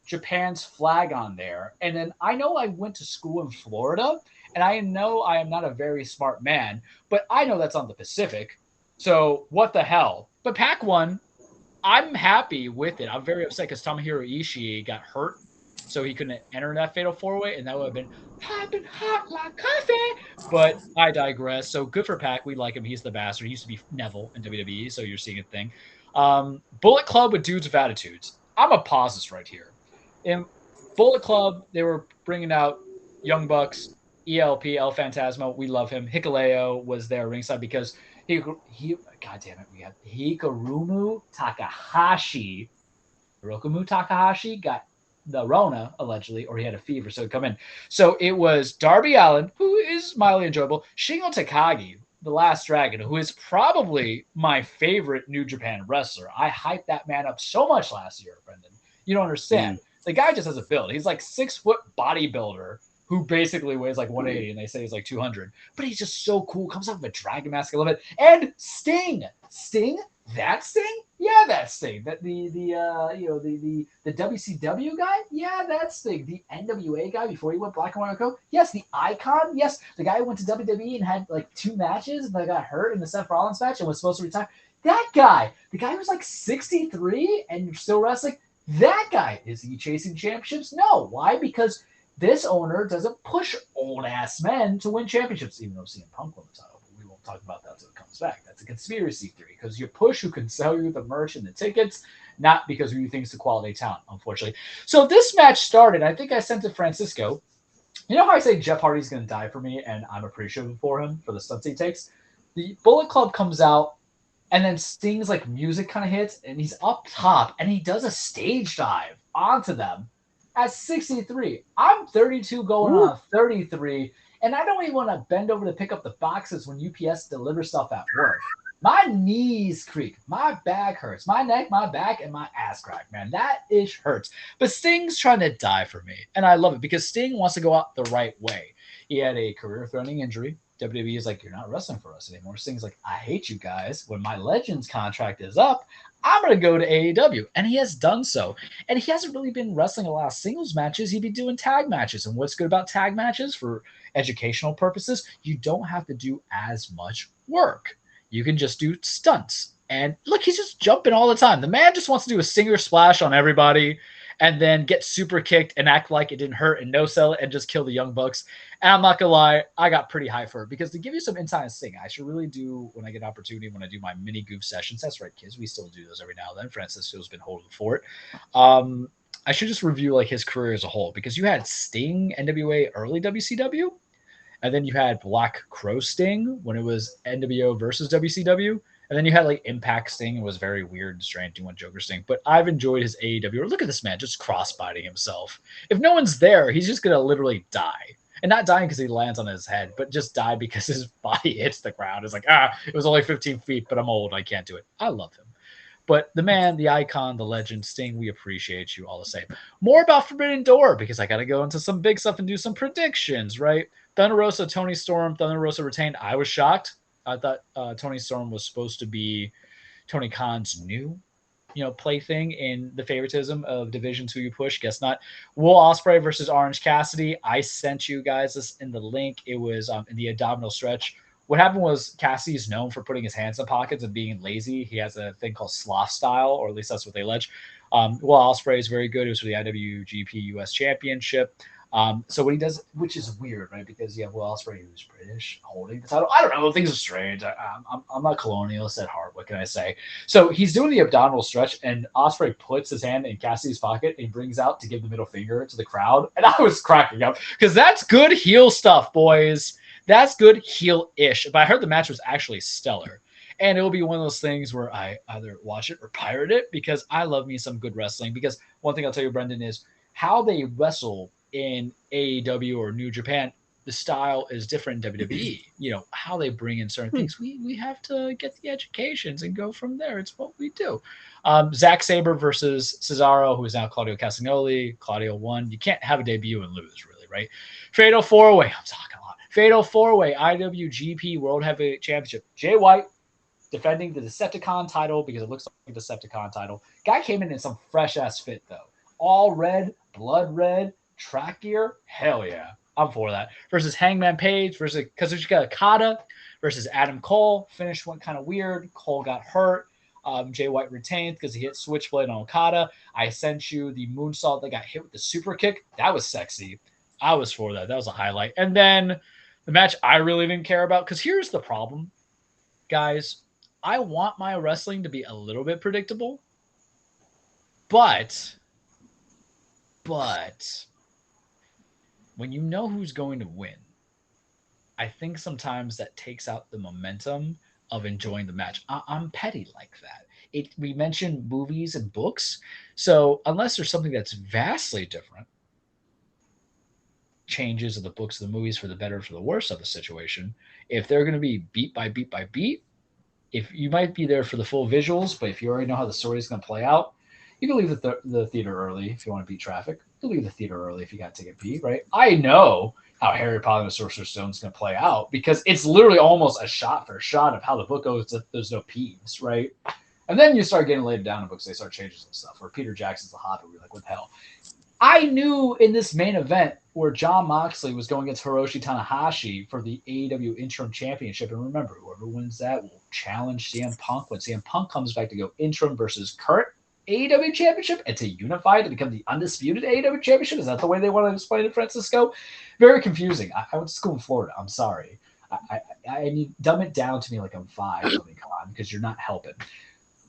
Japan's flag on there, and then I know I went to school in Florida, and I know I am not a very smart man, but I know that's on the Pacific. So what the hell? But Pac won. I'm happy with it. I'm very upset because Tomohiro Ishii got hurt, so he couldn't enter that fatal four-way, and that would have been popping hot like coffee. But I digress. So good for Pac. We like him. He's the bastard. He used to be Neville in WWE, so you're seeing a thing. Bullet Club with dudes with attitudes. I'm going to pause this right here. In Bullet Club, they were bringing out Young Bucks, ELP, El Phantasmo. We love him. Hikuleo was there ringside because he God damn it, we had Hikarumu Takahashi. Hirokamu Takahashi got the Rona, allegedly, or he had a fever, so he'd come in. So it was Darby Allin, who is mildly enjoyable, Shingo Takagi, the Last Dragon, who is probably my favorite New Japan wrestler. I hyped that man up so much last year, Brendan. You don't understand. The guy just has a build. He's like 6-foot bodybuilder who basically weighs like 180, and they say he's like 200. But he's just so cool. Comes out with a dragon mask. I love it. And Sting. Sting? That Sting? Yeah, that Sting. That the WCW guy? Yeah, that Sting. The NWA guy before he went Black and White Co. Yes, the Icon. Yes, the guy who went to WWE and had like 2 matches and then got hurt in the Seth Rollins match and was supposed to retire. That guy. The guy who was like 63 and still wrestling. That guy. Is he chasing championships? No. Why? Because this owner doesn't push old-ass men to win championships, even though CM Punk won the title. But we won't talk about that until it comes back. That's a conspiracy theory, because you push who can sell you the merch and the tickets, not because who you think is the quality talent, unfortunately. So this match started. I think I sent to Francisco. You know how I say Jeff Hardy's going to die for me, and I'm appreciative for him for the stunts he takes? The Bullet Club comes out, and then Sting's like music kind of hits, and he's up top, and he does a stage dive onto them. At 63, I'm 32 going on 33, and I don't even want to bend over to pick up the boxes when UPS delivers stuff at work. My knees creak, my back hurts, my neck, my back, and my ass crack, man. That ish hurts. But Sting's trying to die for me, and I love it because Sting wants to go out the right way. He had a career-threatening injury. WWE is like, you're not wrestling for us anymore. Sting's like, I hate you guys. When my Legends contract is up, I'm going to go to AEW. And he has done so. And he hasn't really been wrestling a lot of singles matches. He'd be doing tag matches. And what's good about tag matches for educational purposes, you don't have to do as much work. You can just do stunts. And look, he's just jumping all the time. The man just wants to do a singer splash on everybody and then get super kicked and act like it didn't hurt and no sell it and just kill the Young Bucks. And I'm not going to lie, I got pretty high for it because to give you some insight on Sting, I should really do, when I get an opportunity, when I do my mini Goof sessions, that's right, kids, we still do those every now and then. Francisco's been holding for it. I should just review like his career as a whole because you had Sting, NWA, early WCW, and then you had Black Crow Sting when it was NWO versus WCW. And then you had like Impact Sting. It was very weird and strange doing Joker Sting. But I've enjoyed his AEW. Look at this man just cross-biting himself. If no one's there, he's just going to literally die. And not dying because he lands on his head, but just die because his body hits the ground. It's like, it was only 15 feet, but I'm old. I can't do it. I love him. But the man, the icon, the legend, Sting, we appreciate you all the same. More about Forbidden Door because I got to go into some big stuff and do some predictions, right? Thunder Rosa, Tony Storm, Thunder Rosa retained. I was shocked. I thought Tony Storm was supposed to be Tony Khan's new, plaything in the favoritism of divisions who you push. Guess not. Will Ospreay versus Orange Cassidy. I sent you guys this in the link. It was in the abdominal stretch. What happened was Cassidy's known for putting his hands in pockets and being lazy. He has a thing called sloth style, or at least that's what they allege. Will Ospreay is very good. It was for the IWGP US Championship. So what he does, which is weird, right? Because you have Will Ospreay, who's British, holding the title. I don't know. Things are strange. I'm not colonialist at heart. What can I say? So he's doing the abdominal stretch, and Ospreay puts his hand in Cassidy's pocket and brings out to give the middle finger to the crowd. And I was cracking up because that's good heel stuff, boys. That's good heel-ish. But I heard the match was actually stellar. And it'll be one of those things where I either watch it or pirate it because I love me some good wrestling. Because one thing I'll tell you, Brendan, is how they wrestle in AEW or New Japan, the style is different in WWE. How they bring in certain things. We have to get the educations and go from there. It's what we do. Zack Sabre versus Cesaro, who is now Claudio Castagnoli. Claudio won. You can't have a debut and lose, really, right? Fatal 4-way. I'm talking a lot. Fatal 4-way IWGP World Heavyweight Championship. Jay White defending the Decepticon title because it looks like a Decepticon title. Guy came in some fresh-ass fit, though. All red, blood red, track gear. Hell yeah. I'm for that. Versus Hangman Page versus Kazuchika Okada versus Adam Cole. Finish went kind of weird. Cole got hurt. Jay White retained because he hit Switchblade on Okada. I sent you the moonsault that got hit with the super kick. That was sexy. I was for that. That was a highlight. And then the match I really didn't care about, because here's the problem, guys. I want my wrestling to be a little bit predictable, but when you know who's going to win, I think sometimes that takes out the momentum of enjoying the match. I'm petty like that. We mentioned movies and books, so unless there's something that's vastly different, changes of the books, the movies for the better, for the worse of the situation, if they're going to be beat by beat by beat, if you might be there for the full visuals, but if you already know how the story is going to play out, you can leave the theater early if you want to beat traffic. You can leave the theater early if you got to get beat, right? I know how Harry Potter and the Sorcerer's Stone is going to play out because it's literally almost a shot for a shot of how the book goes. There's no peeves, right? And then you start getting later down in books, they start changing some stuff. Or Peter Jackson's The Hobbit, we're like, what the hell? I knew in this main event where Jon Moxley was going against Hiroshi Tanahashi for the AEW Interim Championship. And remember, whoever wins that will challenge CM Punk when CM Punk comes back to go interim versus current AEW Championship and to unify to become the undisputed AEW Championship. Is that the way they want to explain it, Francisco? Very confusing. I went to school in Florida. I'm sorry. I need dumb it down to me like I'm 5, because you're not helping.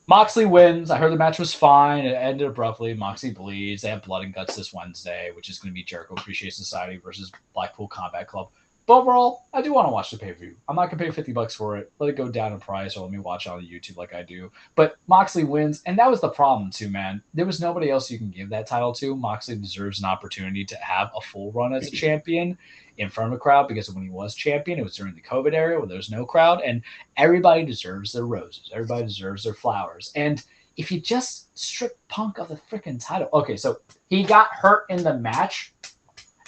Moxley wins. I heard the match was fine. It ended abruptly. Moxley bleeds. They have Blood and Guts this Wednesday, which is going to be Jericho Appreciation Society versus Blackpool Combat Club. But overall, I do want to watch the pay-per-view. I'm not going to pay $50 for it. Let it go down in price, or let me watch it on YouTube like I do. But Moxley wins, and that was the problem too, man. There was nobody else you can give that title to. Moxley deserves an opportunity to have a full run as a champion in front of a crowd, because when he was champion, it was during the COVID era where there was no crowd, and everybody deserves their roses. Everybody deserves their flowers. And if you just strip Punk of the freaking title. Okay, so he got hurt in the match,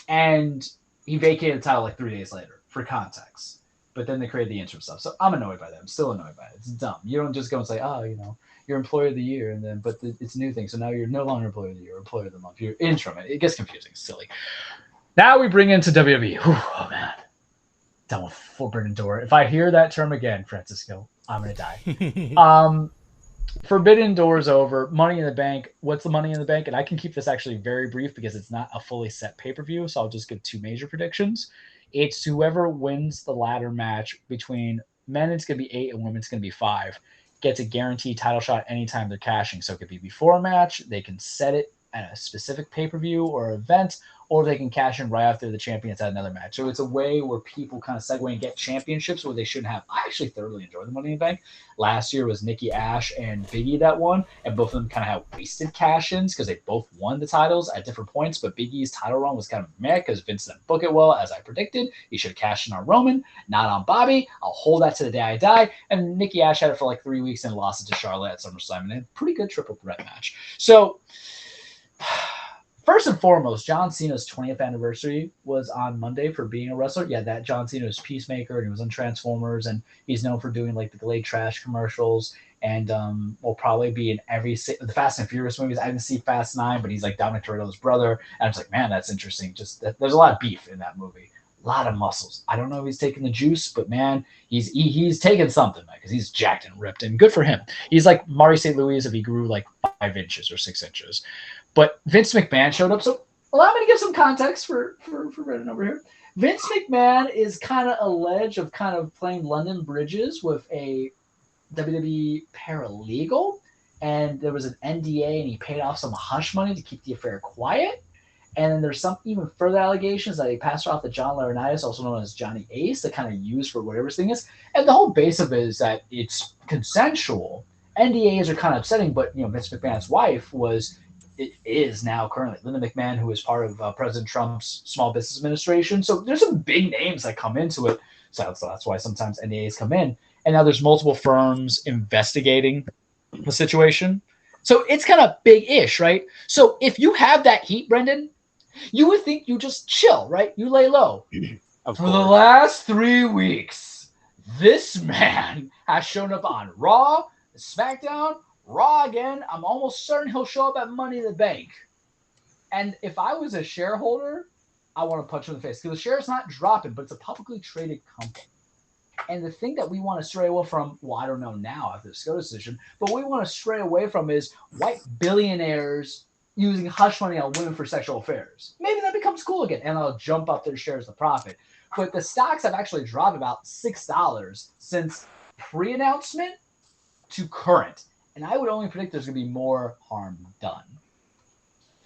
and he vacated the title like 3 days later, for context. But then they created the interim stuff. So I'm annoyed by that. I'm still annoyed by it. It's dumb. You don't just go and say, oh, you're Employer of the Year, and then it's a new thing. So now you're no longer Employer of the Year, or Employer of the Month. You're interim. It gets confusing. It's silly. Now we bring into WWE. Whew, oh, man. Done with Forbidden Door. If I hear that term again, Francisco, I'm going to die. Forbidden Door's over. Money in the Bank. What's the Money in the Bank? And I can keep this actually very brief because it's not a fully set pay-per-view, so I'll just give 2 major predictions. It's whoever wins the ladder match between men, it's going to be 8, and women's going to be 5, gets a guaranteed title shot anytime they're cashing. So it could be before a match. They can set it at a specific pay-per-view or event, or they can cash in right after the champions had another match. So it's a way where people kind of segue and get championships where they shouldn't have. I actually thoroughly enjoyed the Money in the Bank. Last year was Nikki Ash and Biggie that won, and both of them kind of had wasted cash-ins because they both won the titles at different points, but Big E's title run was kind of meh because Vince didn't book it well, as I predicted. He should have cashed in on Roman, not on Bobby. I'll hold that to the day I die. And Nikki Ash had it for like 3 weeks and lost it to Charlotte at SummerSlam, and a pretty good triple threat match. So first and foremost, John Cena's 20th anniversary was on Monday for being a wrestler. Yeah, that John Cena was Peacemaker, and he was on Transformers, and he's known for doing like the Glade Trash commercials, and will probably be in the Fast and Furious movies. I didn't see Fast 9, but he's like Dominic Toretto's brother, and I was like, man, that's interesting. Just there's a lot of beef in that movie. A lot of muscles. I don't know if he's taking the juice, but man, he's taking something, man, because he's jacked and ripped, and good for him. He's like Mari St. Louis if he grew like 5 inches or 6 inches. But Vince McMahon showed up, so allow me to give some context for Brendan over here. Vince McMahon is kind of alleged of kind of playing London bridges with a WWE paralegal, and there was an NDA, and he paid off some hush money to keep the affair quiet. And then there's some even further allegations that he passed off to John Laurinaitis, also known as Johnny Ace, to kind of use for whatever his thing is. And the whole base of it is that it's consensual. NDAs are kind of upsetting, but Vince McMahon's wife is now currently Linda McMahon, who is part of President Trump's Small Business Administration. So there's some big names that come into it. So that's why sometimes NDAs come in. And now there's multiple firms investigating the situation. So it's kind of big-ish, right? So if you have that heat, Brendan, you would think you just chill, right? You lay low. For the last 3 weeks, this man has shown up on Raw, SmackDown, Raw again. I'm almost certain he'll show up at Money in the Bank. And if I was a shareholder, I want to punch him in the face. Because the share's not dropping, but it's a publicly traded company. And the thing that we want to stray away from, well, I don't know now after the SCOTUS decision, but what we want to stray away from is white billionaires using hush money on women for sexual affairs. Maybe that becomes cool again, and I'll jump up their shares of profit. But the stocks have actually dropped about $6 since pre-announcement to current. And I would only predict there's going to be more harm done.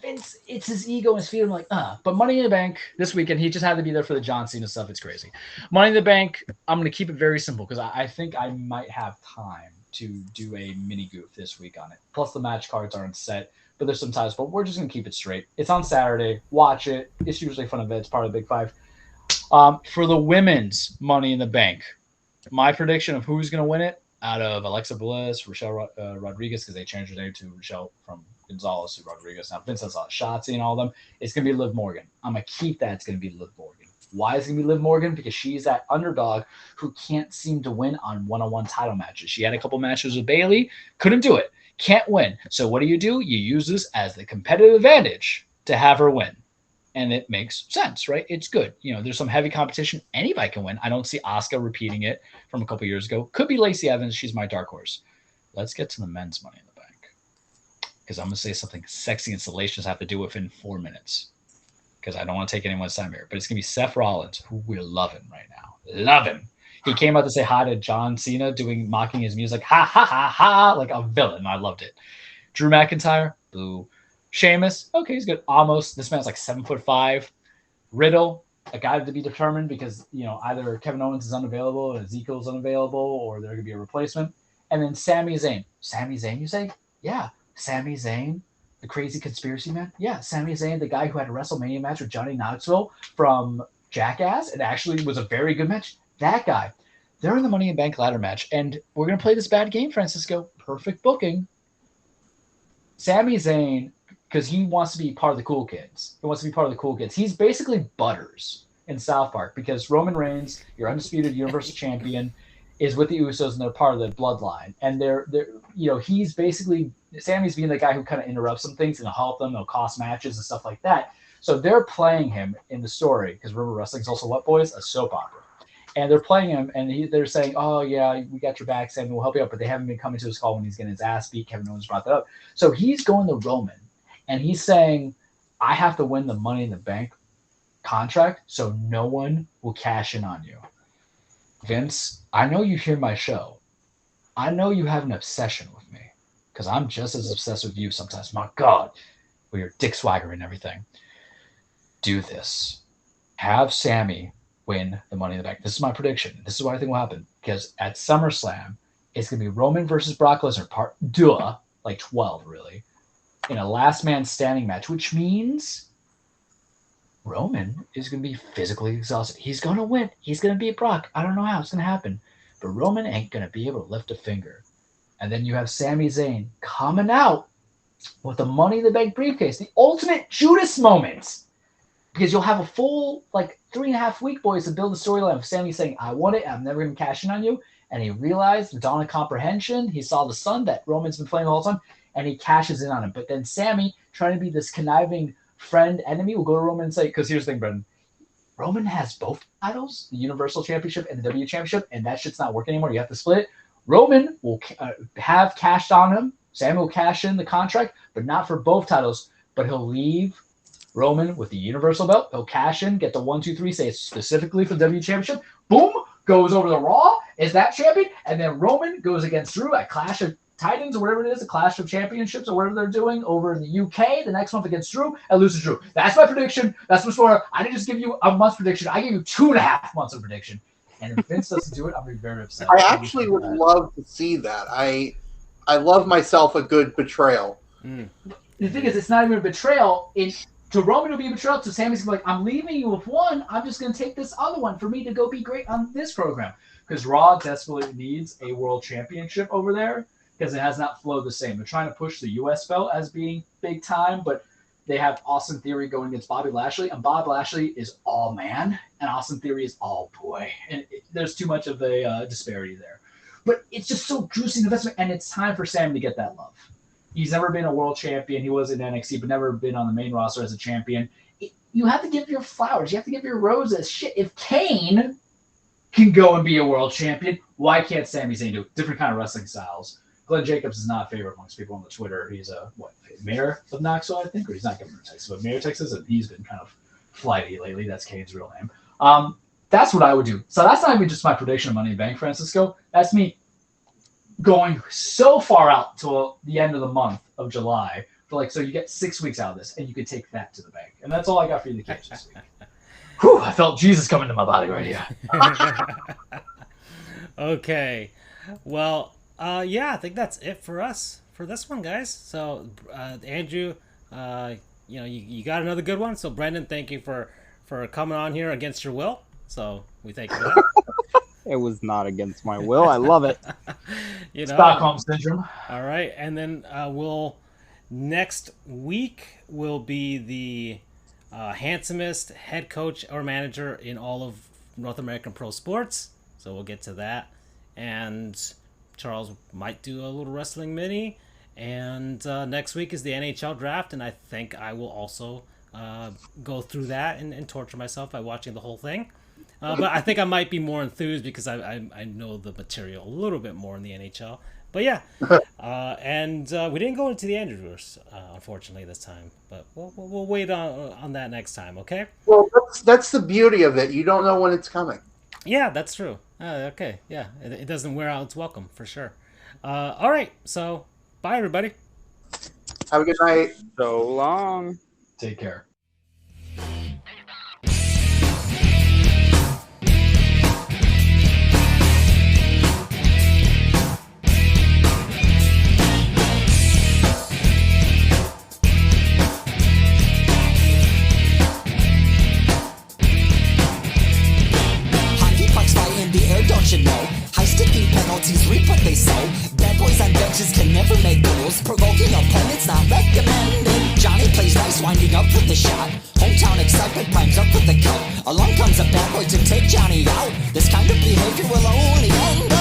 It's his ego and his feeling like, But Money in the Bank this weekend, he just had to be there for the John Cena stuff. It's crazy. Money in the Bank, I'm going to keep it very simple because I think I might have time to do a mini goof this week on it. Plus the match cards aren't set, but there's some ties, but we're just going to keep it straight. It's on Saturday. Watch it. It's usually a fun event. It's part of the Big Five. For the women's Money in the Bank, my prediction of who's going to win it out of Alexa Bliss, Rochelle Rodriguez, because they changed her name to Rochelle from Gonzalez to Rodriguez. Now, Vince has Shotzi and all of them. It's going to be Liv Morgan. I'm going to keep that. It's going to be Liv Morgan. Why is it going to be Liv Morgan? Because she's that underdog who can't seem to win on one-on-one title matches. She had a couple matches with Bayley. Couldn't do it. Can't win. So what do? You use this as the competitive advantage to have her win. And it makes sense, right? It's good. There's some heavy competition. Anybody can win. I don't see Asuka repeating it from a couple years ago. Could be Lacey Evans. She's my dark horse. Let's get to the men's Money in the Bank. Because I'm going to say something sexy and salacious I have to do within 4 minutes. Because I don't want to take anyone's time here. But it's going to be Seth Rollins, who we're loving right now. Love him. He came out to say hi to John Cena, mocking his music, ha, ha, ha, ha, like a villain. I loved it. Drew McIntyre, boo. Sheamus, okay, he's good. Almost. This man's like 7'5". Riddle, a guy to be determined because, either Kevin Owens is unavailable, Ezekiel's unavailable, or there could be a replacement. And then Sami Zayn. Sami Zayn, you say? Yeah. Sami Zayn, the crazy conspiracy man? Yeah. Sami Zayn, the guy who had a WrestleMania match with Johnny Knoxville from Jackass. It actually was a very good match. That guy. They're in the Money in the Bank ladder match. And we're going to play this bad game, Francisco. Perfect booking. Sami Zayn, because he wants to be part of the cool kids. He's basically Butters in South Park because Roman Reigns, your undisputed Universal Champion, is with the Usos and they're part of the bloodline. And they're he's basically Sammy's being the guy who kind of interrupts some things and he'll help them. He'll cost matches and stuff like that. So they're playing him in the story because remember, wrestling's also what, boys? A soap opera. And they're playing him, and they're saying, "Oh yeah, we got your back, Sammy. We'll help you out." But they haven't been coming to his call when he's getting his ass beat. Kevin Owens brought that up. So he's going to Roman, and he's saying, "I have to win the Money in the Bank contract, so no one will cash in on you." Vince, I know you hear my show. I know you have an obsession with me because I'm just as obsessed with you sometimes. My God, with your dick swagger and everything. Do this. Have Sammy win the Money in the Bank. This is my prediction. This is what I think will happen. Because at SummerSlam, it's going to be Roman versus Brock Lesnar, like 12, really, in a last man standing match, which means Roman is going to be physically exhausted. He's going to win. He's going to beat Brock. I don't know how it's going to happen. But Roman ain't going to be able to lift a finger. And then you have Sami Zayn coming out with the Money in the Bank briefcase, the ultimate Judas moment. Because you'll have a full, 3.5 week, boys, to build the storyline of Sammy saying, I want it, I'm never going to cash in on you. And he realized, the dawn of comprehension, he saw the sun that Roman's been playing the whole time, and he cashes in on him. But then Sammy, trying to be this conniving friend enemy, will go to Roman and say, because here's the thing, Brendan. Roman has both titles, the Universal Championship and the W Championship, and that shit's not working anymore. You have to split it. Roman will have cashed on him. Sammy will cash in the contract, but not for both titles. But he'll leave Roman with the Universal belt. He'll cash in, get the 1, 2, 3, say it's specifically for the W Championship. Boom, goes over to Raw, is that champion, and then Roman goes against Drew at Clash of Titans or whatever it is, a Clash of Championships or whatever they're doing over in the UK the next month against Drew and loses Drew. That's my prediction. That's what's going on. I didn't just give you a month's prediction. I gave you 2.5 months of prediction. And if Vince doesn't do it, I'll be very upset. I actually would love to see that. I love myself a good betrayal. The thing is, it's not even a betrayal. To Roman, it'll be a betrayal. To Sammy's going to be like, I'm leaving you with one. I'm just going to take this other one for me to go be great on this program. Because Raw desperately needs a world championship over there because it has not flowed the same. They're trying to push the U.S. belt as being big time, but they have Austin Theory going against Bobby Lashley, and Bob Lashley is all man, and Austin Theory is all boy. And there's too much of a disparity there. But it's just so juicy in the investment, and it's time for Sammy to get that love. He's never been a world champion. He was in NXT, but never been on the main roster as a champion. You have to give your flowers. You have to give your roses. Shit, if Kane can go and be a world champion, why can't Sami Zayn do it? Different kind of wrestling styles. Glenn Jacobs is not a favorite amongst people on the Twitter. He's mayor of Knoxville, I think, or he's not governor of Texas, but mayor of Texas, and he's been kind of flighty lately. That's Kane's real name. That's what I would do. So that's not even just my prediction of Money in the Bank, Francisco. That's me going so far out till the end of the month of July. So you get 6 weeks out of this, and you could take that to the bank. And that's all I got for you, the kids this week. Whew, I felt Jesus coming to my body right here. Okay. Well, I think that's it for us for this one, guys. So, Andrew, you got another good one. So, Brendan, thank you for coming on here against your will. So, we thank you for that. It was not against my will. I love it. Stockholm Syndrome. All right. And then next week will be the handsomest head coach or manager in all of North American pro sports. So we'll get to that. And Charles might do a little wrestling mini. And next week is the NHL draft. And I think I will also go through that and torture myself by watching the whole thing. But I think I might be more enthused because I know the material a little bit more in the NHL. But yeah, and we didn't go into the Andrewverse, unfortunately, this time. But we'll wait on that next time, okay? Well, that's the beauty of it. You don't know when it's coming. Yeah, that's true. Okay, yeah, it doesn't wear out its welcome, for sure. All right, so bye, everybody. Have a good night. So long. Take care. Don't you know? High sticking penalties reap what they sow. Bad boys on benches can never make goals. Provoking opponents not recommended. Johnny plays nice, winding up with the shot. Hometown excitement climbs up with the cup. Along comes a bad boy to take Johnny out. This kind of behavior will only end